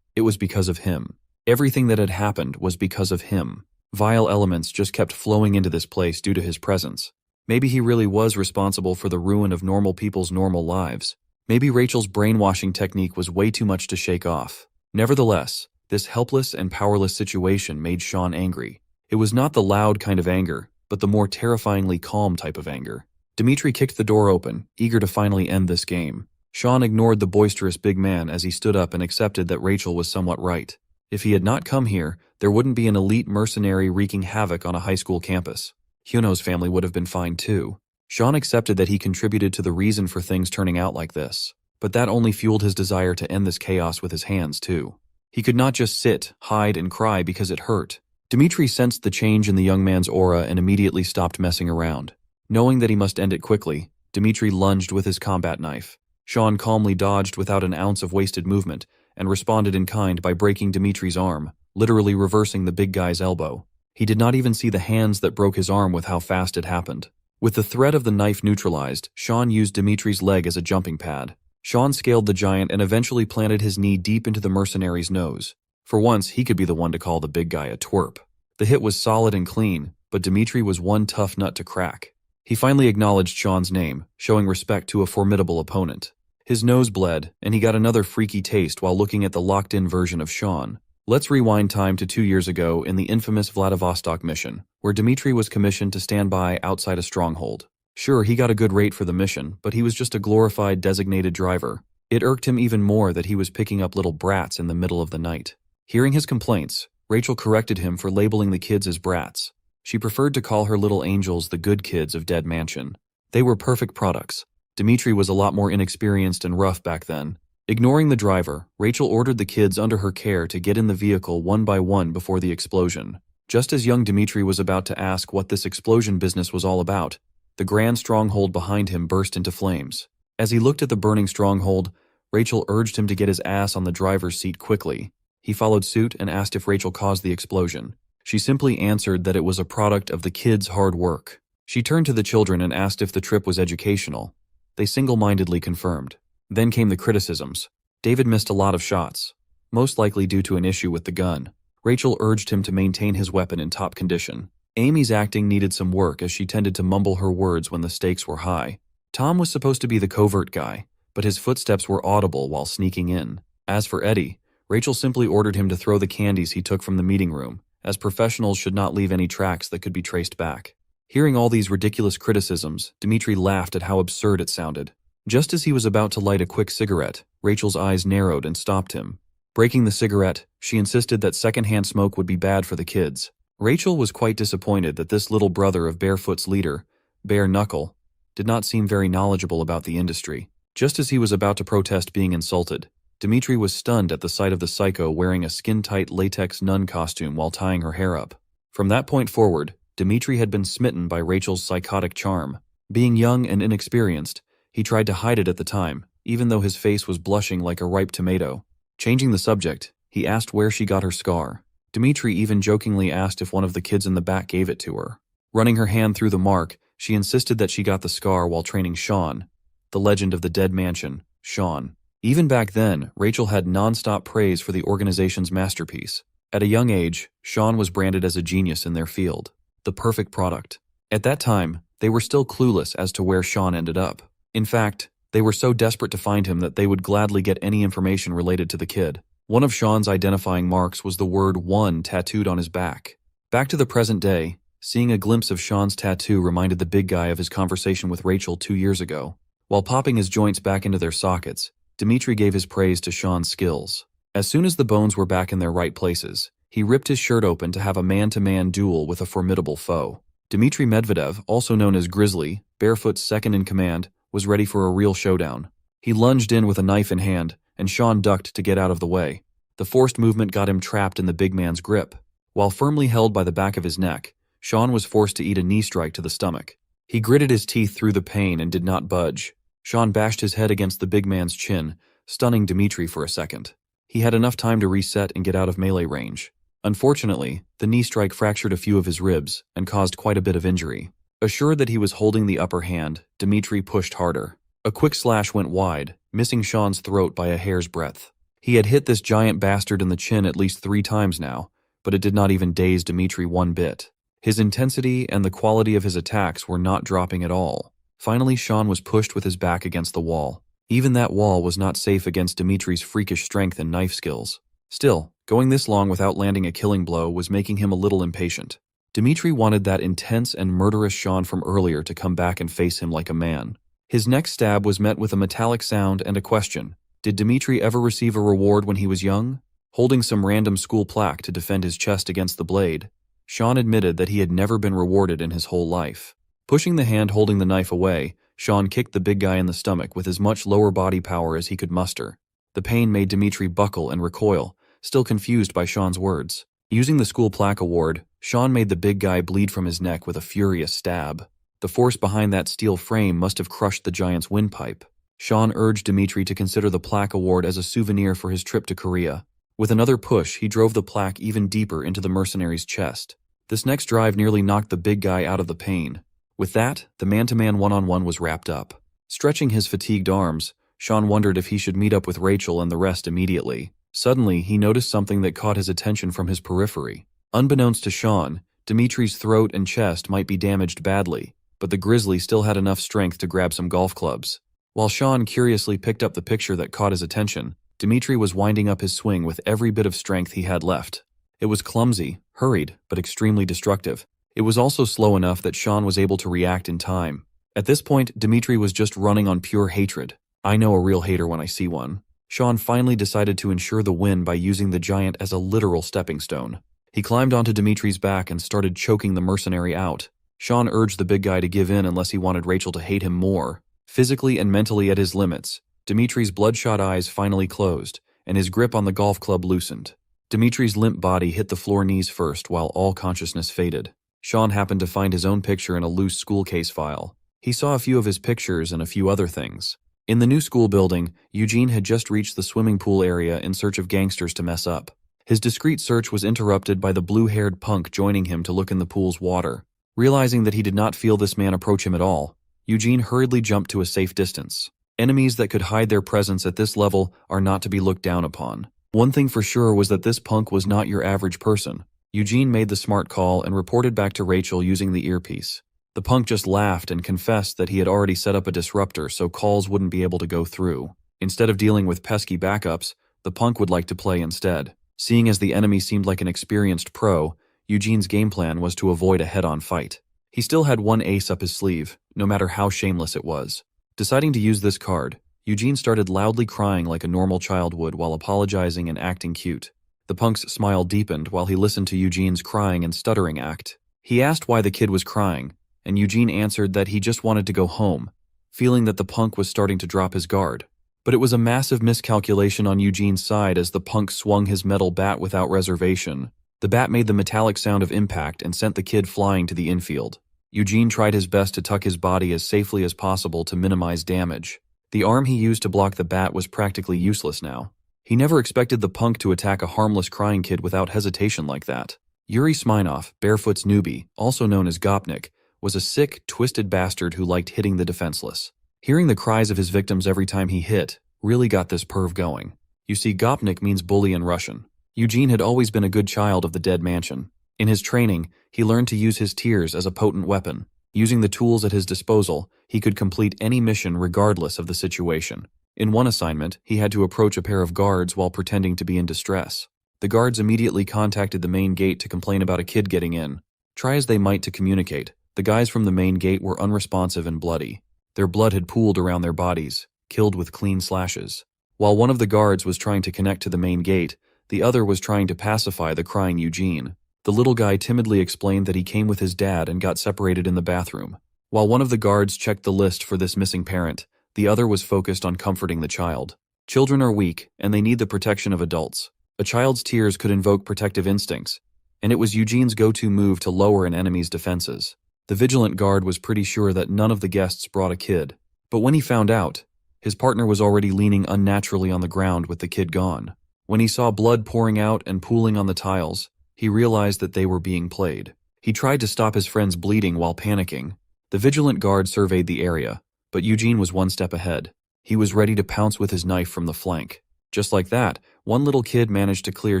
It was because of him. Everything that had happened was because of him. Vile elements just kept flowing into this place due to his presence. Maybe he really was responsible for the ruin of normal people's normal lives. Maybe Rachel's brainwashing technique was way too much to shake off. Nevertheless, this helpless and powerless situation made Sean angry. It was not the loud kind of anger, but the more terrifyingly calm type of anger. Dimitri kicked the door open, eager to finally end this game. Sean ignored the boisterous big man as he stood up and accepted that Rachel was somewhat right. If he had not come here, there wouldn't be an elite mercenary wreaking havoc on a high school campus. Hyuno's family would have been fine too. Sean accepted that he contributed to the reason for things turning out like this, but that only fueled his desire to end this chaos with his hands too. He could not just sit, hide, and cry because it hurt. Dimitri sensed the change in the young man's aura and immediately stopped messing around. Knowing that he must end it quickly, Dimitri lunged with his combat knife. Sean calmly dodged without an ounce of wasted movement and responded in kind by breaking Dimitri's arm, literally reversing the big guy's elbow. He did not even see the hands that broke his arm with how fast it happened. With the threat of the knife neutralized, Sean used Dimitri's leg as a jumping pad. Sean scaled the giant and eventually planted his knee deep into the mercenary's nose. For once, he could be the one to call the big guy a twerp. The hit was solid and clean, but Dimitri was one tough nut to crack. He finally acknowledged Sean's name, showing respect to a formidable opponent. His nose bled, and he got another freaky taste while looking at the locked-in version of Sean. Let's rewind time to 2 years ago in the infamous Vladivostok mission, where Dimitri was commissioned to stand by outside a stronghold. Sure, he got a good rate for the mission, but he was just a glorified designated driver. It irked him even more that he was picking up little brats in the middle of the night. Hearing his complaints, Rachel corrected him for labeling the kids as brats. She preferred to call her little angels the good kids of Dead Mansion. They were perfect products. Dimitri was a lot more inexperienced and rough back then. Ignoring the driver, Rachel ordered the kids under her care to get in the vehicle one by one before the explosion. Just as young Dimitri was about to ask what this explosion business was all about, the grand stronghold behind him burst into flames. As he looked at the burning stronghold, Rachel urged him to get his ass on the driver's seat quickly. He followed suit and asked if Rachel caused the explosion. She simply answered that it was a product of the kids' hard work. She turned to the children and asked if the trip was educational. They single-mindedly confirmed. Then came the criticisms. David missed a lot of shots, most likely due to an issue with the gun. Rachel urged him to maintain his weapon in top condition. Amy's acting needed some work as she tended to mumble her words when the stakes were high. Tom was supposed to be the covert guy, but his footsteps were audible while sneaking in. As for Eddie, Rachel simply ordered him to throw the candies he took from the meeting room, as professionals should not leave any tracks that could be traced back. Hearing all these ridiculous criticisms, Dimitri laughed at how absurd it sounded. Just as he was about to light a quick cigarette, Rachel's eyes narrowed and stopped him. Breaking the cigarette, she insisted that secondhand smoke would be bad for the kids. Rachel was quite disappointed that this little brother of Barefoot's leader, Bare Knuckle, did not seem very knowledgeable about the industry. Just as he was about to protest being insulted, Dmitri was stunned at the sight of the psycho wearing a skin-tight latex nun costume while tying her hair up. From that point forward, Dmitri had been smitten by Rachel's psychotic charm. Being young and inexperienced, he tried to hide it at the time, even though his face was blushing like a ripe tomato. Changing the subject, he asked where she got her scar. Dmitri even jokingly asked if one of the kids in the back gave it to her. Running her hand through the mark, she insisted that she got the scar while training Sean, the legend of the dead mansion, Sean. Even back then, Rachel had non-stop praise for the organization's masterpiece. At a young age, Sean was branded as a genius in their field, the perfect product. At that time, they were still clueless as to where Sean ended up. In fact, they were so desperate to find him that they would gladly get any information related to the kid. One of Sean's identifying marks was the word 1 tattooed on his back. Back to the present day, seeing a glimpse of Sean's tattoo reminded the big guy of his conversation with Rachel 2 years ago. While popping his joints back into their sockets, Dmitri gave his praise to Sean's skills. As soon as the bones were back in their right places, he ripped his shirt open to have a man-to-man duel with a formidable foe. Dmitri Medvedev, also known as Grizzly, Barefoot's second in command, was ready for a real showdown. He lunged in with a knife in hand, and Sean ducked to get out of the way. The forced movement got him trapped in the big man's grip. While firmly held by the back of his neck, Sean was forced to eat a knee strike to the stomach. He gritted his teeth through the pain and did not budge. Sean bashed his head against the big man's chin, stunning Dmitri for a second. He had enough time to reset and get out of melee range. Unfortunately, the knee strike fractured a few of his ribs and caused quite a bit of injury. Assured that he was holding the upper hand, Dmitri pushed harder. A quick slash went wide, missing Sean's throat by a hair's breadth. He had hit this giant bastard in the chin at least 3 times now, but it did not even daze Dmitri one bit. His intensity and the quality of his attacks were not dropping at all. Finally, Sean was pushed with his back against the wall. Even that wall was not safe against Dmitri's freakish strength and knife skills. Still, going this long without landing a killing blow was making him a little impatient. Dmitri wanted that intense and murderous Sean from earlier to come back and face him like a man. His next stab was met with a metallic sound and a question. Did Dmitri ever receive a reward when he was young? Holding some random school plaque to defend his chest against the blade, Sean admitted that he had never been rewarded in his whole life. Pushing the hand holding the knife away, Sean kicked the big guy in the stomach with as much lower body power as he could muster. The pain made Dmitri buckle and recoil, still confused by Sean's words. Using the school plaque award, Sean made the big guy bleed from his neck with a furious stab. The force behind that steel frame must have crushed the giant's windpipe. Sean urged Dmitri to consider the plaque award as a souvenir for his trip to Korea. With another push, he drove the plaque even deeper into the mercenary's chest. This next drive nearly knocked the big guy out of the pain. With that, the man-to-man one-on-one was wrapped up. Stretching his fatigued arms, Sean wondered if he should meet up with Rachel and the rest immediately. Suddenly, he noticed something that caught his attention from his periphery. Unbeknownst to Sean, Dmitri's throat and chest might be damaged badly, but the grizzly still had enough strength to grab some golf clubs. While Sean curiously picked up the picture that caught his attention, Dmitri was winding up his swing with every bit of strength he had left. It was clumsy, hurried, but extremely destructive. It was also slow enough that Sean was able to react in time. At this point, Dmitri was just running on pure hatred. I know a real hater when I see one. Sean finally decided to ensure the win by using the giant as a literal stepping stone. He climbed onto Dmitri's back and started choking the mercenary out. Sean urged the big guy to give in unless he wanted Rachel to hate him more. Physically and mentally at his limits, Dmitri's bloodshot eyes finally closed, and his grip on the golf club loosened. Dmitri's limp body hit the floor knees first while all consciousness faded. Sean happened to find his own picture in a loose school case file. He saw a few of his pictures and a few other things. In the new school building, Eugene had just reached the swimming pool area in search of gangsters to mess up. His discreet search was interrupted by the blue-haired punk joining him to look in the pool's water. Realizing that he did not feel this man approach him at all, Eugene hurriedly jumped to a safe distance. Enemies that could hide their presence at this level are not to be looked down upon. One thing for sure was that this punk was not your average person. Eugene made the smart call and reported back to Rachel using the earpiece. The punk just laughed and confessed that he had already set up a disruptor so calls wouldn't be able to go through. Instead of dealing with pesky backups, the punk would like to play instead. Seeing as the enemy seemed like an experienced pro, Eugene's game plan was to avoid a head-on fight. He still had one ace up his sleeve, no matter how shameless it was. Deciding to use this card, Eugene started loudly crying like a normal child would while apologizing and acting cute. The punk's smile deepened while he listened to Eugene's crying and stuttering act. He asked why the kid was crying, and Eugene answered that he just wanted to go home, feeling that the punk was starting to drop his guard. But it was a massive miscalculation on Eugene's side as the punk swung his metal bat without reservation. The bat made the metallic sound of impact and sent the kid flying to the infield. Eugene tried his best to tuck his body as safely as possible to minimize damage. The arm he used to block the bat was practically useless now. He never expected the punk to attack a harmless crying kid without hesitation like that. Yuri Smirnov, Barefoot's newbie, also known as Gopnik, was a sick, twisted bastard who liked hitting the defenseless. Hearing the cries of his victims every time he hit really got this perv going. You see, Gopnik means bully in Russian. Eugene had always been a good child of the dead mansion. In his training, he learned to use his tears as a potent weapon. Using the tools at his disposal, he could complete any mission regardless of the situation. In one assignment, he had to approach a pair of guards while pretending to be in distress. The guards immediately contacted the main gate to complain about a kid getting in. Try as they might to communicate, the guys from the main gate were unresponsive and bloody. Their blood had pooled around their bodies, killed with clean slashes. While one of the guards was trying to connect to the main gate, the other was trying to pacify the crying Eugene. The little guy timidly explained that he came with his dad and got separated in the bathroom. While one of the guards checked the list for this missing parent, the other was focused on comforting the child. Children are weak, and they need the protection of adults. A child's tears could invoke protective instincts, and it was Eugene's go-to move to lower an enemy's defenses. The vigilant guard was pretty sure that none of the guests brought a kid. But when he found out, his partner was already leaning unnaturally on the ground with the kid gone. When he saw blood pouring out and pooling on the tiles, he realized that they were being played. He tried to stop his friend's bleeding while panicking. The vigilant guard surveyed the area, but Eugene was one step ahead. He was ready to pounce with his knife from the flank. Just like that, one little kid managed to clear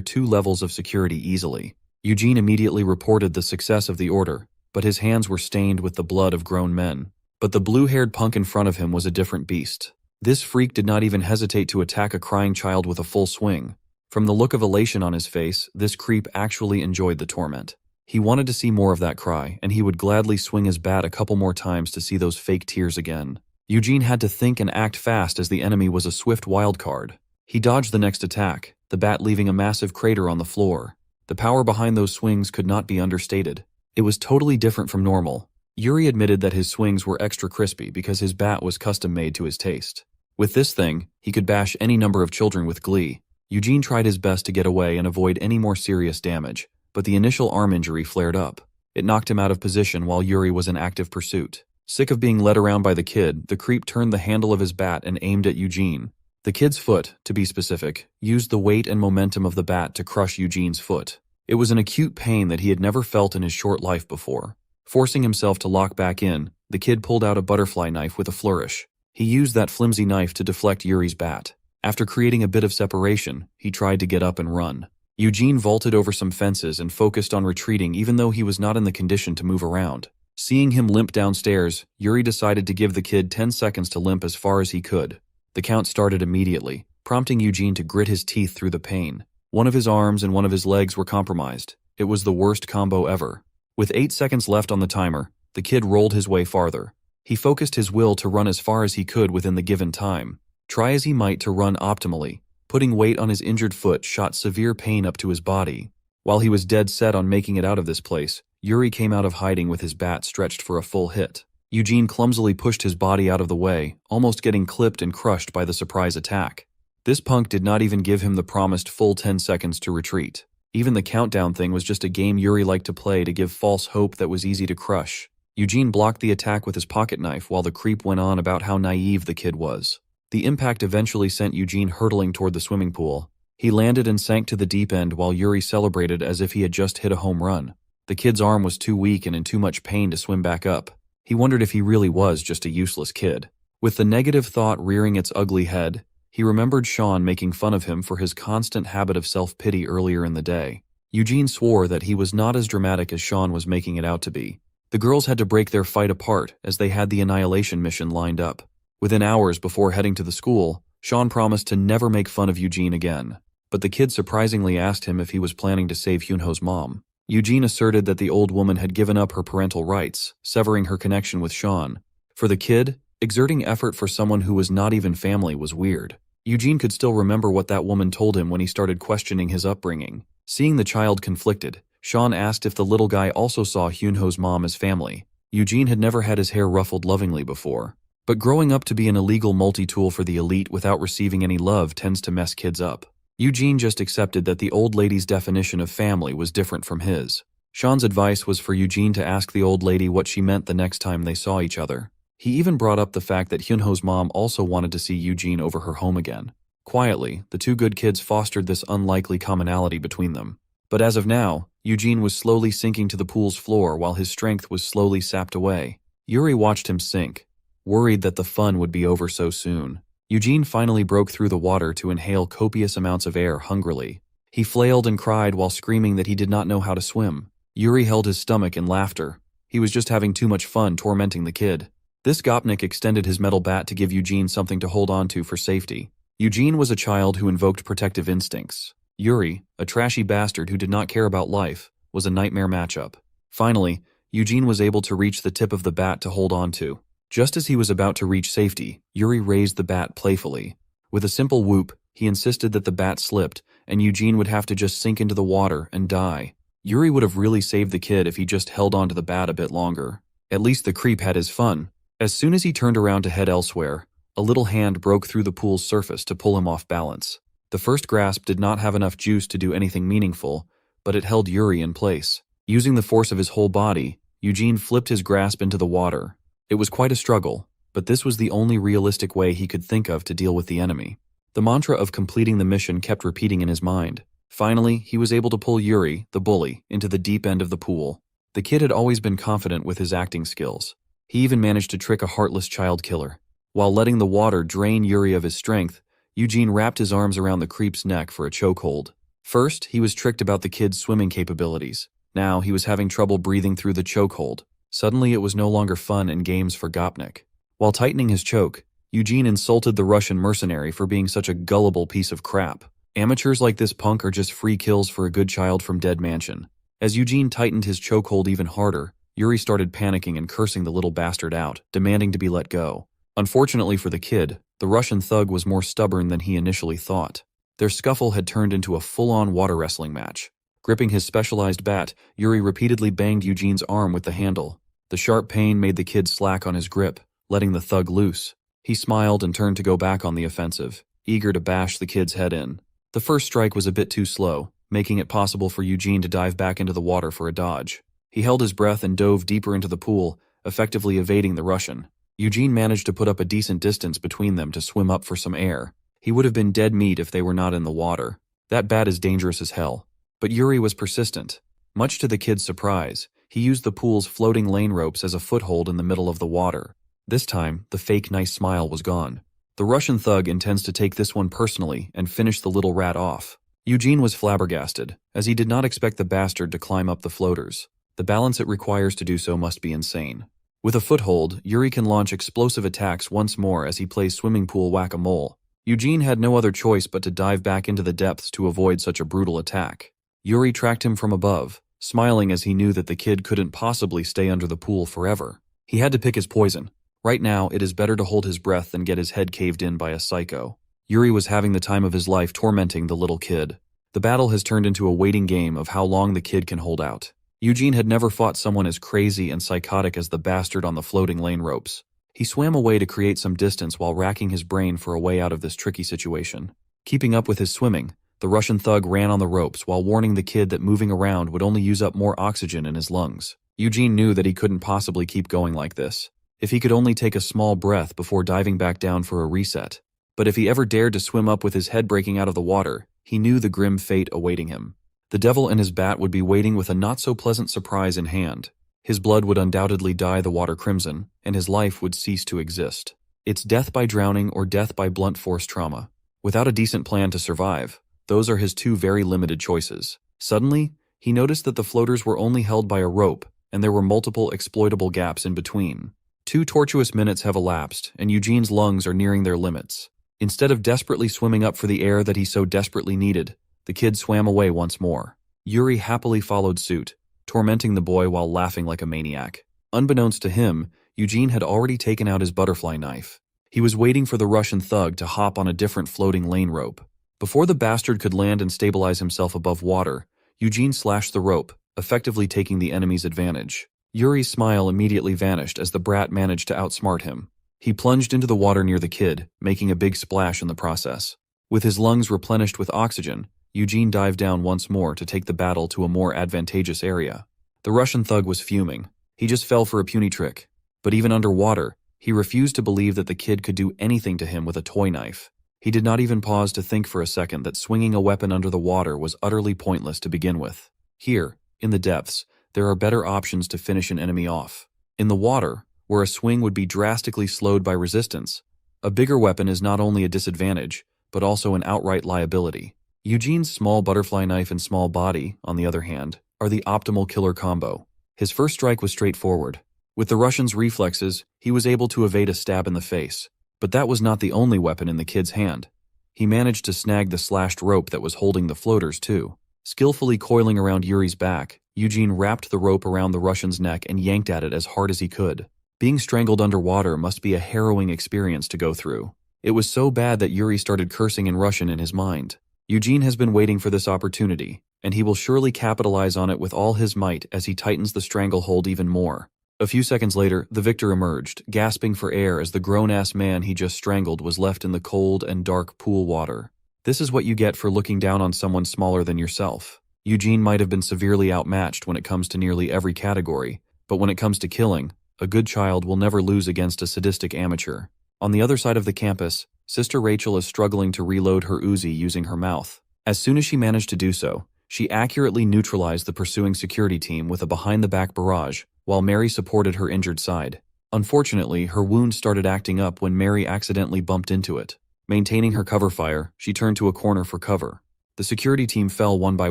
2 levels of security easily. Eugene immediately reported the success of the order, but his hands were stained with the blood of grown men. But the blue-haired punk in front of him was a different beast. This freak did not even hesitate to attack a crying child with a full swing. From the look of elation on his face, this creep actually enjoyed the torment. He wanted to see more of that cry, and he would gladly swing his bat a couple more times to see those fake tears again. Eugene had to think and act fast as the enemy was a swift wild card. He dodged the next attack, the bat leaving a massive crater on the floor. The power behind those swings could not be understated. It was totally different from normal. Yuri admitted that his swings were extra crispy because his bat was custom-made to his taste. With this thing, he could bash any number of children with glee. Eugene tried his best to get away and avoid any more serious damage, but the initial arm injury flared up. It knocked him out of position while Yuri was in active pursuit. Sick of being led around by the kid, the creep turned the handle of his bat and aimed at Eugene. The kid's foot, to be specific, used the weight and momentum of the bat to crush Eugene's foot. It was an acute pain that he had never felt in his short life before. Forcing himself to lock back in, the kid pulled out a butterfly knife with a flourish. He used that flimsy knife to deflect Yuri's bat. After creating a bit of separation, he tried to get up and run. Eugene vaulted over some fences and focused on retreating even though he was not in the condition to move around. Seeing him limp downstairs, Yuri decided to give the kid 10 seconds to limp as far as he could. The count started immediately, prompting Eugene to grit his teeth through the pain. One of his arms and one of his legs were compromised. It was the worst combo ever. With 8 seconds left on the timer, the kid rolled his way farther. He focused his will to run as far as he could within the given time. Try as he might to run optimally, putting weight on his injured foot shot severe pain up to his body. While he was dead set on making it out of this place, Yuri came out of hiding with his bat stretched for a full hit. Eugene clumsily pushed his body out of the way, almost getting clipped and crushed by the surprise attack. This punk did not even give him the promised full 10 seconds to retreat. Even the countdown thing was just a game Yuri liked to play to give false hope that was easy to crush. Eugene blocked the attack with his pocket knife while the creep went on about how naive the kid was. The impact eventually sent Eugene hurtling toward the swimming pool. He landed and sank to the deep end while Yuri celebrated as if he had just hit a home run. The kid's arm was too weak and in too much pain to swim back up. He wondered if he really was just a useless kid. With the negative thought rearing its ugly head, he remembered Sean making fun of him for his constant habit of self-pity earlier in the day. Eugene swore that he was not as dramatic as Sean was making it out to be. The girls had to break their fight apart as they had the annihilation mission lined up. Within hours before heading to the school, Sean promised to never make fun of Eugene again. But the kid surprisingly asked him if he was planning to save Hyunho's mom. Eugene asserted that the old woman had given up her parental rights, severing her connection with Sean. For the kid, exerting effort for someone who was not even family was weird. Eugene could still remember what that woman told him when he started questioning his upbringing. Seeing the child conflicted, Sean asked if the little guy also saw Hyunho's mom as family. Eugene had never had his hair ruffled lovingly before, But growing up to be an illegal multi-tool for the elite without receiving any love tends to mess kids up. Eugene just accepted that the old lady's definition of family was different from his. Sean's advice was for Eugene to ask the old lady what she meant the next time they saw each other. He even brought up the fact that Hyunho's mom also wanted to see Eugene over her home again. Quietly, the two good kids fostered this unlikely commonality between them. But as of now, Eugene was slowly sinking to the pool's floor while his strength was slowly sapped away. Yuri watched him sink, worried that the fun would be over so soon. Eugene finally broke through the water to inhale copious amounts of air hungrily. He flailed and cried while screaming that he did not know how to swim. Yuri held his stomach in laughter. He was just having too much fun tormenting the kid. This gopnik extended his metal bat to give Eugene something to hold on to for safety. Eugene was a child who invoked protective instincts. Yuri, a trashy bastard who did not care about life, was a nightmare matchup. Finally, Eugene was able to reach the tip of the bat to hold on to. Just as he was about to reach safety, Yuri raised the bat playfully. With a simple whoop, he insisted that the bat slipped, and Eugene would have to just sink into the water and die. Yuri would have really saved the kid if he just held onto the bat a bit longer. At least the creep had his fun. As soon as he turned around to head elsewhere, a little hand broke through the pool's surface to pull him off balance. The first grasp did not have enough juice to do anything meaningful, but it held Yuri in place. Using the force of his whole body, Eugene flipped his grasp into the water. It was quite a struggle, but this was the only realistic way he could think of to deal with the enemy. The mantra of completing the mission kept repeating in his mind. Finally, he was able to pull Yuri, the bully, into the deep end of the pool. The kid had always been confident with his acting skills. He even managed to trick a heartless child killer. While letting the water drain Yuri of his strength, Eugene wrapped his arms around the creep's neck for a chokehold. First, he was tricked about the kid's swimming capabilities. Now, he was having trouble breathing through the chokehold. Suddenly, it was no longer fun and games for Gopnik. While tightening his choke, Eugene insulted the Russian mercenary for being such a gullible piece of crap. Amateurs like this punk are just free kills for a good child from Dead Mansion. As Eugene tightened his chokehold even harder, Yuri started panicking and cursing the little bastard out, demanding to be let go. Unfortunately for the kid, the Russian thug was more stubborn than he initially thought. Their scuffle had turned into a full-on water wrestling match. Gripping his specialized bat, Yuri repeatedly banged Eugene's arm with the handle. The sharp pain made the kid slack on his grip, letting the thug loose. He smiled and turned to go back on the offensive, eager to bash the kid's head in. The first strike was a bit too slow, making it possible for Eugene to dive back into the water for a dodge. He held his breath and dove deeper into the pool, effectively evading the Russian. Eugene managed to put up a decent distance between them to swim up for some air. He would have been dead meat if they were not in the water. That bat is dangerous as hell. But Yuri was persistent. Much to the kid's surprise, he used the pool's floating lane ropes as a foothold in the middle of the water. This time, the fake nice smile was gone. The Russian thug intends to take this one personally and finish the little rat off. Eugene was flabbergasted, as he did not expect the bastard to climb up the floaters. The balance it requires to do so must be insane. With a foothold, Yuri can launch explosive attacks once more as he plays swimming pool whack-a-mole. Eugene had no other choice but to dive back into the depths to avoid such a brutal attack. Yuri tracked him from above, smiling as he knew that the kid couldn't possibly stay under the pool forever. He had to pick his poison. Right now, it is better to hold his breath than get his head caved in by a psycho. Yuri was having the time of his life tormenting the little kid. The battle has turned into a waiting game of how long the kid can hold out. Eugene had never fought someone as crazy and psychotic as the bastard on the floating lane ropes. He swam away to create some distance while racking his brain for a way out of this tricky situation. Keeping up with his swimming, the Russian thug ran on the ropes while warning the kid that moving around would only use up more oxygen in his lungs. Eugene knew that he couldn't possibly keep going like this. If he could only take a small breath before diving back down for a reset. But if he ever dared to swim up with his head breaking out of the water, he knew the grim fate awaiting him. The devil and his bat would be waiting with a not-so-pleasant surprise in hand. His blood would undoubtedly dye the water crimson, and his life would cease to exist. It's death by drowning or death by blunt force trauma. Without a decent plan to survive, those are his two very limited choices. Suddenly, he noticed that the floaters were only held by a rope, and there were multiple exploitable gaps in between. 2 tortuous minutes have elapsed, and Eugene's lungs are nearing their limits. Instead of desperately swimming up for the air that he so desperately needed, the kid swam away once more. Yuri happily followed suit, tormenting the boy while laughing like a maniac. Unbeknownst to him, Eugene had already taken out his butterfly knife. He was waiting for the Russian thug to hop on a different floating lane rope. Before the bastard could land and stabilize himself above water, Eugene slashed the rope, effectively taking the enemy's advantage. Yuri's smile immediately vanished as the brat managed to outsmart him. He plunged into the water near the kid, making a big splash in the process. With his lungs replenished with oxygen, Eugene dived down once more to take the battle to a more advantageous area. The Russian thug was fuming. He just fell for a puny trick. But even underwater, he refused to believe that the kid could do anything to him with a toy knife. He did not even pause to think for a second that swinging a weapon under the water was utterly pointless to begin with. Here, in the depths, there are better options to finish an enemy off. In the water, where a swing would be drastically slowed by resistance, a bigger weapon is not only a disadvantage, but also an outright liability. Eugene's small butterfly knife and small body, on the other hand, are the optimal killer combo. His first strike was straightforward. With the Russian's reflexes, he was able to evade a stab in the face. But that was not the only weapon in the kid's hand. He managed to snag the slashed rope that was holding the floaters too. Skillfully coiling around Yuri's back, Eugene wrapped the rope around the Russian's neck and yanked at it as hard as he could. Being strangled underwater must be a harrowing experience to go through. It was so bad that Yuri started cursing in Russian in his mind. Eugene has been waiting for this opportunity, and he will surely capitalize on it with all his might as he tightens the stranglehold even more. A few seconds later, the victor emerged, gasping for air as the grown-ass man he just strangled was left in the cold and dark pool water. This is what you get for looking down on someone smaller than yourself. Eugene might have been severely outmatched when it comes to nearly every category, but when it comes to killing, a good child will never lose against a sadistic amateur. On the other side of the campus, Sister Rachel is struggling to reload her Uzi using her mouth. As soon as she managed to do so, she accurately neutralized the pursuing security team with a behind-the-back barrage, while Mary supported her injured side. Unfortunately, her wound started acting up when Mary accidentally bumped into it. Maintaining her cover fire, she turned to a corner for cover. The security team fell one by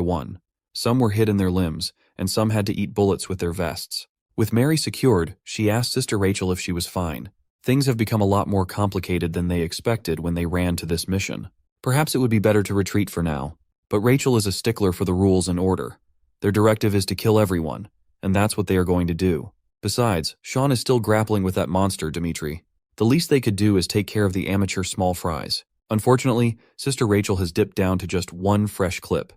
one. Some were hit in their limbs, and some had to eat bullets with their vests. With Mary secured, she asked Sister Rachel if she was fine. Things have become a lot more complicated than they expected when they ran to this mission. Perhaps it would be better to retreat for now, but Rachel is a stickler for the rules and order. Their directive is to kill everyone, and that's what they are going to do. Besides, Sean is still grappling with that monster, Dimitri. The least they could do is take care of the amateur small fries. Unfortunately, Sister Rachel has dipped down to just one fresh clip.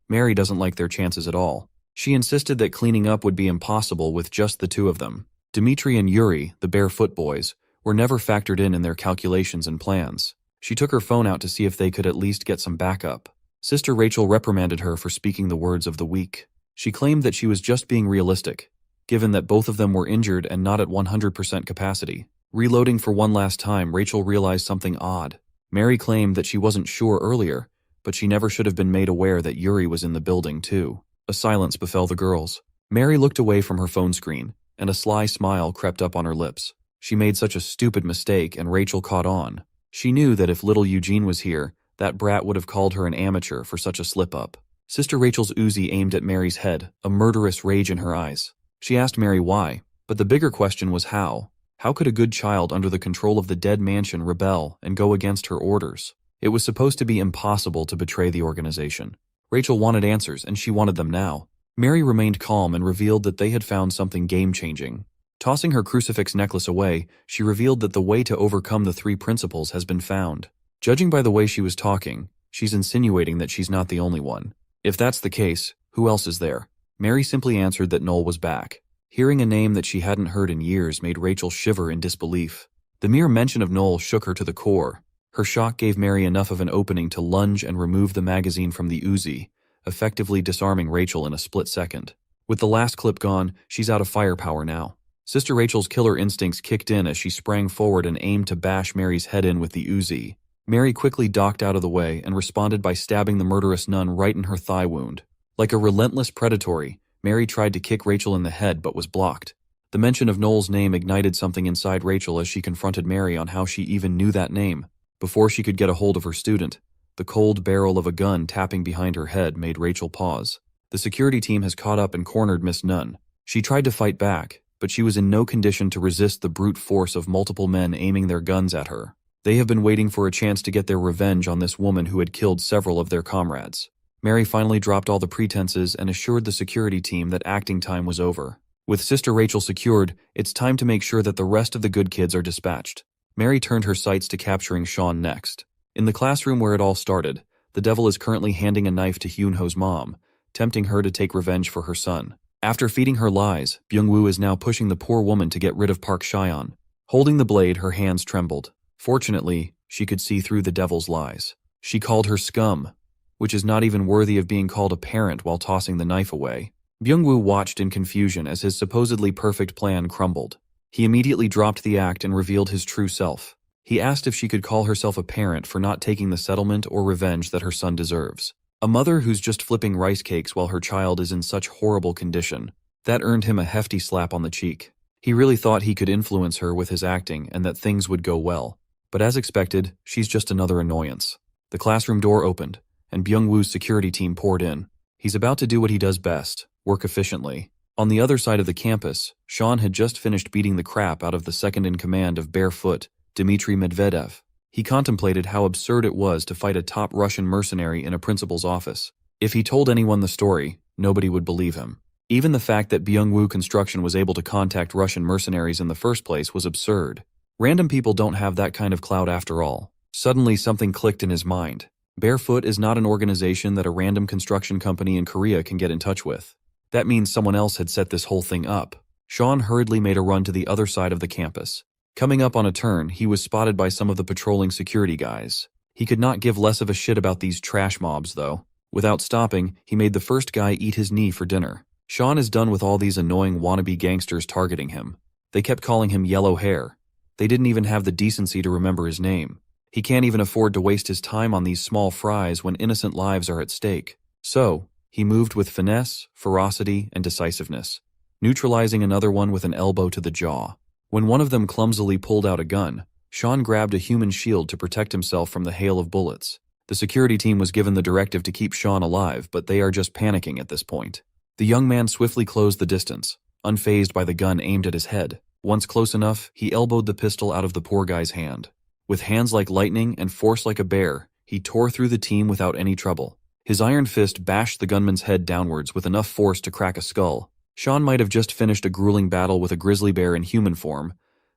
Mary doesn't like their chances at all. She insisted that cleaning up would be impossible with just the two of them. Dimitri and Yuri, the barefoot boys, were never factored in their calculations and plans. She took her phone out to see if they could at least get some backup. Sister Rachel reprimanded her for speaking the words of the weak. She claimed that she was just being realistic, given that both of them were injured and not at 100% capacity. Reloading for one last time, Rachel realized something odd. Mary claimed that she wasn't sure earlier, but she never should have been made aware that Yuri was in the building too. A silence befell the girls. Mary looked away from her phone screen, and a sly smile crept up on her lips. She made such a stupid mistake, and Rachel caught on. She knew that if little Eugene was here, that brat would have called her an amateur for such a slip-up. Sister Rachel's Uzi aimed at Mary's head, a murderous rage in her eyes. She asked Mary why, but the bigger question was how. How could a good child under the control of the dead mansion rebel and go against her orders? It was supposed to be impossible to betray the organization. Rachel wanted answers, and she wanted them now. Mary remained calm and revealed that they had found something game-changing. Tossing her crucifix necklace away, she revealed that the way to overcome the three principles has been found. Judging by the way she was talking, she's insinuating that she's not the only one. If that's the case, who else is there? Mary simply answered that Noel was back. Hearing a name that she hadn't heard in years made Rachel shiver in disbelief. The mere mention of Noel shook her to the core. Her shock gave Mary enough of an opening to lunge and remove the magazine from the Uzi, effectively disarming Rachel in a split second. With the last clip gone, she's out of firepower now. Sister Rachel's killer instincts kicked in as she sprang forward and aimed to bash Mary's head in with the Uzi. Mary quickly ducked out of the way and responded by stabbing the murderous nun right in her thigh wound. Like a relentless predatory, Mary tried to kick Rachel in the head but was blocked. The mention of Noel's name ignited something inside Rachel as she confronted Mary on how she even knew that name. Before she could get a hold of her student, the cold barrel of a gun tapping behind her head made Rachel pause. The security team has caught up and cornered Miss Nunn. She tried to fight back, but she was in no condition to resist the brute force of multiple men aiming their guns at her. They have been waiting for a chance to get their revenge on this woman who had killed several of their comrades. Mary finally dropped all the pretenses and assured the security team that acting time was over. With Sister Rachel secured, it's time to make sure that the rest of the good kids are dispatched. Mary turned her sights to capturing Sean next. In the classroom where it all started, the devil is currently handing a knife to Hyunho's mom, tempting her to take revenge for her son. After feeding her lies, Byung-woo is now pushing the poor woman to get rid of Park Cheon. Holding the blade, her hands trembled. Fortunately, she could see through the devil's lies. She called her scum, which is not even worthy of being called a parent, while tossing the knife away. Byung-woo watched in confusion as his supposedly perfect plan crumbled. He immediately dropped the act and revealed his true self. He asked if she could call herself a parent for not taking the settlement or revenge that her son deserves. A mother who's just flipping rice cakes while her child is in such horrible condition. That earned him a hefty slap on the cheek. He really thought he could influence her with his acting and that things would go well. But as expected, she's just another annoyance. The classroom door opened, and Byung-woo's security team poured in. He's about to do what he does best, work efficiently. On the other side of the campus, Sean had just finished beating the crap out of the second-in-command of Barefoot, Dmitry Medvedev. He contemplated how absurd it was to fight a top Russian mercenary in a principal's office. If he told anyone the story, nobody would believe him. Even the fact that Byung-woo Construction was able to contact Russian mercenaries in the first place was absurd. Random people don't have that kind of clout after all. Suddenly something clicked in his mind. Barefoot is not an organization that a random construction company in Korea can get in touch with. That means someone else had set this whole thing up. Sean hurriedly made a run to the other side of the campus. Coming up on a turn, he was spotted by some of the patrolling security guys. He could not give less of a shit about these trash mobs, though. Without stopping, he made the first guy eat his knee for dinner. Sean is done with all these annoying wannabe gangsters targeting him. They kept calling him Yellow Hair. They didn't even have the decency to remember his name. He can't even afford to waste his time on these small fries when innocent lives are at stake. So, he moved with finesse, ferocity, and decisiveness, neutralizing another one with an elbow to the jaw. When one of them clumsily pulled out a gun, Sean grabbed a human shield to protect himself from the hail of bullets. The security team was given the directive to keep Sean alive, but they are just panicking at this point. The young man swiftly closed the distance, unfazed by the gun aimed at his head. Once close enough, he elbowed the pistol out of the poor guy's hand. With hands like lightning and force like a bear, he tore through the team without any trouble. His iron fist bashed the gunman's head downwards with enough force to crack a skull. Sean might have just finished a grueling battle with a grizzly bear in human form,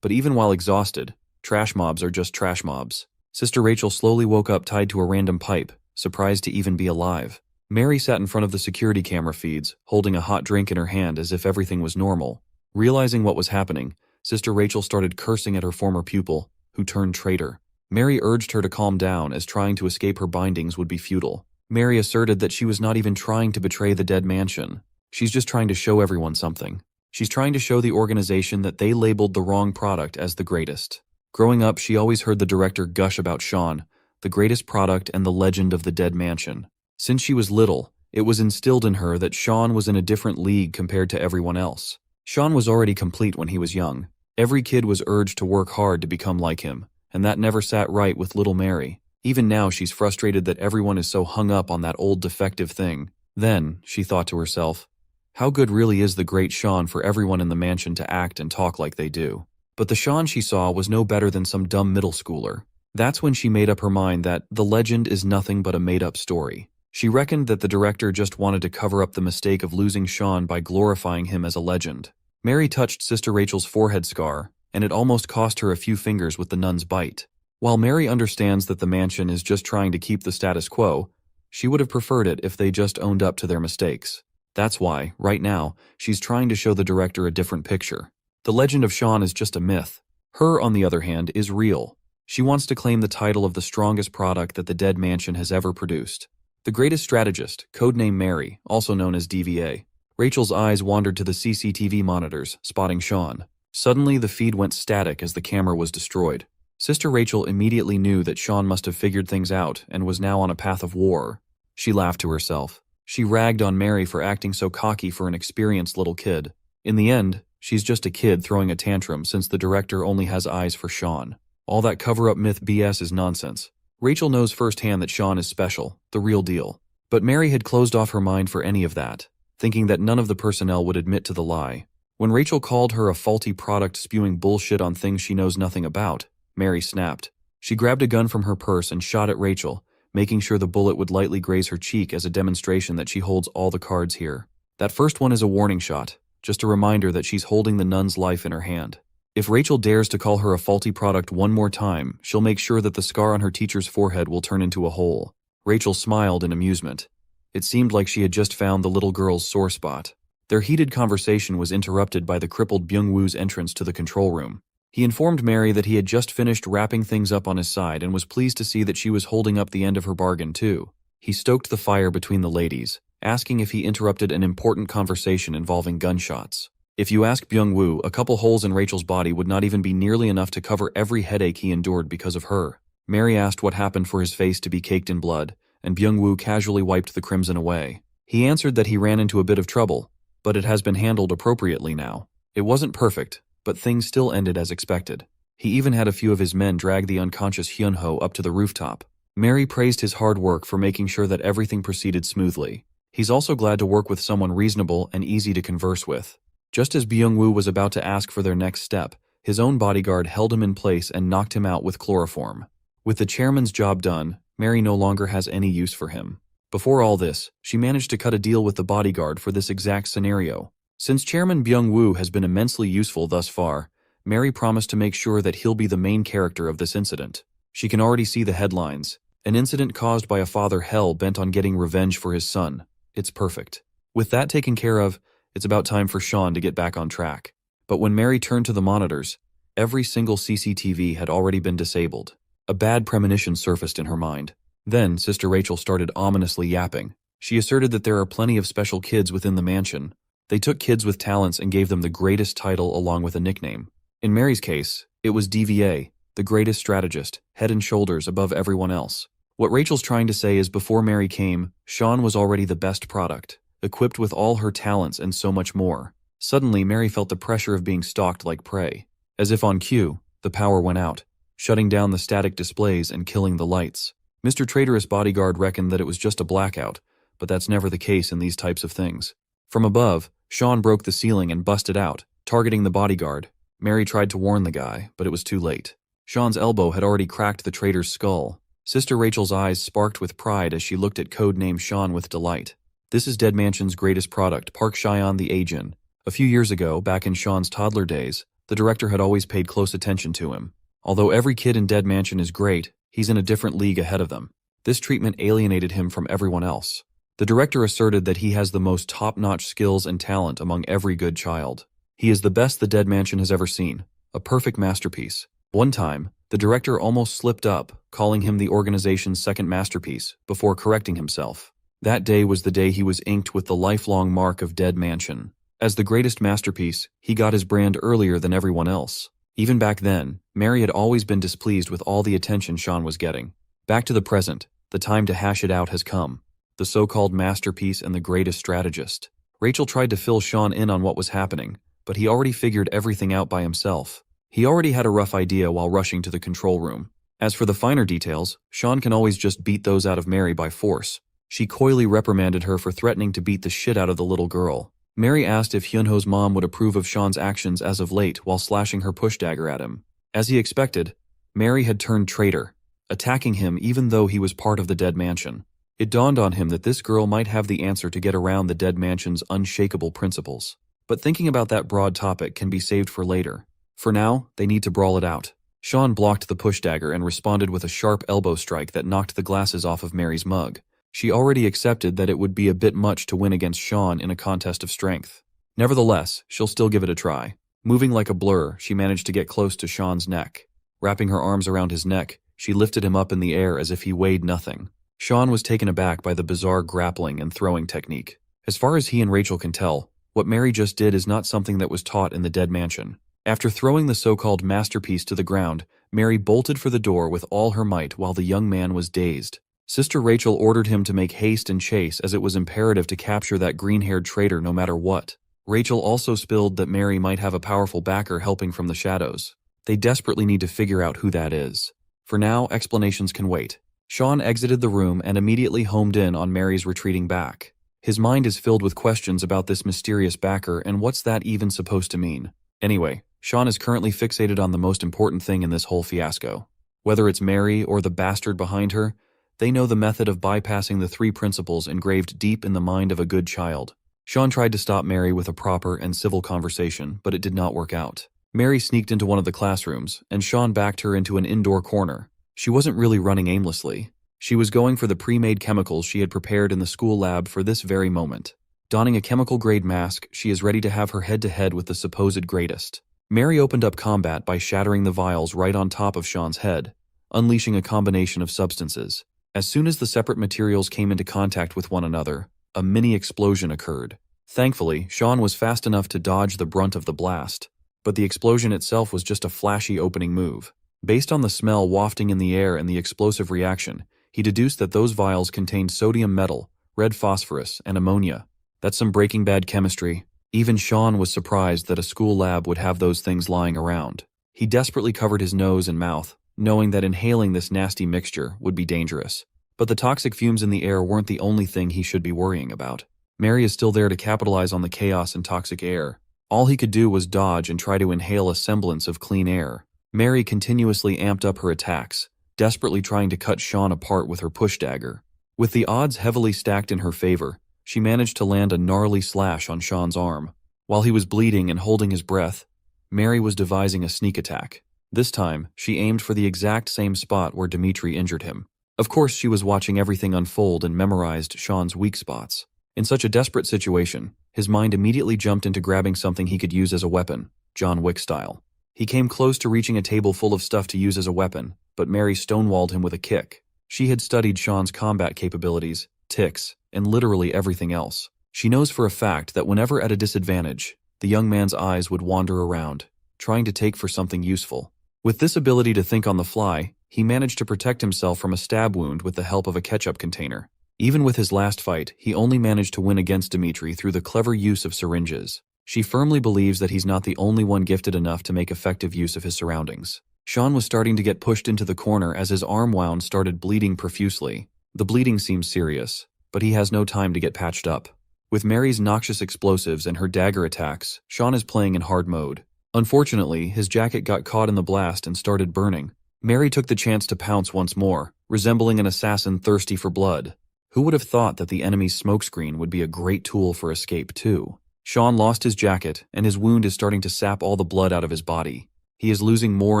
but even while exhausted, trash mobs are just trash mobs. Sister Rachel slowly woke up tied to a random pipe, surprised to even be alive. Mary sat in front of the security camera feeds, holding a hot drink in her hand as if everything was normal. Realizing what was happening, Sister Rachel started cursing at her former pupil, who turned traitor. Mary urged her to calm down, as trying to escape her bindings would be futile. Mary asserted that she was not even trying to betray the dead mansion. She's just trying to show everyone something. She's trying to show the organization that they labeled the wrong product as the greatest. Growing up, she always heard the director gush about Sean, the greatest product and the legend of the dead mansion. Since she was little, it was instilled in her that Sean was in a different league compared to everyone else. Sean was already complete when he was young. Every kid was urged to work hard to become like him, and that never sat right with little Mary. Even now, she's frustrated that everyone is so hung up on that old defective thing. Then, she thought to herself, how good really is the great Sean for everyone in the mansion to act and talk like they do? But the Sean she saw was no better than some dumb middle schooler. That's when she made up her mind that the legend is nothing but a made-up story. She reckoned that the director just wanted to cover up the mistake of losing Sean by glorifying him as a legend. Mary touched Sister Rachel's forehead scar, and it almost cost her a few fingers with the nun's bite. While Mary understands that the mansion is just trying to keep the status quo, she would have preferred it if they just owned up to their mistakes. That's why, right now, she's trying to show the director a different picture. The legend of Sean is just a myth. Her, on the other hand, is real. She wants to claim the title of the strongest product that the dead mansion has ever produced. The greatest strategist, codename Mary, also known as DVA. Rachel's eyes wandered to the CCTV monitors, spotting Sean. Suddenly, the feed went static as the camera was destroyed. Sister Rachel immediately knew that Sean must have figured things out and was now on a path of war. She laughed to herself. She ragged on Mary for acting so cocky for an experienced little kid. In the end, she's just a kid throwing a tantrum since the director only has eyes for Sean. All that cover-up myth BS is nonsense. Rachel knows firsthand that Sean is special, the real deal. But Mary had closed off her mind for any of that, thinking that none of the personnel would admit to the lie. When Rachel called her a faulty product spewing bullshit on things she knows nothing about, Mary snapped. She grabbed a gun from her purse and shot at Rachel, making sure the bullet would lightly graze her cheek as a demonstration that she holds all the cards here. That first one is a warning shot, just a reminder that she's holding the nun's life in her hand. If Rachel dares to call her a faulty product one more time, she'll make sure that the scar on her teacher's forehead will turn into a hole. Rachel smiled in amusement. It seemed like she had just found the little girl's sore spot. Their heated conversation was interrupted by the crippled Byung-woo's entrance to the control room. He informed Mary that he had just finished wrapping things up on his side and was pleased to see that she was holding up the end of her bargain too. He stoked the fire between the ladies, asking if he interrupted an important conversation involving gunshots. If you ask Byung-woo, a couple holes in Rachel's body would not even be nearly enough to cover every headache he endured because of her. Mary asked what happened for his face to be caked in blood, and Byung-woo casually wiped the crimson away. He answered that he ran into a bit of trouble, but it has been handled appropriately now. It wasn't perfect, but things still ended as expected. He even had a few of his men drag the unconscious Hyun-ho up to the rooftop. Mary praised his hard work for making sure that everything proceeded smoothly. He's also glad to work with someone reasonable and easy to converse with. Just as Byung-woo was about to ask for their next step, his own bodyguard held him in place and knocked him out with chloroform. With the chairman's job done, Mary no longer has any use for him. Before all this, she managed to cut a deal with the bodyguard for this exact scenario. Since Chairman Byung-woo has been immensely useful thus far, Mary promised to make sure that he'll be the main character of this incident. She can already see the headlines. An incident caused by a father hell-bent on getting revenge for his son. It's perfect. With that taken care of, it's about time for Sean to get back on track. But when Mary turned to the monitors, every single CCTV had already been disabled. A bad premonition surfaced in her mind. Then, Sister Rachel started ominously yapping. She asserted that there are plenty of special kids within the mansion. They took kids with talents and gave them the greatest title along with a nickname. In Mary's case, it was DVA, the greatest strategist, head and shoulders above everyone else. What Rachel's trying to say is before Mary came, Sean was already the best product, equipped with all her talents and so much more. Suddenly, Mary felt the pressure of being stalked like prey. As if on cue, the power went out, shutting down the static displays and killing the lights. Mr. Traitorous Bodyguard reckoned that it was just a blackout, but that's never the case in these types of things. From above, Sean broke the ceiling and busted out, targeting the bodyguard. Mary tried to warn the guy, but it was too late. Sean's elbow had already cracked the traitor's skull. Sister Rachel's eyes sparked with pride as she looked at codename Sean with delight. This is Dead Mansion's greatest product, Park Chyon the Agent. A few years ago, back in Sean's toddler days, the director had always paid close attention to him. Although every kid in Dead Mansion is great, he's in a different league ahead of them. This treatment alienated him from everyone else. The director asserted that he has the most top-notch skills and talent among every good child. He is the best the Dead Mansion has ever seen, a perfect masterpiece. One time, the director almost slipped up, calling him the organization's second masterpiece, before correcting himself. That day was the day he was inked with the lifelong mark of Dead Mansion. As the greatest masterpiece, he got his brand earlier than everyone else. Even back then, Mary had always been displeased with all the attention Sean was getting. Back to the present, the time to hash it out has come. The so-called masterpiece and the greatest strategist. Rachel tried to fill Sean in on what was happening, but he already figured everything out by himself. He already had a rough idea while rushing to the control room. As for the finer details, Sean can always just beat those out of Mary by force. She coyly reprimanded her for threatening to beat the shit out of the little girl. Mary asked if Hyunho's mom would approve of Sean's actions as of late while slashing her push dagger at him. As he expected, Mary had turned traitor, attacking him even though he was part of the Dead Mansion. It dawned on him that this girl might have the answer to get around the Dead Mansion's unshakable principles. But thinking about that broad topic can be saved for later. For now, they need to brawl it out. Sean blocked the push dagger and responded with a sharp elbow strike that knocked the glasses off of Mary's mug. She already accepted that it would be a bit much to win against Sean in a contest of strength. Nevertheless, she'll still give it a try. Moving like a blur, she managed to get close to Sean's neck. Wrapping her arms around his neck, she lifted him up in the air as if he weighed nothing. Sean was taken aback by the bizarre grappling and throwing technique. As far as he and Rachel can tell, what Mary just did is not something that was taught in the Dead Mansion. After throwing the so-called masterpiece to the ground, Mary bolted for the door with all her might while the young man was dazed. Sister Rachel ordered him to make haste and chase as it was imperative to capture that green-haired traitor no matter what. Rachel also spilled that Mary might have a powerful backer helping from the shadows. They desperately need to figure out who that is. For now, explanations can wait. Sean exited the room and immediately homed in on Mary's retreating back. His mind is filled with questions about this mysterious backer and what's that even supposed to mean. Anyway, Sean is currently fixated on the most important thing in this whole fiasco. Whether it's Mary or the bastard behind her, they know the method of bypassing the three principles engraved deep in the mind of a good child. Sean tried to stop Mary with a proper and civil conversation, but it did not work out. Mary sneaked into one of the classrooms, and Sean backed her into an indoor corner. She wasn't really running aimlessly. She was going for the pre-made chemicals she had prepared in the school lab for this very moment. Donning a chemical-grade mask, she is ready to have her head-to-head with the supposed greatest. Mary opened up combat by shattering the vials right on top of Sean's head, unleashing a combination of substances. As soon as the separate materials came into contact with one another, a mini explosion occurred. Thankfully, Sean was fast enough to dodge the brunt of the blast, but the explosion itself was just a flashy opening move. Based on the smell wafting in the air and the explosive reaction, he deduced that those vials contained sodium metal, red phosphorus, and ammonia. That's some Breaking Bad chemistry. Even Sean was surprised that a school lab would have those things lying around. He desperately covered his nose and mouth, knowing that inhaling this nasty mixture would be dangerous. But the toxic fumes in the air weren't the only thing he should be worrying about. Mary is still there to capitalize on the chaos and toxic air. All he could do was dodge and try to inhale a semblance of clean air. Mary continuously amped up her attacks, desperately trying to cut Sean apart with her push dagger. With the odds heavily stacked in her favor, she managed to land a gnarly slash on Sean's arm. While he was bleeding and holding his breath, Mary was devising a sneak attack. This time, she aimed for the exact same spot where Dimitri injured him. Of course, she was watching everything unfold and memorized Sean's weak spots. In such a desperate situation, his mind immediately jumped into grabbing something he could use as a weapon, John Wick style. He came close to reaching a table full of stuff to use as a weapon, but Mary stonewalled him with a kick. She had studied Sean's combat capabilities, tics, and literally everything else. She knows for a fact that whenever at a disadvantage, the young man's eyes would wander around, trying to take for something useful. With this ability to think on the fly, he managed to protect himself from a stab wound with the help of a ketchup container. Even with his last fight, he only managed to win against Dimitri through the clever use of syringes. She firmly believes that he's not the only one gifted enough to make effective use of his surroundings. Sean was starting to get pushed into the corner as his arm wound started bleeding profusely. The bleeding seems serious, but he has no time to get patched up. With Mary's noxious explosives and her dagger attacks, Sean is playing in hard mode. Unfortunately, his jacket got caught in the blast and started burning. Mary took the chance to pounce once more, resembling an assassin thirsty for blood. Who would have thought that the enemy's smokescreen would be a great tool for escape too? Sean lost his jacket, and his wound is starting to sap all the blood out of his body. He is losing more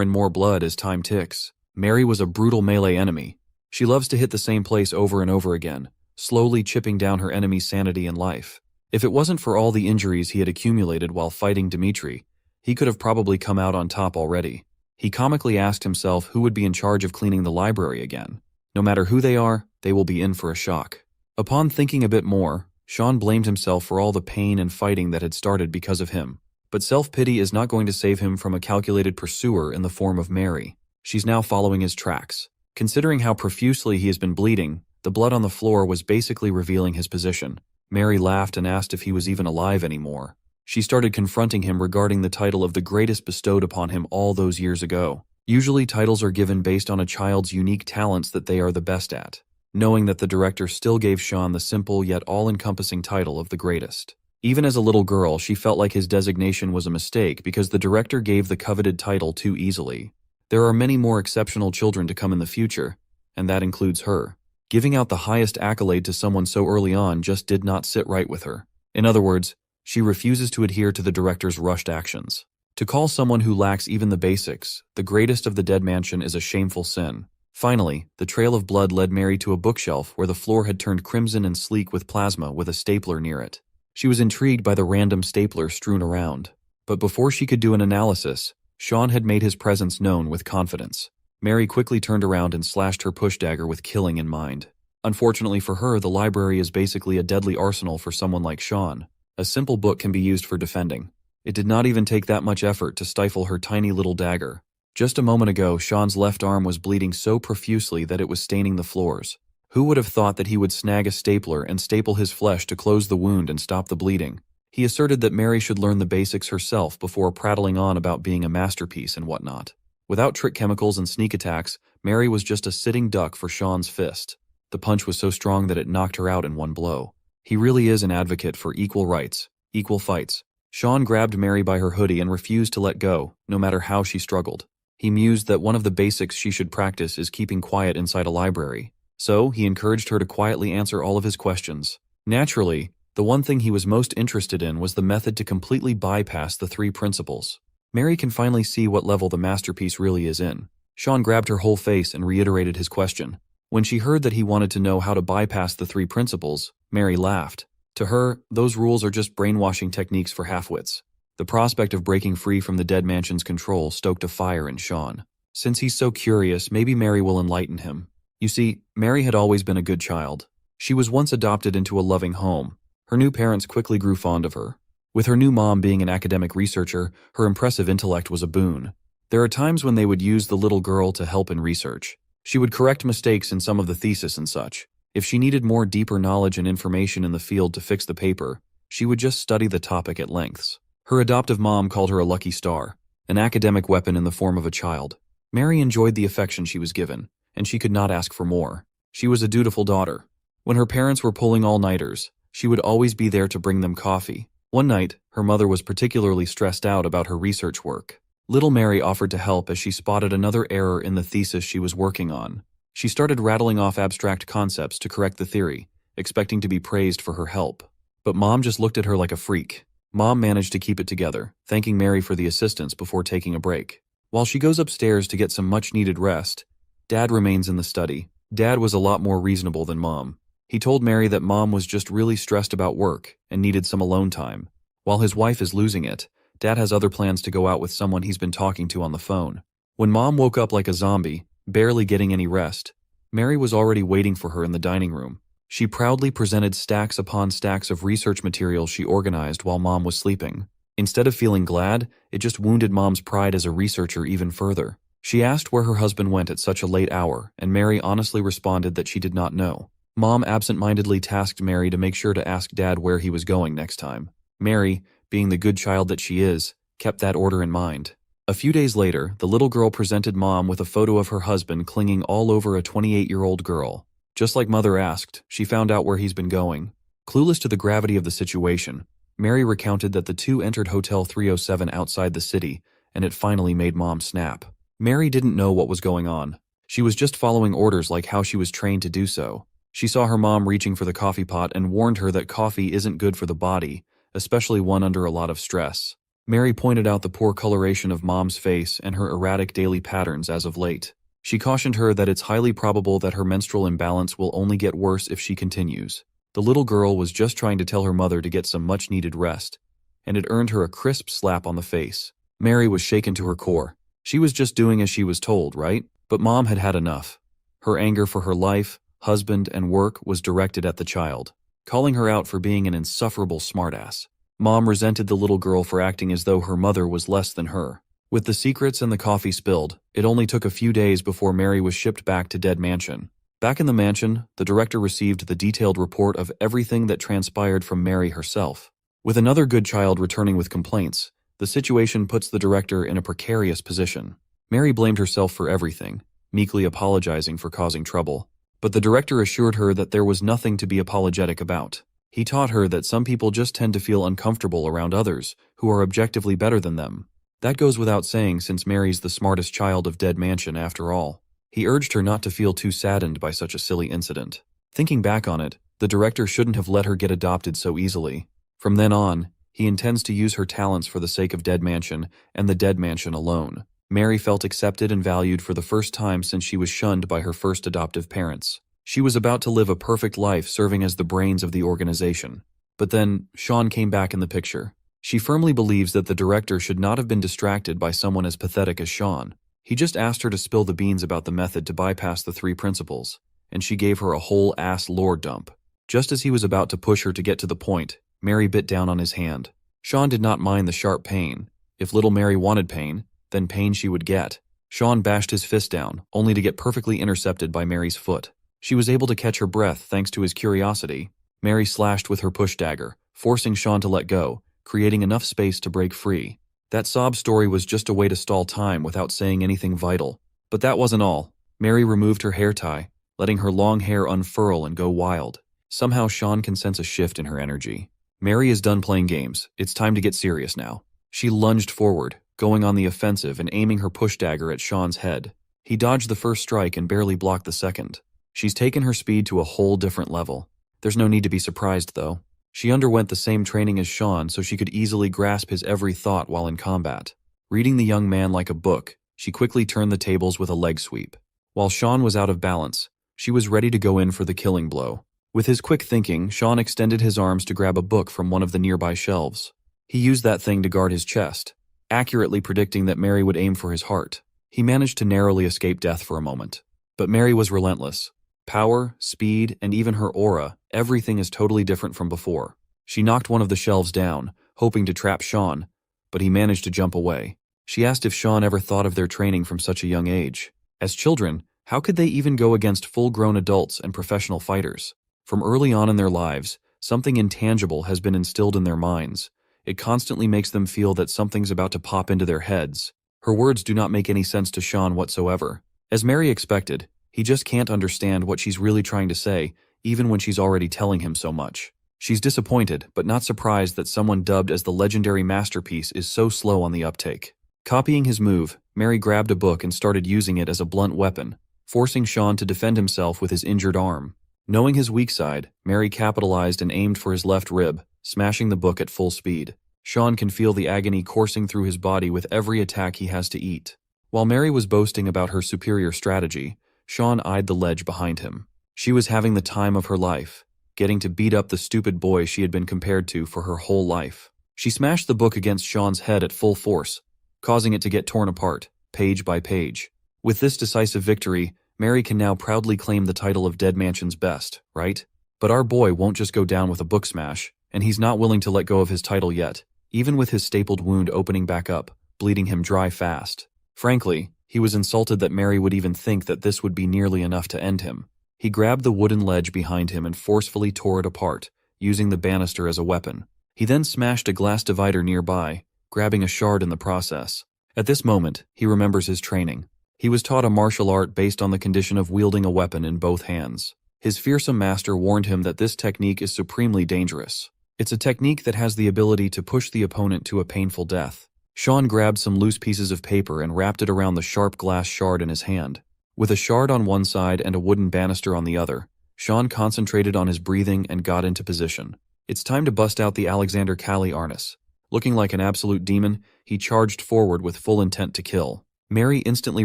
and more blood as time ticks. Mary was a brutal melee enemy. She loves to hit the same place over and over again, slowly chipping down her enemy's sanity and life. If it wasn't for all the injuries he had accumulated while fighting Dimitri, he could have probably come out on top already. He comically asked himself who would be in charge of cleaning the library again. No matter who they are, they will be in for a shock. Upon thinking a bit more, Sean blamed himself for all the pain and fighting that had started because of him. But self-pity is not going to save him from a calculated pursuer in the form of Mary. She's now following his tracks. Considering how profusely he has been bleeding, the blood on the floor was basically revealing his position. Mary laughed and asked if he was even alive anymore. She started confronting him regarding the title of the greatest bestowed upon him all those years ago. Usually titles are given based on a child's unique talents that they are the best at, knowing that the director still gave Sean the simple yet all-encompassing title of the greatest. Even as a little girl, she felt like his designation was a mistake because the director gave the coveted title too easily. There are many more exceptional children to come in the future, and that includes her. Giving out the highest accolade to someone so early on just did not sit right with her. In other words, she refuses to adhere to the director's rushed actions. To call someone who lacks even the basics the greatest of the dead mansion is a shameful sin. Finally, the trail of blood led Mary to a bookshelf where the floor had turned crimson and sleek with plasma with a stapler near it. She was intrigued by the random stapler strewn around. But before she could do an analysis, Sean had made his presence known with confidence. Mary quickly turned around and slashed her push dagger with killing in mind. Unfortunately for her, the library is basically a deadly arsenal for someone like Sean. A simple book can be used for defending. It did not even take that much effort to stifle her tiny little dagger. Just a moment ago, Sean's left arm was bleeding so profusely that it was staining the floors. Who would have thought that he would snag a stapler and staple his flesh to close the wound and stop the bleeding? He asserted that Mary should learn the basics herself before prattling on about being a masterpiece and whatnot. Without trick chemicals and sneak attacks, Mary was just a sitting duck for Sean's fist. The punch was so strong that it knocked her out in one blow. He really is an advocate for equal rights, equal fights. Sean grabbed Mary by her hoodie and refused to let go, no matter how she struggled. He mused that one of the basics she should practice is keeping quiet inside a library. So, he encouraged her to quietly answer all of his questions. Naturally, the one thing he was most interested in was the method to completely bypass the three principles. Mary can finally see what level the masterpiece really is in. Sean grabbed her whole face and reiterated his question. When she heard that he wanted to know how to bypass the three principles, Mary laughed. To her, those rules are just brainwashing techniques for half-wits. The prospect of breaking free from the dead mansion's control stoked a fire in Sean. Since he's so curious, maybe Mary will enlighten him. You see, Mary had always been a good child. She was once adopted into a loving home. Her new parents quickly grew fond of her. With her new mom being an academic researcher, her impressive intellect was a boon. There are times when they would use the little girl to help in research. She would correct mistakes in some of the thesis and such. If she needed more deeper knowledge and information in the field to fix the paper, she would just study the topic at lengths. Her adoptive mom called her a lucky star, an academic weapon in the form of a child. Mary enjoyed the affection she was given, and she could not ask for more. She was a dutiful daughter. When her parents were pulling all-nighters, she would always be there to bring them coffee. One night, her mother was particularly stressed out about her research work. Little Mary offered to help as she spotted another error in the thesis she was working on. She started rattling off abstract concepts to correct the theory, expecting to be praised for her help. But Mom just looked at her like a freak. Mom managed to keep it together, thanking Mary for the assistance before taking a break. While she goes upstairs to get some much-needed rest, Dad remains in the study. Dad was a lot more reasonable than Mom. He told Mary that Mom was just really stressed about work and needed some alone time. While his wife is losing it, Dad has other plans to go out with someone he's been talking to on the phone. When Mom woke up like a zombie, barely getting any rest, Mary was already waiting for her in the dining room. She proudly presented stacks upon stacks of research materials she organized while Mom was sleeping. Instead of feeling glad, it just wounded Mom's pride as a researcher even further. She asked where her husband went at such a late hour, and Mary honestly responded that she did not know. Mom absent-mindedly tasked Mary to make sure to ask Dad where he was going next time. Mary, being the good child that she is, kept that order in mind. A few days later, the little girl presented Mom with a photo of her husband clinging all over a 28-year-old girl. Just like Mother asked, she found out where he's been going. Clueless to the gravity of the situation, Mary recounted that the two entered Hotel 307 outside the city, and it finally made Mom snap. Mary didn't know what was going on. She was just following orders like how she was trained to do so. She saw her mom reaching for the coffee pot and warned her that coffee isn't good for the body, especially one under a lot of stress. Mary pointed out the poor coloration of Mom's face and her erratic daily patterns as of late. She cautioned her that it's highly probable that her menstrual imbalance will only get worse if she continues. The little girl was just trying to tell her mother to get some much-needed rest, and it earned her a crisp slap on the face. Mary was shaken to her core. She was just doing as she was told, right? But Mom had had enough. Her anger for her life, husband, and work was directed at the child, calling her out for being an insufferable smartass. Mom resented the little girl for acting as though her mother was less than her. With the secrets and the coffee spilled, it only took a few days before Mary was shipped back to Dead Mansion. Back in the mansion, the director received the detailed report of everything that transpired from Mary herself. With another good child returning with complaints, the situation puts the director in a precarious position. Mary blamed herself for everything, meekly apologizing for causing trouble. But the director assured her that there was nothing to be apologetic about. He taught her that some people just tend to feel uncomfortable around others who are objectively better than them. That goes without saying since Mary's the smartest child of Dead Mansion after all. He urged her not to feel too saddened by such a silly incident. Thinking back on it, the director shouldn't have let her get adopted so easily. From then on, he intends to use her talents for the sake of Dead Mansion and the Dead Mansion alone. Mary felt accepted and valued for the first time since she was shunned by her first adoptive parents. She was about to live a perfect life serving as the brains of the organization. But then, Sean came back in the picture. She firmly believes that the director should not have been distracted by someone as pathetic as Sean. He just asked her to spill the beans about the method to bypass the three principles, and she gave her a whole ass lore dump. Just as he was about to push her to get to the point, Mary bit down on his hand. Sean did not mind the sharp pain. If little Mary wanted pain, then pain she would get. Sean bashed his fist down, only to get perfectly intercepted by Mary's foot. She was able to catch her breath thanks to his curiosity. Mary slashed with her push dagger, forcing Sean to let go, creating enough space to break free. That sob story was just a way to stall time without saying anything vital. But that wasn't all. Mary removed her hair tie, letting her long hair unfurl and go wild. Somehow Sean can sense a shift in her energy. Mary is done playing games. It's time to get serious now. She lunged forward, going on the offensive and aiming her push dagger at Sean's head. He dodged the first strike and barely blocked the second. She's taken her speed to a whole different level. There's no need to be surprised, though. She underwent the same training as Sean so she could easily grasp his every thought while in combat. Reading the young man like a book, she quickly turned the tables with a leg sweep. While Sean was out of balance, she was ready to go in for the killing blow. With his quick thinking, Sean extended his arms to grab a book from one of the nearby shelves. He used that thing to guard his chest, accurately predicting that Mary would aim for his heart. He managed to narrowly escape death for a moment. But Mary was relentless. Power, speed, and even her aura, everything is totally different from before. She knocked one of the shelves down, hoping to trap Sean, but he managed to jump away. She asked if Sean ever thought of their training from such a young age. As children, how could they even go against full-grown adults and professional fighters? From early on in their lives, something intangible has been instilled in their minds. It constantly makes them feel that something's about to pop into their heads. Her words do not make any sense to Sean whatsoever. As Mary expected, he just can't understand what she's really trying to say, even when she's already telling him so much. She's disappointed, but not surprised that someone dubbed as the legendary masterpiece is so slow on the uptake. Copying his move, Mary grabbed a book and started using it as a blunt weapon, forcing Sean to defend himself with his injured arm. Knowing his weak side, Mary capitalized and aimed for his left rib, smashing the book at full speed. Sean can feel the agony coursing through his body with every attack he has to eat. While Mary was boasting about her superior strategy, Sean eyed the ledge behind him. She was having the time of her life, getting to beat up the stupid boy she had been compared to for her whole life. She smashed the book against Sean's head at full force, causing it to get torn apart, page by page. With this decisive victory, Mary can now proudly claim the title of Dead Mansion's best, right? But our boy won't just go down with a book smash, and he's not willing to let go of his title yet, even with his stapled wound opening back up, bleeding him dry fast. Frankly, he was insulted that Mary would even think that this would be nearly enough to end him. He grabbed the wooden ledge behind him and forcefully tore it apart, using the banister as a weapon. He then smashed a glass divider nearby, grabbing a shard in the process. At this moment, he remembers his training. He was taught a martial art based on the condition of wielding a weapon in both hands. His fearsome master warned him that this technique is supremely dangerous. It's a technique that has the ability to push the opponent to a painful death. Sean grabbed some loose pieces of paper and wrapped it around the sharp glass shard in his hand. With a shard on one side and a wooden banister on the other, Sean concentrated on his breathing and got into position. It's time to bust out the Alexander Calais harness. Looking like an absolute demon, he charged forward with full intent to kill. Mary instantly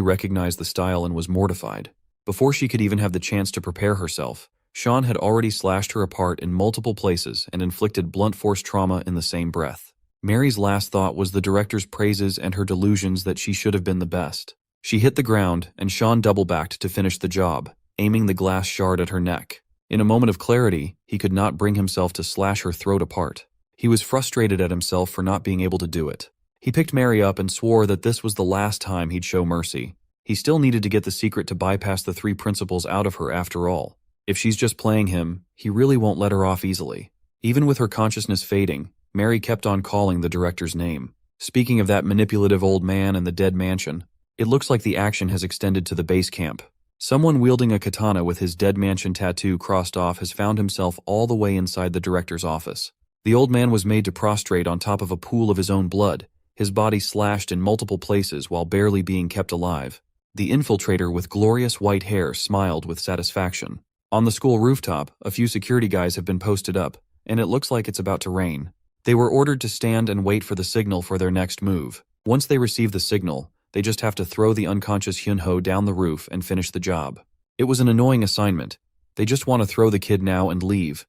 recognized the style and was mortified. Before she could even have the chance to prepare herself, Sean had already slashed her apart in multiple places and inflicted blunt force trauma in the same breath. Mary's last thought was the director's praises and her delusions that she should have been the best. She hit the ground, and Sean double-backed to finish the job, aiming the glass shard at her neck. In a moment of clarity, he could not bring himself to slash her throat apart. He was frustrated at himself for not being able to do it. He picked Mary up and swore that this was the last time he'd show mercy. He still needed to get the secret to bypass the three principles out of her after all. If she's just playing him, he really won't let her off easily. Even with her consciousness fading, Mary kept on calling the director's name. Speaking of that manipulative old man and the dead mansion, it looks like the action has extended to the base camp. Someone wielding a katana with his dead mansion tattoo crossed off has found himself all the way inside the director's office. The old man was made to prostrate on top of a pool of his own blood, his body slashed in multiple places while barely being kept alive. The infiltrator with glorious white hair smiled with satisfaction. On the school rooftop, a few security guys have been posted up, and it looks like it's about to rain. They were ordered to stand and wait for the signal for their next move. Once they receive the signal, they just have to throw the unconscious Hyunho down the roof and finish the job. It was an annoying assignment. They just want to throw the kid now and leave.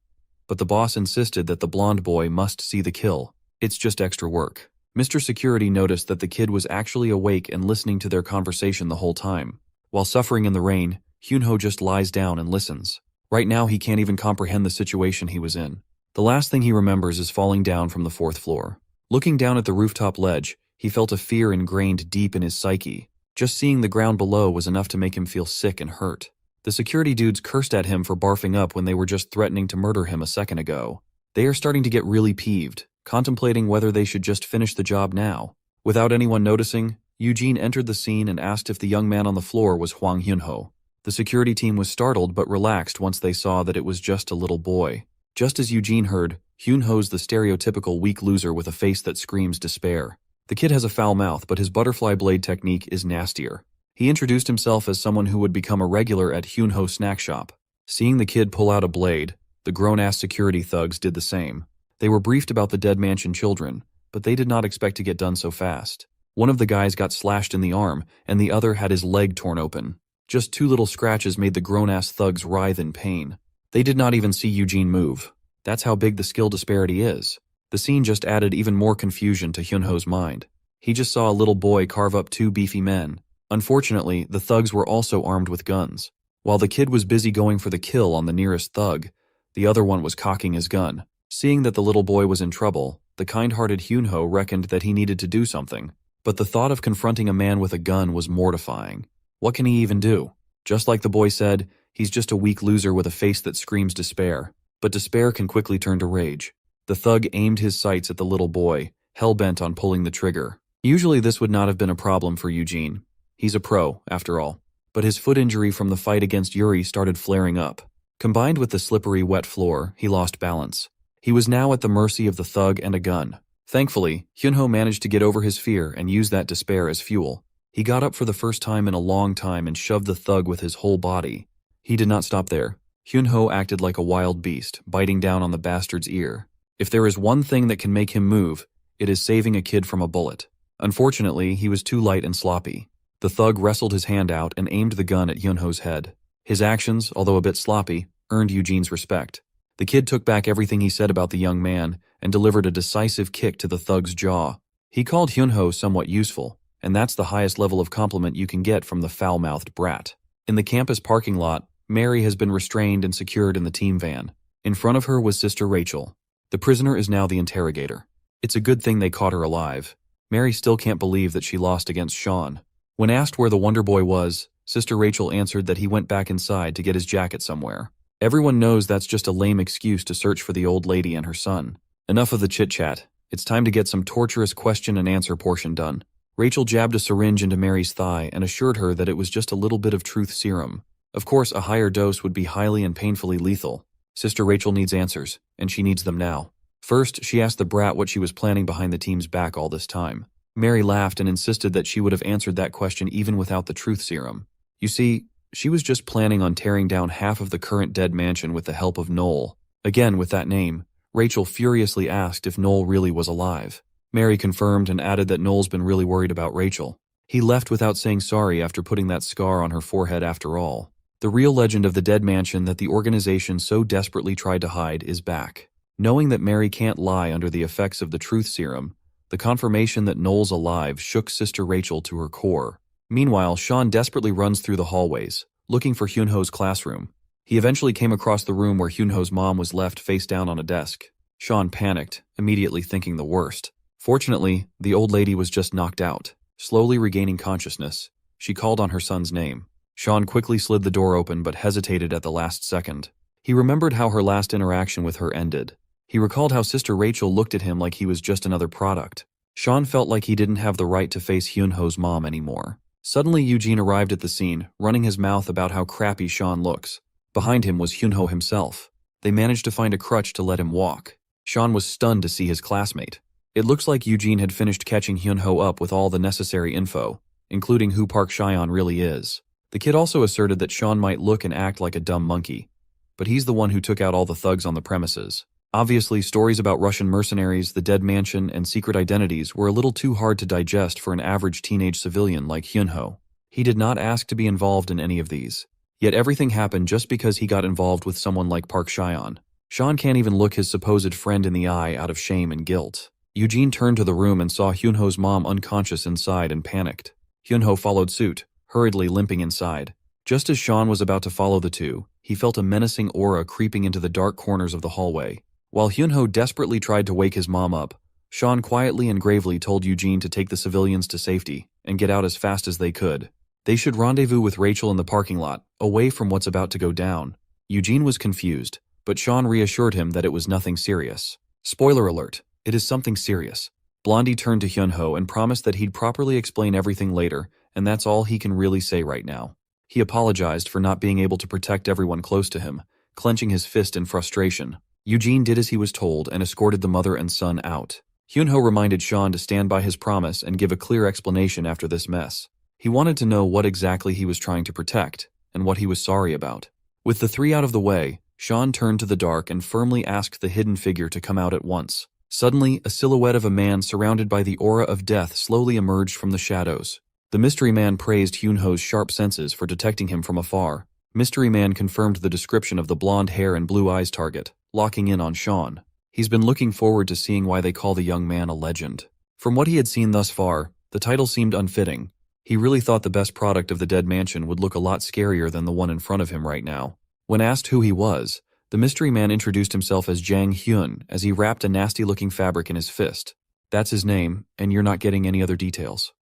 But the boss insisted that the blonde boy must see the kill. It's just extra work. Mr. Security noticed that the kid was actually awake and listening to their conversation the whole time. While suffering in the rain, Hyunho just lies down and listens. Right now he can't even comprehend the situation he was in. The last thing he remembers is falling down from the 4th floor. Looking down at the rooftop ledge, he felt a fear ingrained deep in his psyche. Just seeing the ground below was enough to make him feel sick and hurt. The security dudes cursed at him for barfing up when they were just threatening to murder him a second ago. They are starting to get really peeved, contemplating whether they should just finish the job now. Without anyone noticing, Eugene entered the scene and asked if the young man on the floor was Hwang Hyunho. The security team was startled but relaxed once they saw that it was just a little boy. Just as Eugene heard, Hyunho's the stereotypical weak loser with a face that screams despair. The kid has a foul mouth, but his butterfly blade technique is nastier. He introduced himself as someone who would become a regular at Hyunho Snack Shop. Seeing the kid pull out a blade, the grown-ass security thugs did the same. They were briefed about the dead mansion children, but they did not expect to get done so fast. One of the guys got slashed in the arm, and the other had his leg torn open. Just 2 little scratches made the grown-ass thugs writhe in pain. They did not even see Eugene move. That's how big the skill disparity is. The scene just added even more confusion to Hyunho's mind. He just saw a little boy carve up two beefy men. Unfortunately, the thugs were also armed with guns. While the kid was busy going for the kill on the nearest thug, the other one was cocking his gun. Seeing that the little boy was in trouble, the kind-hearted Hyunho reckoned that he needed to do something. But the thought of confronting a man with a gun was mortifying. What can he even do? Just like the boy said, he's just a weak loser with a face that screams despair. But despair can quickly turn to rage. The thug aimed his sights at the little boy, hell-bent on pulling the trigger. Usually this would not have been a problem for Eugene. He's a pro, after all. But his foot injury from the fight against Yuri started flaring up. Combined with the slippery, wet floor, he lost balance. He was now at the mercy of the thug and a gun. Thankfully, Hyunho managed to get over his fear and use that despair as fuel. He got up for the first time in a long time and shoved the thug with his whole body. He did not stop there. Hyunho acted like a wild beast, biting down on the bastard's ear. If there is one thing that can make him move, it is saving a kid from a bullet. Unfortunately, he was too light and sloppy. The thug wrestled his hand out and aimed the gun at Hyunho's head. His actions, although a bit sloppy, earned Eugene's respect. The kid took back everything he said about the young man and delivered a decisive kick to the thug's jaw. He called Hyunho somewhat useful, and that's the highest level of compliment you can get from the foul-mouthed brat. In the campus parking lot, Mary has been restrained and secured in the team van. In front of her was Sister Rachel. The prisoner is now the interrogator. It's a good thing they caught her alive. Mary still can't believe that she lost against Sean. When asked where the Wonder Boy was, Sister Rachel answered that he went back inside to get his jacket somewhere. Everyone knows that's just a lame excuse to search for the old lady and her son. Enough of the chit-chat. It's time to get some torturous question and answer portion done. Rachel jabbed a syringe into Mary's thigh and assured her that it was just a little bit of truth serum. Of course, a higher dose would be highly and painfully lethal. Sister Rachel needs answers, and she needs them now. First, she asked the brat what she was planning behind the team's back all this time. Mary laughed and insisted that she would have answered that question even without the truth serum. You see, she was just planning on tearing down half of the current dead mansion with the help of Noel. Again, with that name, Rachel furiously asked if Noel really was alive. Mary confirmed and added that Noel's been really worried about Rachel. He left without saying sorry after putting that scar on her forehead after all. The real legend of the dead mansion that the organization so desperately tried to hide is back. Knowing that Mary can't lie under the effects of the truth serum, the confirmation that Noel's alive shook Sister Rachel to her core. Meanwhile, Sean desperately runs through the hallways, looking for Hyunho's classroom. He eventually came across the room where Hyunho's mom was left face down on a desk. Sean panicked, immediately thinking the worst. Fortunately, the old lady was just knocked out. Slowly regaining consciousness, she called on her son's name. Sean quickly slid the door open but hesitated at the last second. He remembered how her last interaction with her ended. He recalled how Sister Rachel looked at him like he was just another product. Sean felt like he didn't have the right to face Hyunho's mom anymore. Suddenly, Eugene arrived at the scene, running his mouth about how crappy Sean looks. Behind him was Hyunho himself. They managed to find a crutch to let him walk. Sean was stunned to see his classmate. It looks like Eugene had finished catching Hyunho up with all the necessary info, including who Park Chyeon really is. The kid also asserted that Sean might look and act like a dumb monkey, but he's the one who took out all the thugs on the premises. Obviously, stories about Russian mercenaries, the dead mansion, and secret identities were a little too hard to digest for an average teenage civilian like Hyunho. He did not ask to be involved in any of these. Yet everything happened just because he got involved with someone like Park Chyeon. Sean can't even look his supposed friend in the eye out of shame and guilt. Eugene turned to the room and saw Hyunho's mom unconscious inside and panicked. Hyunho followed suit, hurriedly limping inside. Just as Sean was about to follow the two, he felt a menacing aura creeping into the dark corners of the hallway. While Hyunho desperately tried to wake his mom up, Sean quietly and gravely told Eugene to take the civilians to safety and get out as fast as they could. They should rendezvous with Rachel in the parking lot, away from what's about to go down. Eugene was confused, but Sean reassured him that it was nothing serious. Spoiler alert, it is something serious. Blondie turned to Hyunho and promised that he'd properly explain everything later, and that's all he can really say right now. He apologized for not being able to protect everyone close to him, clenching his fist in frustration. Eugene did as he was told and escorted the mother and son out. Hyunho reminded Sean to stand by his promise and give a clear explanation after this mess. He wanted to know what exactly he was trying to protect, and what he was sorry about. With the three out of the way, Sean turned to the dark and firmly asked the hidden figure to come out at once. Suddenly, a silhouette of a man surrounded by the aura of death slowly emerged from the shadows. The mystery man praised Hyunho's sharp senses for detecting him from afar. Mystery man confirmed the description of the blonde hair and blue eyes target, locking in on Sean. He's been looking forward to seeing why they call the young man a legend. From what he had seen thus far, the title seemed unfitting. He really thought the best product of the dead mansion would look a lot scarier than the one in front of him right now. When asked who he was, the mystery man introduced himself as Jang Hyun as he wrapped a nasty-looking fabric in his fist. That's his name, and you're not getting any other details.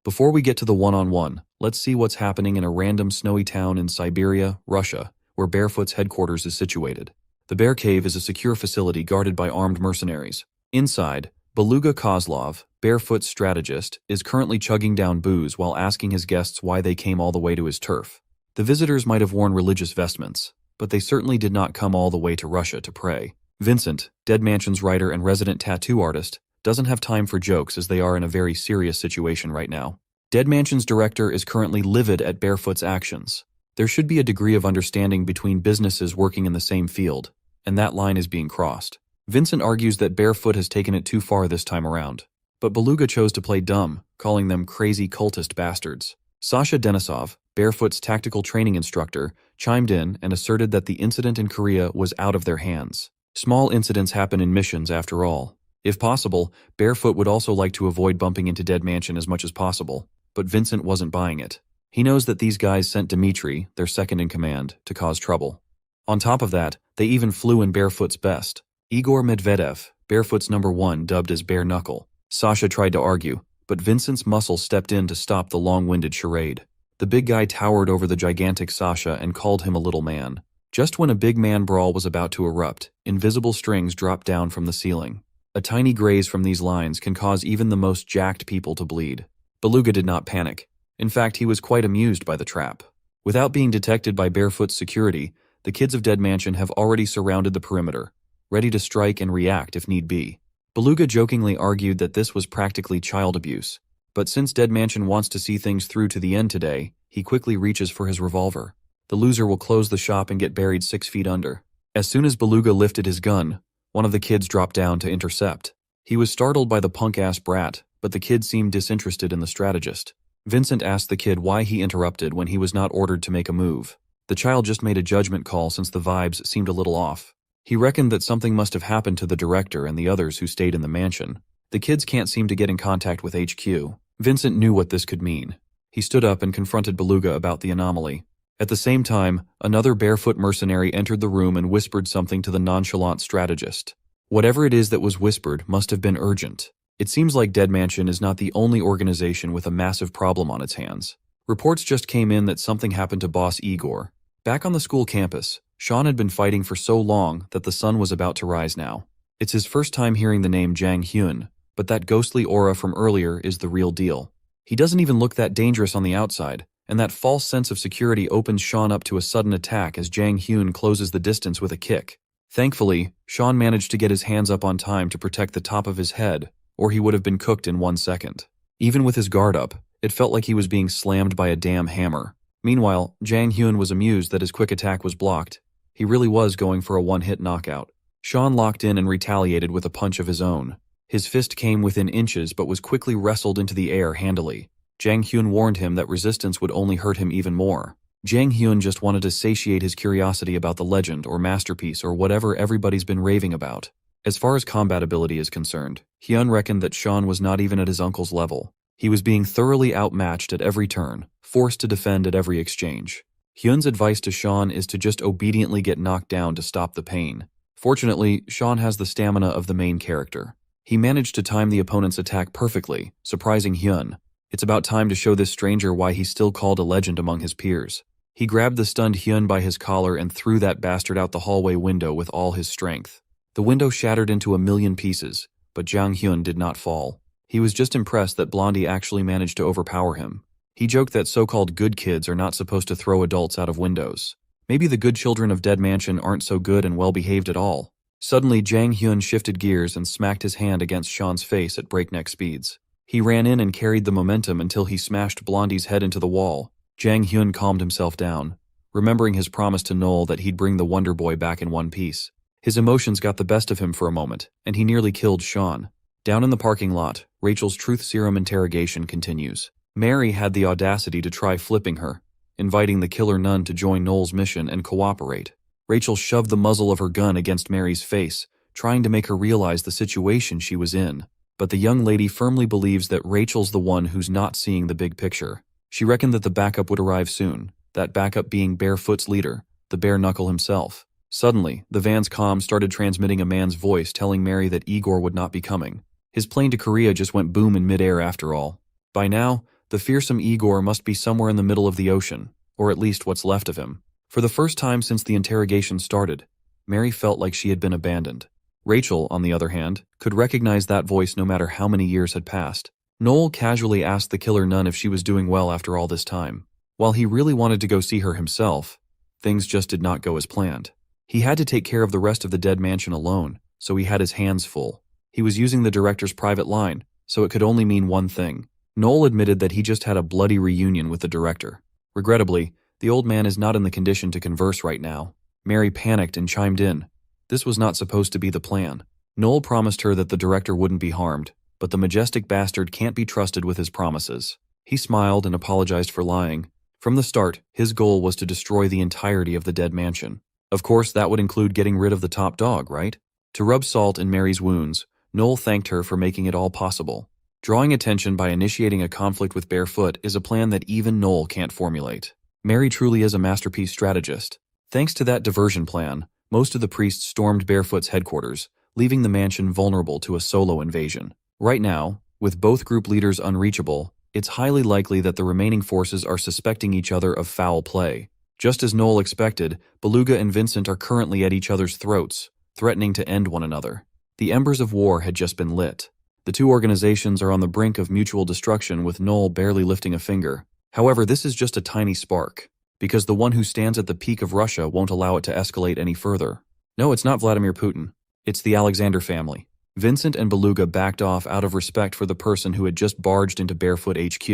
Before we get to the one-on-one, let's see what's happening in a random snowy town in Siberia, Russia, where Barefoot's headquarters is situated. The Bear Cave is a secure facility guarded by armed mercenaries. Inside, Beluga Kozlov, Barefoot's strategist, is currently chugging down booze while asking his guests why they came all the way to his turf. The visitors might have worn religious vestments, but they certainly did not come all the way to Russia to pray. Vincent, Dead Mansion's writer and resident tattoo artist, doesn't have time for jokes as they are in a very serious situation right now. Dead Mansion's director is currently livid at Barefoot's actions. There should be a degree of understanding between businesses working in the same field, and that line is being crossed. Vincent argues that Barefoot has taken it too far this time around, but Beluga chose to play dumb, calling them crazy cultist bastards. Sasha Denisov, Barefoot's tactical training instructor, chimed in and asserted that the incident in Korea was out of their hands. Small incidents happen in missions after all. If possible, Barefoot would also like to avoid bumping into Dead Mansion as much as possible, but Vincent wasn't buying it. He knows that these guys sent Dmitri, their second-in-command, to cause trouble. On top of that, they even flew in Barefoot's best. Igor Medvedev, Barefoot's #1, dubbed as Bare Knuckle. Sasha tried to argue, but Vincent's muscle stepped in to stop the long-winded charade. The big guy towered over the gigantic Sasha and called him a little man. Just when a big man brawl was about to erupt, invisible strings dropped down from the ceiling. A tiny graze from these lines can cause even the most jacked people to bleed. Beluga did not panic. In fact, he was quite amused by the trap. Without being detected by Barefoot's security, the kids of Dead Mansion have already surrounded the perimeter, ready to strike and react if need be. Beluga jokingly argued that this was practically child abuse, but since Dead Mansion wants to see things through to the end today, he quickly reaches for his revolver. The loser will close the shop and get buried 6 feet under. As soon as Beluga lifted his gun, one of the kids dropped down to intercept. He was startled by the punk-ass brat, but the kid seemed disinterested in the strategist. Vincent asked the kid why he interrupted when he was not ordered to make a move. The child just made a judgment call since the vibes seemed a little off. He reckoned that something must have happened to the director and the others who stayed in the mansion. The kids can't seem to get in contact with HQ. Vincent knew what this could mean. He stood up and confronted Beluga about the anomaly. At the same time, another Barefoot mercenary entered the room and whispered something to the nonchalant strategist. Whatever it is that was whispered must have been urgent. It seems like Dead Mansion is not the only organization with a massive problem on its hands. Reports just came in that something happened to boss Igor. Back on the school campus, Sean had been fighting for so long that the sun was about to rise now. It's his first time hearing the name Jang Hyun, but that ghostly aura from earlier is the real deal. He doesn't even look that dangerous on the outside, and that false sense of security opens Sean up to a sudden attack as Jang Hyun closes the distance with a kick. Thankfully, Sean managed to get his hands up on time to protect the top of his head, or he would have been cooked in 1 second. Even with his guard up, it felt like he was being slammed by a damn hammer. Meanwhile, Jang Hyun was amused that his quick attack was blocked. He really was going for a one-hit knockout. Sean locked in and retaliated with a punch of his own. His fist came within inches but was quickly wrestled into the air handily. Jang Hyun warned him that resistance would only hurt him even more. Jang Hyun just wanted to satiate his curiosity about the legend or masterpiece or whatever everybody's been raving about. As far as combat ability is concerned, Hyun reckoned that Sean was not even at his uncle's level. He was being thoroughly outmatched at every turn, forced to defend at every exchange. Hyun's advice to Sean is to just obediently get knocked down to stop the pain. Fortunately, Sean has the stamina of the main character. He managed to time the opponent's attack perfectly, surprising Hyun. It's about time to show this stranger why he's still called a legend among his peers. He grabbed the stunned Hyun by his collar and threw that bastard out the hallway window with all his strength. The window shattered into 1,000,000 pieces, but Jang Hyun did not fall. He was just impressed that Blondie actually managed to overpower him. He joked that so-called good kids are not supposed to throw adults out of windows. Maybe the good children of Dead Mansion aren't so good and well-behaved at all. Suddenly, Jang Hyun shifted gears and smacked his hand against Sean's face at breakneck speeds. He ran in and carried the momentum until he smashed Blondie's head into the wall. Jang Hyun calmed himself down, remembering his promise to Noel that he'd bring the Wonder Boy back in one piece. His emotions got the best of him for a moment, and he nearly killed Sean. Down in the parking lot, Rachel's truth serum interrogation continues. Mary had the audacity to try flipping her, inviting the killer nun to join Noel's mission and cooperate. Rachel shoved the muzzle of her gun against Mary's face, trying to make her realize the situation she was in. But the young lady firmly believes that Rachel's the one who's not seeing the big picture. She reckoned that the backup would arrive soon, that backup being Barefoot's leader, the bare knuckle himself. Suddenly, the van's comm started transmitting a man's voice telling Mary that Igor would not be coming. His plane to Korea just went boom in midair after all. By now, the fearsome Igor must be somewhere in the middle of the ocean, or at least what's left of him. For the first time since the interrogation started, Mary felt like she had been abandoned. Rachel, on the other hand, could recognize that voice no matter how many years had passed. Noel casually asked the killer nun if she was doing well after all this time. While he really wanted to go see her himself, things just did not go as planned. He had to take care of the rest of the dead mansion alone, so he had his hands full. He was using the director's private line, so it could only mean one thing. Noel admitted that he just had a bloody reunion with the director. Regrettably, the old man is not in the condition to converse right now. Mary panicked and chimed in. This was not supposed to be the plan. Noel promised her that the director wouldn't be harmed, but the majestic bastard can't be trusted with his promises. He smiled and apologized for lying. From the start, his goal was to destroy the entirety of the dead mansion. Of course, that would include getting rid of the top dog, right? To rub salt in Mary's wounds, Noel thanked her for making it all possible. Drawing attention by initiating a conflict with Barefoot is a plan that even Noel can't formulate. Mary truly is a masterpiece strategist. Thanks to that diversion plan, most of the priests stormed Barefoot's headquarters, leaving the mansion vulnerable to a solo invasion. Right now, with both group leaders unreachable, it's highly likely that the remaining forces are suspecting each other of foul play. Just as Noel expected, Beluga and Vincent are currently at each other's throats, threatening to end one another. The embers of war had just been lit. The two organizations are on the brink of mutual destruction with Noel barely lifting a finger. However, this is just a tiny spark, because the one who stands at the peak of Russia won't allow it to escalate any further. No, it's not Vladimir Putin. It's the Alexander family. Vincent and Beluga backed off out of respect for the person who had just barged into Barefoot HQ.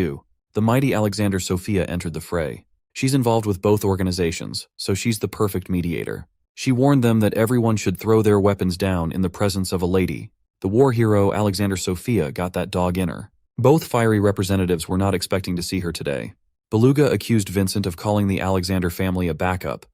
The mighty Alexander Sophia entered the fray. She's involved with both organizations, so she's the perfect mediator. She warned them that everyone should throw their weapons down in the presence of a lady. The war hero Alexander Sophia got that dog in her. Both fiery representatives were not expecting to see her today. Beluga accused Vincent of calling the Alexander family a backup,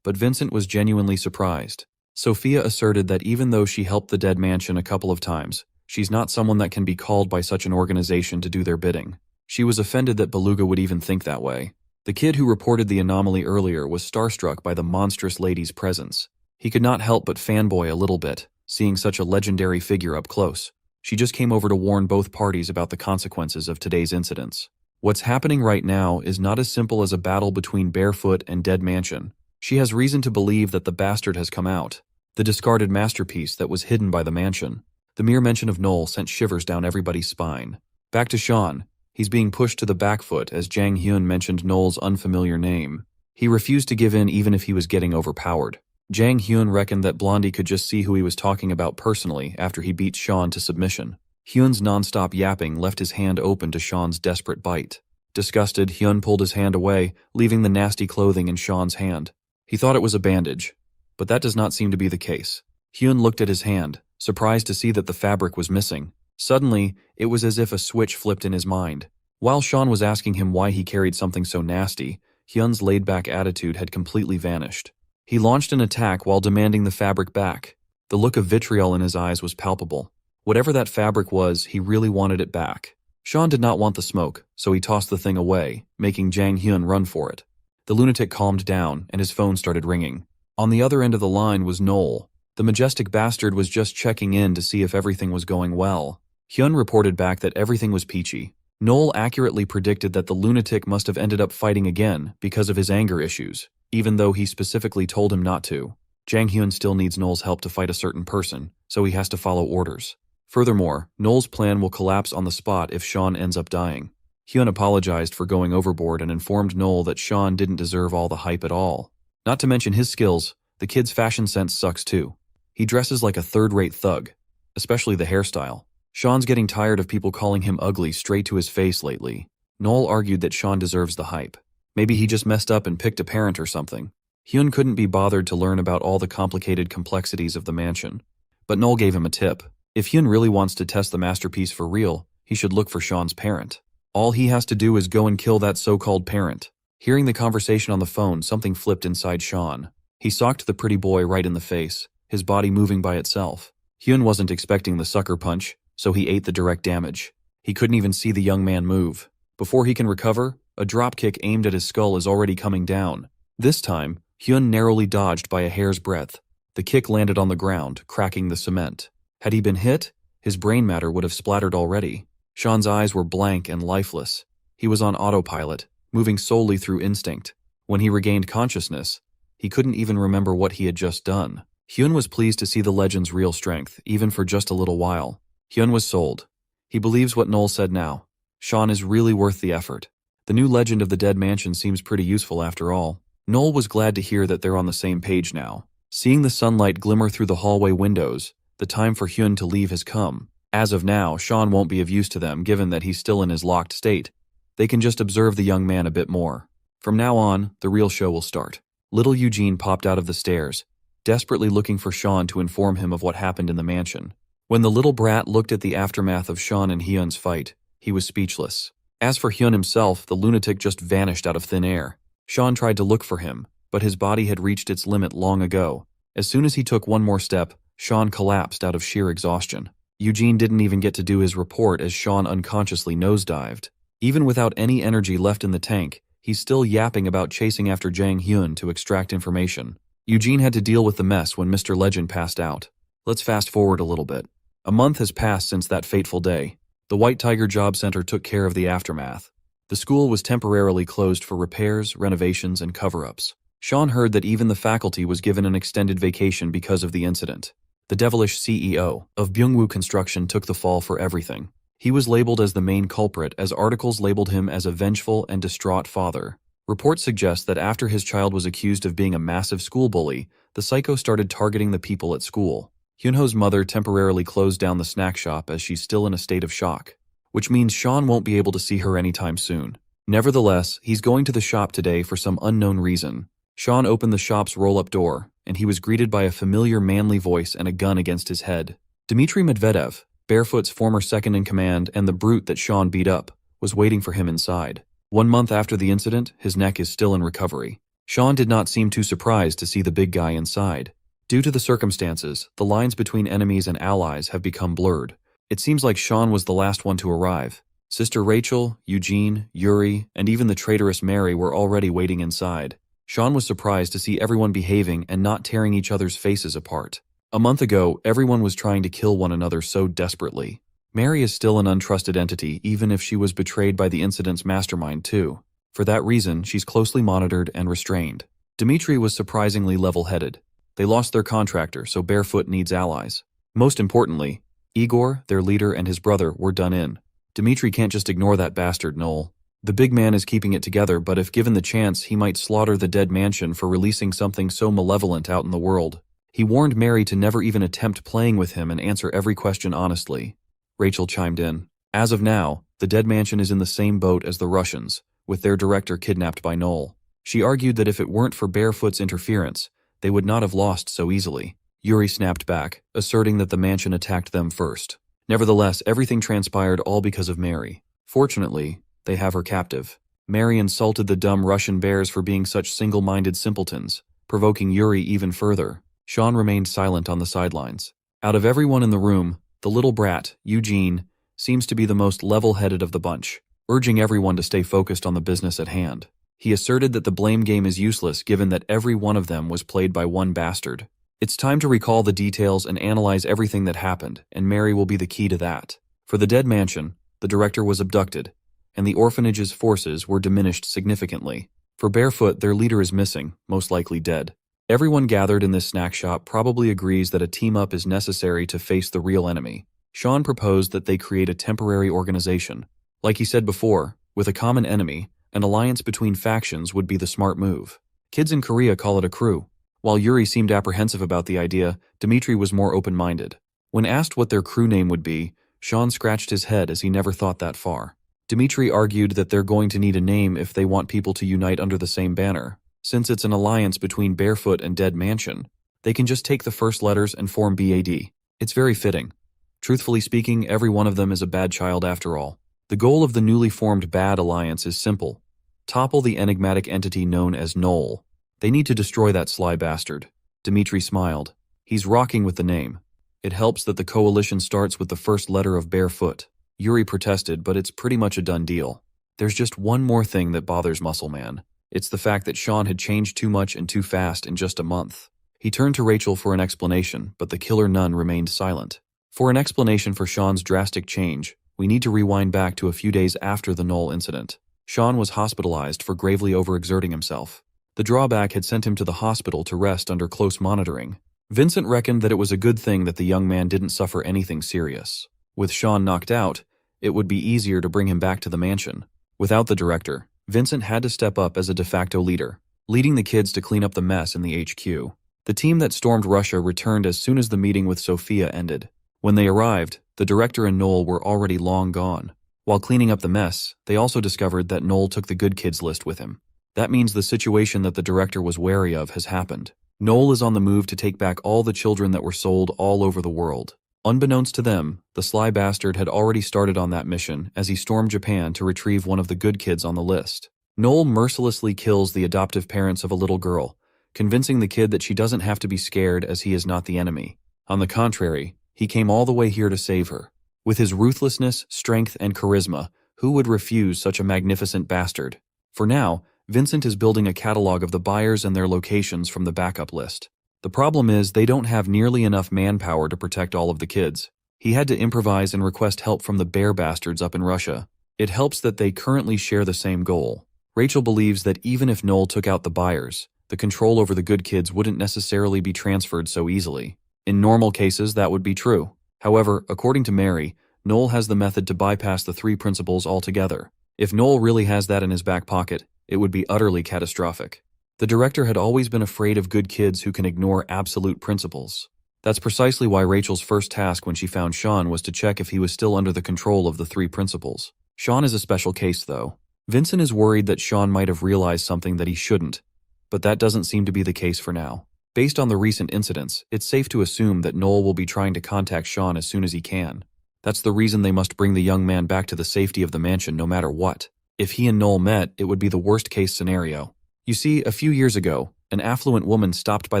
but Vincent was genuinely surprised. Sophia asserted that even though she helped the dead mansion a couple of times, she's not someone that can be called by such an organization to do their bidding. She was offended that Beluga would even think that way. The kid who reported the anomaly earlier was starstruck by the monstrous lady's presence. He could not help but fanboy a little bit, seeing such a legendary figure up close. She just came over to warn both parties about the consequences of today's incidents. What's happening right now is not as simple as a battle between Barefoot and Dead Mansion. She has reason to believe that the bastard has come out, the discarded masterpiece that was hidden by the mansion. The mere mention of Noel sent shivers down everybody's spine. Back to Sean. He's being pushed to the back foot as Jang Hyun mentioned Noel's unfamiliar name. He refused to give in even if he was getting overpowered. Jang Hyun reckoned that Blondie could just see who he was talking about personally after he beat Sean to submission. Hyun's non-stop yapping left his hand open to Sean's desperate bite. Disgusted, Hyun pulled his hand away, leaving the nasty clothing in Sean's hand. He thought it was a bandage, but that does not seem to be the case. Hyun looked at his hand, surprised to see that the fabric was missing. Suddenly, it was as if a switch flipped in his mind. While Sean was asking him why he carried something so nasty, Hyun's laid-back attitude had completely vanished. He launched an attack while demanding the fabric back. The look of vitriol in his eyes was palpable. Whatever that fabric was, he really wanted it back. Sean did not want the smoke, so he tossed the thing away, making Jang Hyun run for it. The lunatic calmed down, and his phone started ringing. On the other end of the line was Noel. The majestic bastard was just checking in to see if everything was going well. Hyun reported back that everything was peachy. Noel accurately predicted that the lunatic must have ended up fighting again because of his anger issues, even though he specifically told him not to. Jang Hyun still needs Noel's help to fight a certain person, so he has to follow orders. Furthermore, Noel's plan will collapse on the spot if Sean ends up dying. Hyun apologized for going overboard and informed Noel that Sean didn't deserve all the hype at all. Not to mention his skills, the kid's fashion sense sucks too. He dresses like a third-rate thug, especially the hairstyle. Sean's getting tired of people calling him ugly straight to his face lately. Noel argued that Sean deserves the hype. Maybe he just messed up and picked a parent or something. Hyun couldn't be bothered to learn about all the complicated complexities of the mansion. But Noel gave him a tip. If Hyun really wants to test the masterpiece for real, he should look for Sean's parent. All he has to do is go and kill that so-called parent. Hearing the conversation on the phone, something flipped inside Sean. He socked the pretty boy right in the face. his body moving by itself. Hyun wasn't expecting the sucker punch, so he ate the direct damage. He couldn't even see the young man move. Before he can recover, a dropkick aimed at his skull is already coming down. This time, Hyun narrowly dodged by a hair's breadth. The kick landed on the ground, cracking the cement. Had he been hit, his brain matter would have splattered already. Sean's eyes were blank and lifeless. He was on autopilot, moving solely through instinct. When he regained consciousness, he couldn't even remember what he had just done. Hyun was pleased to see the legend's real strength, even for just a little while. Hyun was sold. He believes what Noel said now. Sean is really worth the effort. The new legend of the Dead Mansion seems pretty useful after all. Noel was glad to hear that they're on the same page now. Seeing the sunlight glimmer through the hallway windows, the time for Hyun to leave has come. As of now, Sean won't be of use to them given that he's still in his locked state. They can just observe the young man a bit more. From now on, the real show will start. Little Eugene popped out of the stairs, desperately looking for Sean to inform him of what happened in the mansion. When the little brat looked at the aftermath of Sean and Hyun's fight, he was speechless. As for Hyun himself, the lunatic just vanished out of thin air. Sean tried to look for him, but his body had reached its limit long ago. As soon as he took one more step, Sean collapsed out of sheer exhaustion. Eugene didn't even get to do his report as Sean unconsciously nosedived. Even without any energy left in the tank, he's still yapping about chasing after Jang Hyun to extract information. Eugene had to deal with the mess when Mr. Legend passed out. Let's fast forward a little bit. A month has passed since that fateful day. The White Tiger Job Center took care of the aftermath. The school was temporarily closed for repairs, renovations, and cover-ups. Sean heard that even the faculty was given an extended vacation because of the incident. The devilish CEO of Byungwoo Construction took the fall for everything. He was labeled as the main culprit as articles labeled him as a vengeful and distraught father. Reports suggest that after his child was accused of being a massive school bully, the psycho started targeting the people at school. Hyunho's mother temporarily closed down the snack shop as she's still in a state of shock, which means Sean won't be able to see her anytime soon. Nevertheless, he's going to the shop today for some unknown reason. Sean opened the shop's roll-up door, and he was greeted by a familiar manly voice and a gun against his head. Dmitry Medvedev, Barefoot's former second-in-command and the brute that Sean beat up, was waiting for him inside. 1 month after the incident, his neck is still in recovery. Sean did not seem too surprised to see the big guy inside. Due to the circumstances, the lines between enemies and allies have become blurred. It seems like Sean was the last one to arrive. Sister Rachel, Eugene, Yuri, and even the traitorous Mary were already waiting inside. Sean was surprised to see everyone behaving and not tearing each other's faces apart. A month ago, everyone was trying to kill one another so desperately. Mary is still an untrusted entity, even if she was betrayed by the incident's mastermind too. For that reason, she's closely monitored and restrained. Dmitry was surprisingly level-headed. They lost their contractor, so Barefoot needs allies. Most importantly, Igor, their leader, and his brother were done in. Dmitry can't just ignore that bastard Noel. The big man is keeping it together, but if given the chance, he might slaughter the Dead Mansion for releasing something so malevolent out in the world. He warned Mary to never even attempt playing with him and answer every question honestly. Rachel chimed in. As of now, the Dead Mansion is in the same boat as the Russians, with their director kidnapped by Noel. She argued that if it weren't for Barefoot's interference, they would not have lost so easily. Yuri snapped back, asserting that the mansion attacked them first. Nevertheless, everything transpired all because of Mary. Fortunately, they have her captive. Mary insulted the dumb Russian bears for being such single-minded simpletons, provoking Yuri even further. Sean remained silent on the sidelines. Out of everyone in the room, the little brat, Eugene, seems to be the most level-headed of the bunch, urging everyone to stay focused on the business at hand. He asserted that the blame game is useless given that every one of them was played by one bastard. It's time to recall the details and analyze everything that happened, and Mary will be the key to that. For the Dead Mansion, the director was abducted, and the orphanage's forces were diminished significantly. For Barefoot, their leader is missing, most likely dead. Everyone gathered in this snack shop probably agrees that a team-up is necessary to face the real enemy. Sean proposed that they create a temporary organization. Like he said before, with a common enemy, an alliance between factions would be the smart move. Kids in Korea call it a crew. While Yuri seemed apprehensive about the idea, Dmitry was more open-minded. When asked what their crew name would be, Sean scratched his head as he never thought that far. Dmitry argued that they're going to need a name if they want people to unite under the same banner. Since it's an alliance between Barefoot and Dead Mansion, they can just take the first letters and form BAD. It's very fitting. Truthfully speaking, every one of them is a bad child after all. The goal of the newly formed Bad Alliance is simple. Topple the enigmatic entity known as Noel. They need to destroy that sly bastard. Dmitry smiled. He's rocking with the name. It helps that the coalition starts with the first letter of barefoot. Yuri protested, but it's pretty much a done deal. There's just one more thing that bothers Muscle Man. It's the fact that Sean had changed too much and too fast in just a month. He turned to Rachel for an explanation, but the killer nun remained silent. For an explanation for Sean's drastic change, we need to rewind back to a few days after the Knoll incident. Sean was hospitalized for gravely overexerting himself. The drawback had sent him to the hospital to rest under close monitoring. Vincent reckoned that it was a good thing that the young man didn't suffer anything serious. With Sean knocked out, it would be easier to bring him back to the mansion. Without the director, Vincent had to step up as a de facto leader, leading the kids to clean up the mess in the HQ. The team that stormed Russia returned as soon as the meeting with Sophia ended. When they arrived, the director and Knoll were already long gone. While cleaning up the mess, they also discovered that Knoll took the good kids list with him. That means the situation that the director was wary of has happened. Knoll is on the move to take back all the children that were sold all over the world. Unbeknownst to them, the sly bastard had already started on that mission as he stormed Japan to retrieve one of the good kids on the list. Knoll mercilessly kills the adoptive parents of a little girl, convincing the kid that she doesn't have to be scared as he is not the enemy. On the contrary, he came all the way here to save her. With his ruthlessness, strength, and charisma, who would refuse such a magnificent bastard? For now, Vincent is building a catalog of the buyers and their locations from the backup list. The problem is they don't have nearly enough manpower to protect all of the kids. He had to improvise and request help from the bear bastards up in Russia. It helps that they currently share the same goal. Rachel believes that even if Knoll took out the buyers, the control over the good kids wouldn't necessarily be transferred so easily. In normal cases, that would be true. However, according to Mary, Knoll has the method to bypass the three principles altogether. If Knoll really has that in his back pocket, it would be utterly catastrophic. The director had always been afraid of good kids who can ignore absolute principles. That's precisely why Rachel's first task when she found Sean was to check if he was still under the control of the three principles. Sean is a special case, though. Vincent is worried that Sean might have realized something that he shouldn't, but that doesn't seem to be the case for now. Based on the recent incidents, it's safe to assume that Knoll will be trying to contact Sean as soon as he can. That's the reason they must bring the young man back to the safety of the mansion no matter what. If he and Knoll met, it would be the worst-case scenario. You see, a few years ago, an affluent woman stopped by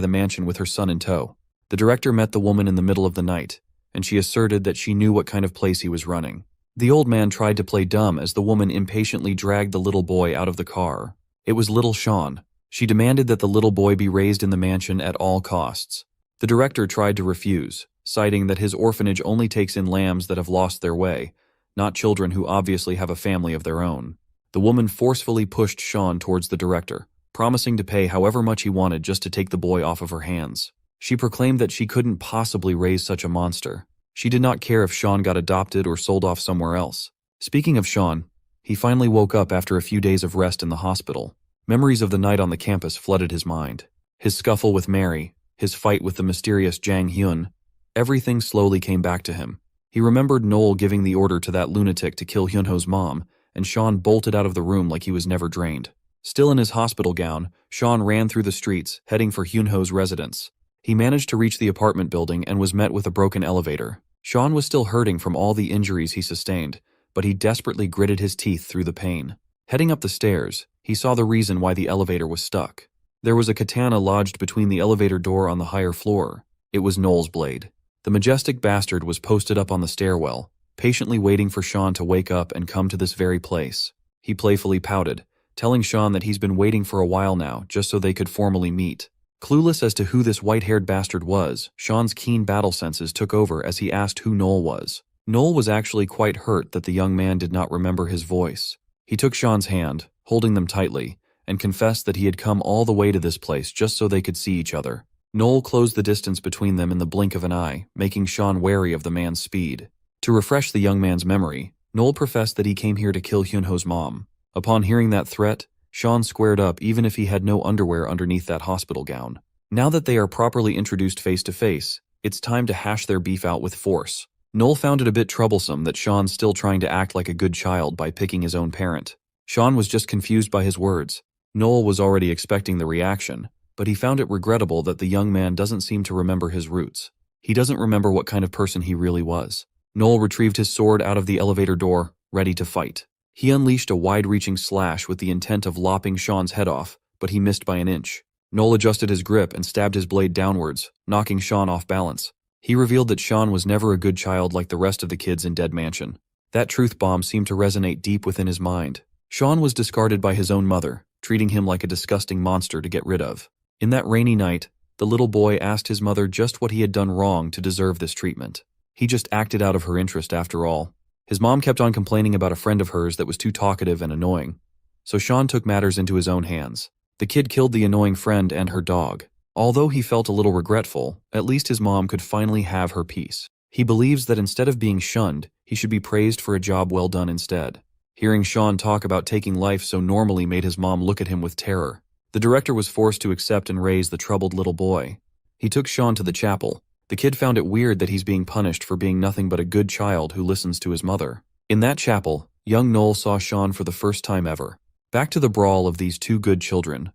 the mansion with her son in tow. The director met the woman in the middle of the night, and she asserted that she knew what kind of place he was running. The old man tried to play dumb as the woman impatiently dragged the little boy out of the car. It was little Sean. She demanded that the little boy be raised in the mansion at all costs. The director tried to refuse, citing that his orphanage only takes in lambs that have lost their way, not children who obviously have a family of their own. The woman forcefully pushed Sean towards the director, promising to pay however much he wanted just to take the boy off of her hands. She proclaimed that she couldn't possibly raise such a monster. She did not care if Sean got adopted or sold off somewhere else. Speaking of Sean, he finally woke up after a few days of rest in the hospital. Memories of the night on the campus flooded his mind. His scuffle with Mary, his fight with the mysterious Jang Hyun, everything slowly came back to him. He remembered Knoll giving the order to that lunatic to kill Hyunho's mom, and Sean bolted out of the room like he was never drained. Still in his hospital gown, Sean ran through the streets, heading for Hyunho's residence. He managed to reach the apartment building and was met with a broken elevator. Sean was still hurting from all the injuries he sustained, but he desperately gritted his teeth through the pain. Heading up the stairs, he saw the reason why the elevator was stuck. There was a katana lodged between the elevator door on the higher floor. It was Knoll's blade. The majestic bastard was posted up on the stairwell, patiently waiting for Sean to wake up and come to this very place. He playfully pouted, telling Sean that he's been waiting for a while now just so they could formally meet. Clueless as to who this white-haired bastard was, Sean's keen battle senses took over as he asked who Knoll was. Knoll was actually quite hurt that the young man did not remember his voice. He took Sean's hand, holding them tightly, and confessed that he had come all the way to this place just so they could see each other. Knoll closed the distance between them in the blink of an eye, making Sean wary of the man's speed. To refresh the young man's memory, Knoll professed that he came here to kill Hyunho's mom. Upon hearing that threat, Sean squared up even if he had no underwear underneath that hospital gown. Now that they are properly introduced face to face, it's time to hash their beef out with force. Knoll found it a bit troublesome that Sean's still trying to act like a good child by picking his own parent. Sean was just confused by his words. Knoll was already expecting the reaction, but he found it regrettable that the young man doesn't seem to remember his roots. He doesn't remember what kind of person he really was. Knoll retrieved his sword out of the elevator door, ready to fight. He unleashed a wide-reaching slash with the intent of lopping Sean's head off, but he missed by an inch. Noel adjusted his grip and stabbed his blade downwards, knocking Sean off balance. He revealed that Sean was never a good child like the rest of the kids in Dead Mansion. That truth bomb seemed to resonate deep within his mind. Sean was discarded by his own mother, treating him like a disgusting monster to get rid of. In that rainy night, the little boy asked his mother just what he had done wrong to deserve this treatment. He just acted out of her interest after all. His mom kept on complaining about a friend of hers that was too talkative and annoying. So Sean took matters into his own hands. The kid killed the annoying friend and her dog. Although he felt a little regretful, at least his mom could finally have her peace. He believes that instead of being shunned, he should be praised for a job well done instead. Hearing Sean talk about taking life so normally made his mom look at him with terror. The director was forced to accept and raise the troubled little boy. He took Sean to the chapel. The kid found it weird that he's being punished for being nothing but a good child who listens to his mother. In that chapel, young Noel saw Sean for the first time ever. Back to the brawl of these two good children.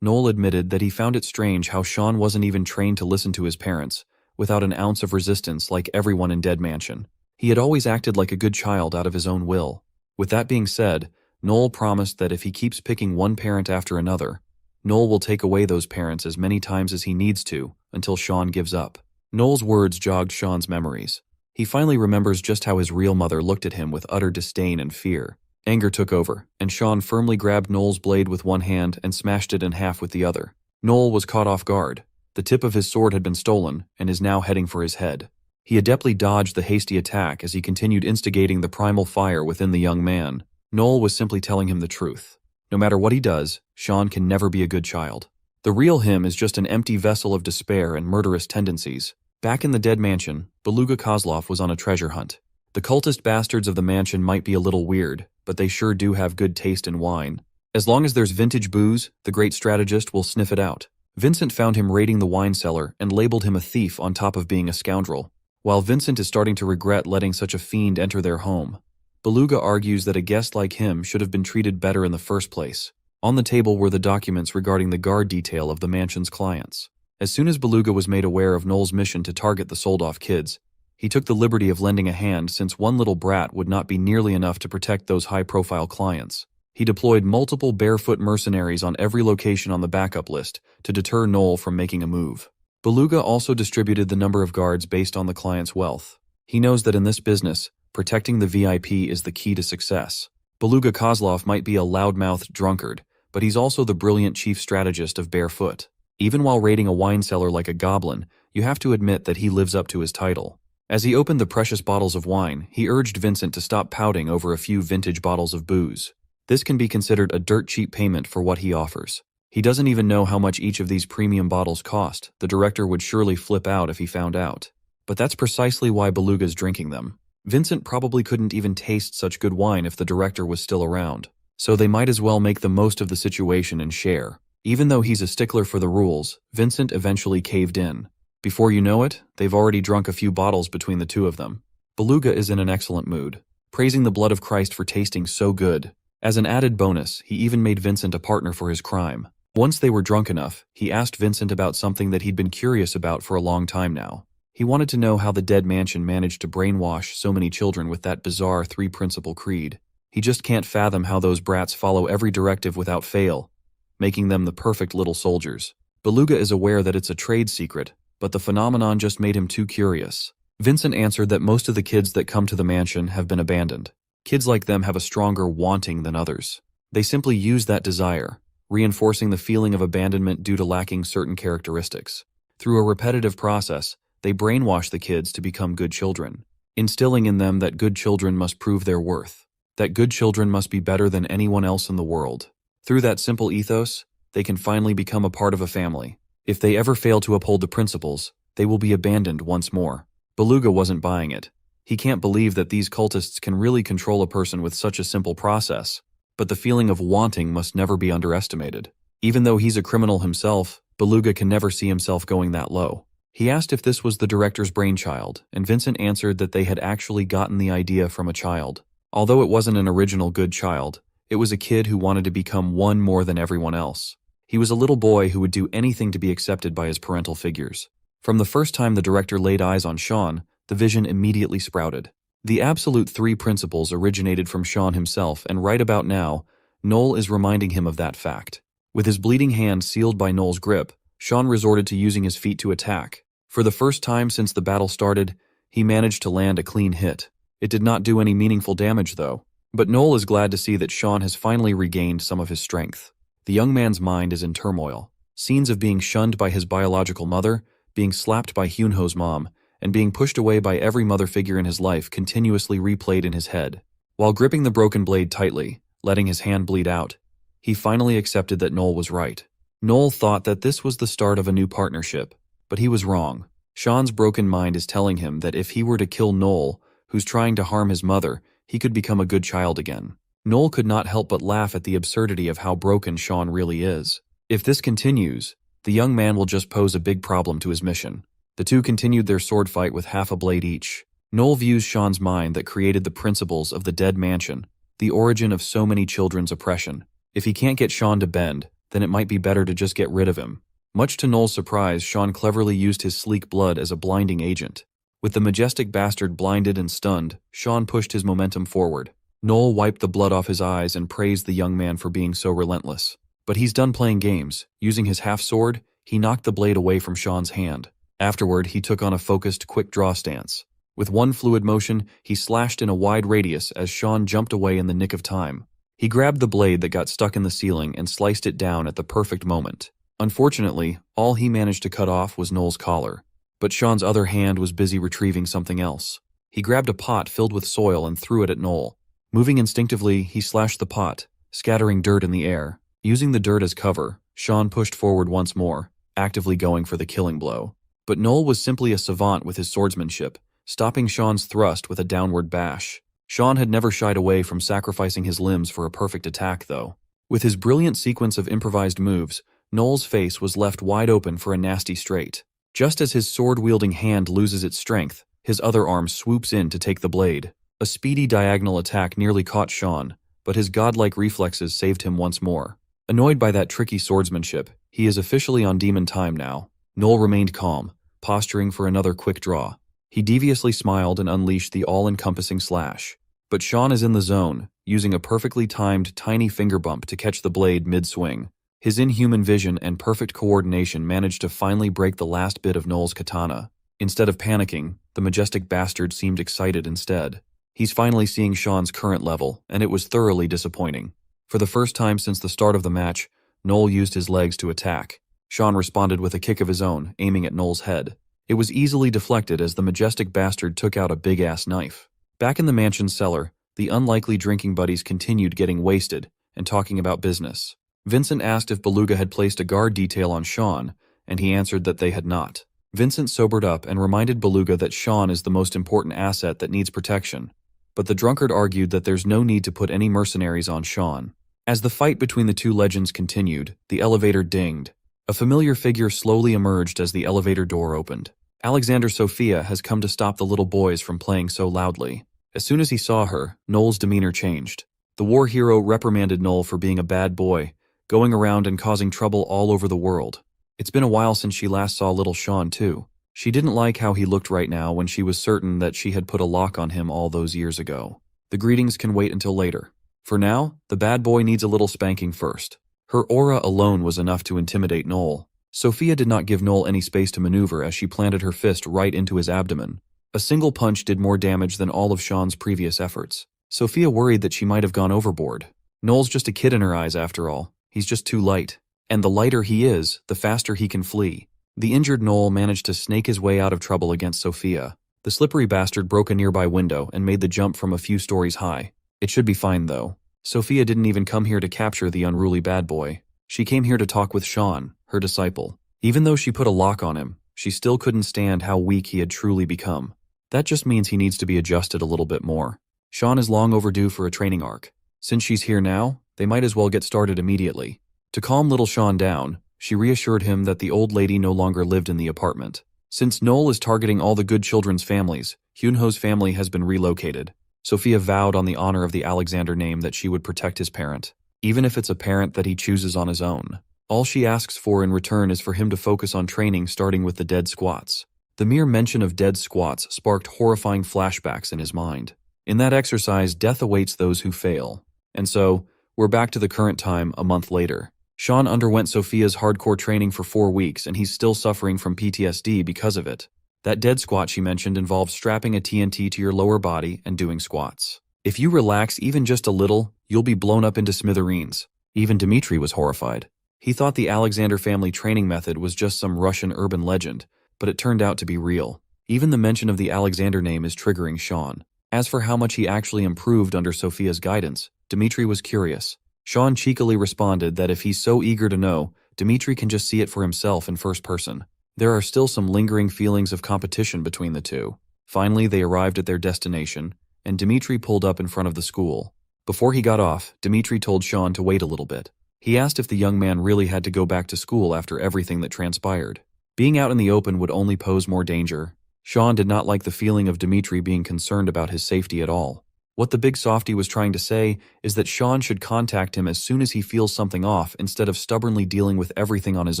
Noel admitted that he found it strange how Sean wasn't even trained to listen to his parents, without an ounce of resistance like everyone in Dead Mansion. He had always acted like a good child out of his own will. With that being said, Noel promised that if he keeps picking one parent after another, Noel will take away those parents as many times as he needs to, until Sean gives up. Noel's words jogged Sean's memories. He finally remembers just how his real mother looked at him with utter disdain and fear. Anger took over, and Sean firmly grabbed Noel's blade with one hand and smashed it in half with the other. Noel was caught off guard. The tip of his sword had been stolen, and is now heading for his head. He adeptly dodged the hasty attack as he continued instigating the primal fire within the young man. Noel was simply telling him the truth. No matter what he does, Sean can never be a good child. The real him is just an empty vessel of despair and murderous tendencies. Back in the Dead Mansion, Beluga Kozlov was on a treasure hunt. The cultist bastards of the mansion might be a little weird, but they sure do have good taste in wine. As long as there's vintage booze, the great strategist will sniff it out. Vincent found him raiding the wine cellar and labeled him a thief on top of being a scoundrel. While Vincent is starting to regret letting such a fiend enter their home, Beluga argues that a guest like him should have been treated better in the first place. On the table were the documents regarding the guard detail of the mansion's clients. As soon as Beluga was made aware of Noel's mission to target the sold-off kids, he took the liberty of lending a hand since one little brat would not be nearly enough to protect those high-profile clients. He deployed multiple barefoot mercenaries on every location on the backup list to deter Noel from making a move. Beluga also distributed the number of guards based on the client's wealth. He knows that in this business, protecting the VIP is the key to success. Beluga Kozlov might be a loudmouthed drunkard, but he's also the brilliant chief strategist of Barefoot. Even while raiding a wine cellar like a goblin, you have to admit that he lives up to his title. As he opened the precious bottles of wine, he urged Vincent to stop pouting over a few vintage bottles of booze. This can be considered a dirt cheap payment for what he offers. He doesn't even know how much each of these premium bottles cost. The director would surely flip out if he found out. But that's precisely why Beluga's drinking them. Vincent probably couldn't even taste such good wine if the director was still around. So they might as well make the most of the situation and share. Even though he's a stickler for the rules, Vincent eventually caved in. Before you know it, they've already drunk a few bottles between the two of them. Beluga is in an excellent mood, praising the blood of Christ for tasting so good. As an added bonus, he even made Vincent a partner for his crime. Once they were drunk enough, he asked Vincent about something that he'd been curious about for a long time now. He wanted to know how the Dead Mansion managed to brainwash so many children with that bizarre three-principle creed. He just can't fathom how those brats follow every directive without fail, making them the perfect little soldiers. Beluga is aware that it's a trade secret, but the phenomenon just made him too curious. Vincent answered that most of the kids that come to the mansion have been abandoned. Kids like them have a stronger wanting than others. They simply use that desire, reinforcing the feeling of abandonment due to lacking certain characteristics. Through a repetitive process, they brainwash the kids to become good children, instilling in them that good children must prove their worth, that good children must be better than anyone else in the world. Through that simple ethos, they can finally become a part of a family. If they ever fail to uphold the principles, they will be abandoned once more. Beluga wasn't buying it. He can't believe that these cultists can really control a person with such a simple process, but the feeling of wanting must never be underestimated. Even though he's a criminal himself, Beluga can never see himself going that low. He asked if this was the director's brainchild, and Vincent answered that they had actually gotten the idea from a child. Although it wasn't an original good child, it was a kid who wanted to become one more than everyone else. He was a little boy who would do anything to be accepted by his parental figures. From the first time the director laid eyes on Sean, the vision immediately sprouted. The absolute three principles originated from Sean himself, and right about now, Noel is reminding him of that fact. With his bleeding hand sealed by Noel's grip, Sean resorted to using his feet to attack. For the first time since the battle started, he managed to land a clean hit. It did not do any meaningful damage though. But Noel is glad to see that Sean has finally regained some of his strength. The young man's mind is in turmoil. Scenes of being shunned by his biological mother, being slapped by Hyunho's mom, and being pushed away by every mother figure in his life continuously replayed in his head. While gripping the broken blade tightly, letting his hand bleed out, he finally accepted that Noel was right. Noel thought that this was the start of a new partnership, but he was wrong. Sean's broken mind is telling him that if he were to kill Noel, who's trying to harm his mother, he could become a good child again. Noel could not help but laugh at the absurdity of how broken Sean really is. If this continues, the young man will just pose a big problem to his mission. The two continued their sword fight with half a blade each. Noel views Sean's mind that created the principles of the Dead Mansion, the origin of so many children's oppression. If he can't get Sean to bend, then it might be better to just get rid of him. Much to Noel's surprise, Sean cleverly used his sleek blood as a blinding agent. With the majestic bastard blinded and stunned, Sean pushed his momentum forward. Noel wiped the blood off his eyes and praised the young man for being so relentless. But he's done playing games. Using his half-sword, he knocked the blade away from Sean's hand. Afterward, he took on a focused, quick-draw stance. With one fluid motion, he slashed in a wide radius as Sean jumped away in the nick of time. He grabbed the blade that got stuck in the ceiling and sliced it down at the perfect moment. Unfortunately, all he managed to cut off was Noel's collar. But Sean's other hand was busy retrieving something else. He grabbed a pot filled with soil and threw it at Noel. Moving instinctively, he slashed the pot, scattering dirt in the air. Using the dirt as cover, Sean pushed forward once more, actively going for the killing blow. But Noel was simply a savant with his swordsmanship, stopping Sean's thrust with a downward bash. Sean had never shied away from sacrificing his limbs for a perfect attack, though. With his brilliant sequence of improvised moves, Noel's face was left wide open for a nasty straight. Just as his sword-wielding hand loses its strength, his other arm swoops in to take the blade. A speedy diagonal attack nearly caught Sean, but his godlike reflexes saved him once more. Annoyed by that tricky swordsmanship, he is officially on demon time now. Noel remained calm, posturing for another quick draw. He deviously smiled and unleashed the all-encompassing slash. But Sean is in the zone, using a perfectly timed tiny finger bump to catch the blade mid-swing. His inhuman vision and perfect coordination managed to finally break the last bit of Noel's katana. Instead of panicking, the majestic bastard seemed excited instead. He's finally seeing Sean's current level, and it was thoroughly disappointing. For the first time since the start of the match, Noel used his legs to attack. Sean responded with a kick of his own, aiming at Noel's head. It was easily deflected as the majestic bastard took out a big-ass knife. Back in the mansion's cellar, the unlikely drinking buddies continued getting wasted and talking about business. Vincent asked if Beluga had placed a guard detail on Sean, and he answered that they had not. Vincent sobered up and reminded Beluga that Sean is the most important asset that needs protection, but the drunkard argued that there's no need to put any mercenaries on Sean. As the fight between the two legends continued, the elevator dinged. A familiar figure slowly emerged as the elevator door opened. Alexander Sophia has come to stop the little boys from playing so loudly. As soon as he saw her, Noel's demeanor changed. The war hero reprimanded Noel for being a bad boy, going around and causing trouble all over the world. It's been a while since she last saw little Sean, too. She didn't like how he looked right now when she was certain that she had put a lock on him all those years ago. The greetings can wait until later. For now, the bad boy needs a little spanking first. Her aura alone was enough to intimidate Noel. Sophia did not give Noel any space to maneuver as she planted her fist right into his abdomen. A single punch did more damage than all of Sean's previous efforts. Sophia worried that she might have gone overboard. Noel's just a kid in her eyes after all. He's just too light. And the lighter he is, the faster he can flee. The injured Noel managed to snake his way out of trouble against Sophia. The slippery bastard broke a nearby window and made the jump from a few stories high. It should be fine though. Sophia didn't even come here to capture the unruly bad boy. She came here to talk with Sean, her disciple. Even though she put a lock on him, she still couldn't stand how weak he had truly become. That just means he needs to be adjusted a little bit more. Sean is long overdue for a training arc. Since she's here now, they might as well get started immediately. To calm little Sean down, she reassured him that the old lady no longer lived in the apartment. Since Noel is targeting all the good children's families, Hyunho's family has been relocated. Sophia vowed on the honor of the Alexander name that she would protect his parent, even if it's a parent that he chooses on his own. All she asks for in return is for him to focus on training starting with the dead squats. The mere mention of dead squats sparked horrifying flashbacks in his mind. In that exercise, death awaits those who fail. And so, we're back to the current time a month later. Sean underwent Sophia's hardcore training for 4 weeks and he's still suffering from PTSD because of it. That dead squat she mentioned involves strapping a TNT to your lower body and doing squats. If you relax even just a little, you'll be blown up into smithereens. Even Dmitri was horrified. He thought the Alexander family training method was just some Russian urban legend, but it turned out to be real. Even the mention of the Alexander name is triggering Sean. As for how much he actually improved under Sophia's guidance, Dmitri was curious. Sean cheekily responded that if he's so eager to know, Dmitri can just see it for himself in first person. There are still some lingering feelings of competition between the two. Finally, they arrived at their destination, and Dmitri pulled up in front of the school. Before he got off, Dmitri told Sean to wait a little bit. He asked if the young man really had to go back to school after everything that transpired. Being out in the open would only pose more danger. Sean did not like the feeling of Dmitri being concerned about his safety at all. What the big softy was trying to say is that Sean should contact him as soon as he feels something off instead of stubbornly dealing with everything on his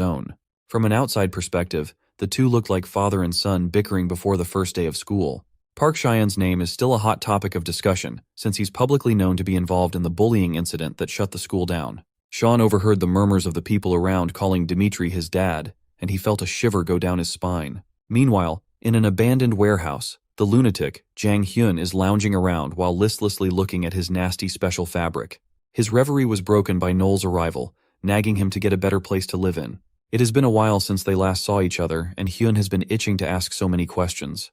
own. From an outside perspective, the two looked like father and son bickering before the first day of school. Park Cheyenne's name is still a hot topic of discussion, since he's publicly known to be involved in the bullying incident that shut the school down. Sean overheard the murmurs of the people around calling Dmitri his dad, and he felt a shiver go down his spine. Meanwhile, in an abandoned warehouse, the lunatic, Jang Hyun, is lounging around while listlessly looking at his nasty special fabric. His reverie was broken by Noel's arrival, nagging him to get a better place to live in. It has been a while since they last saw each other, and Hyun has been itching to ask so many questions.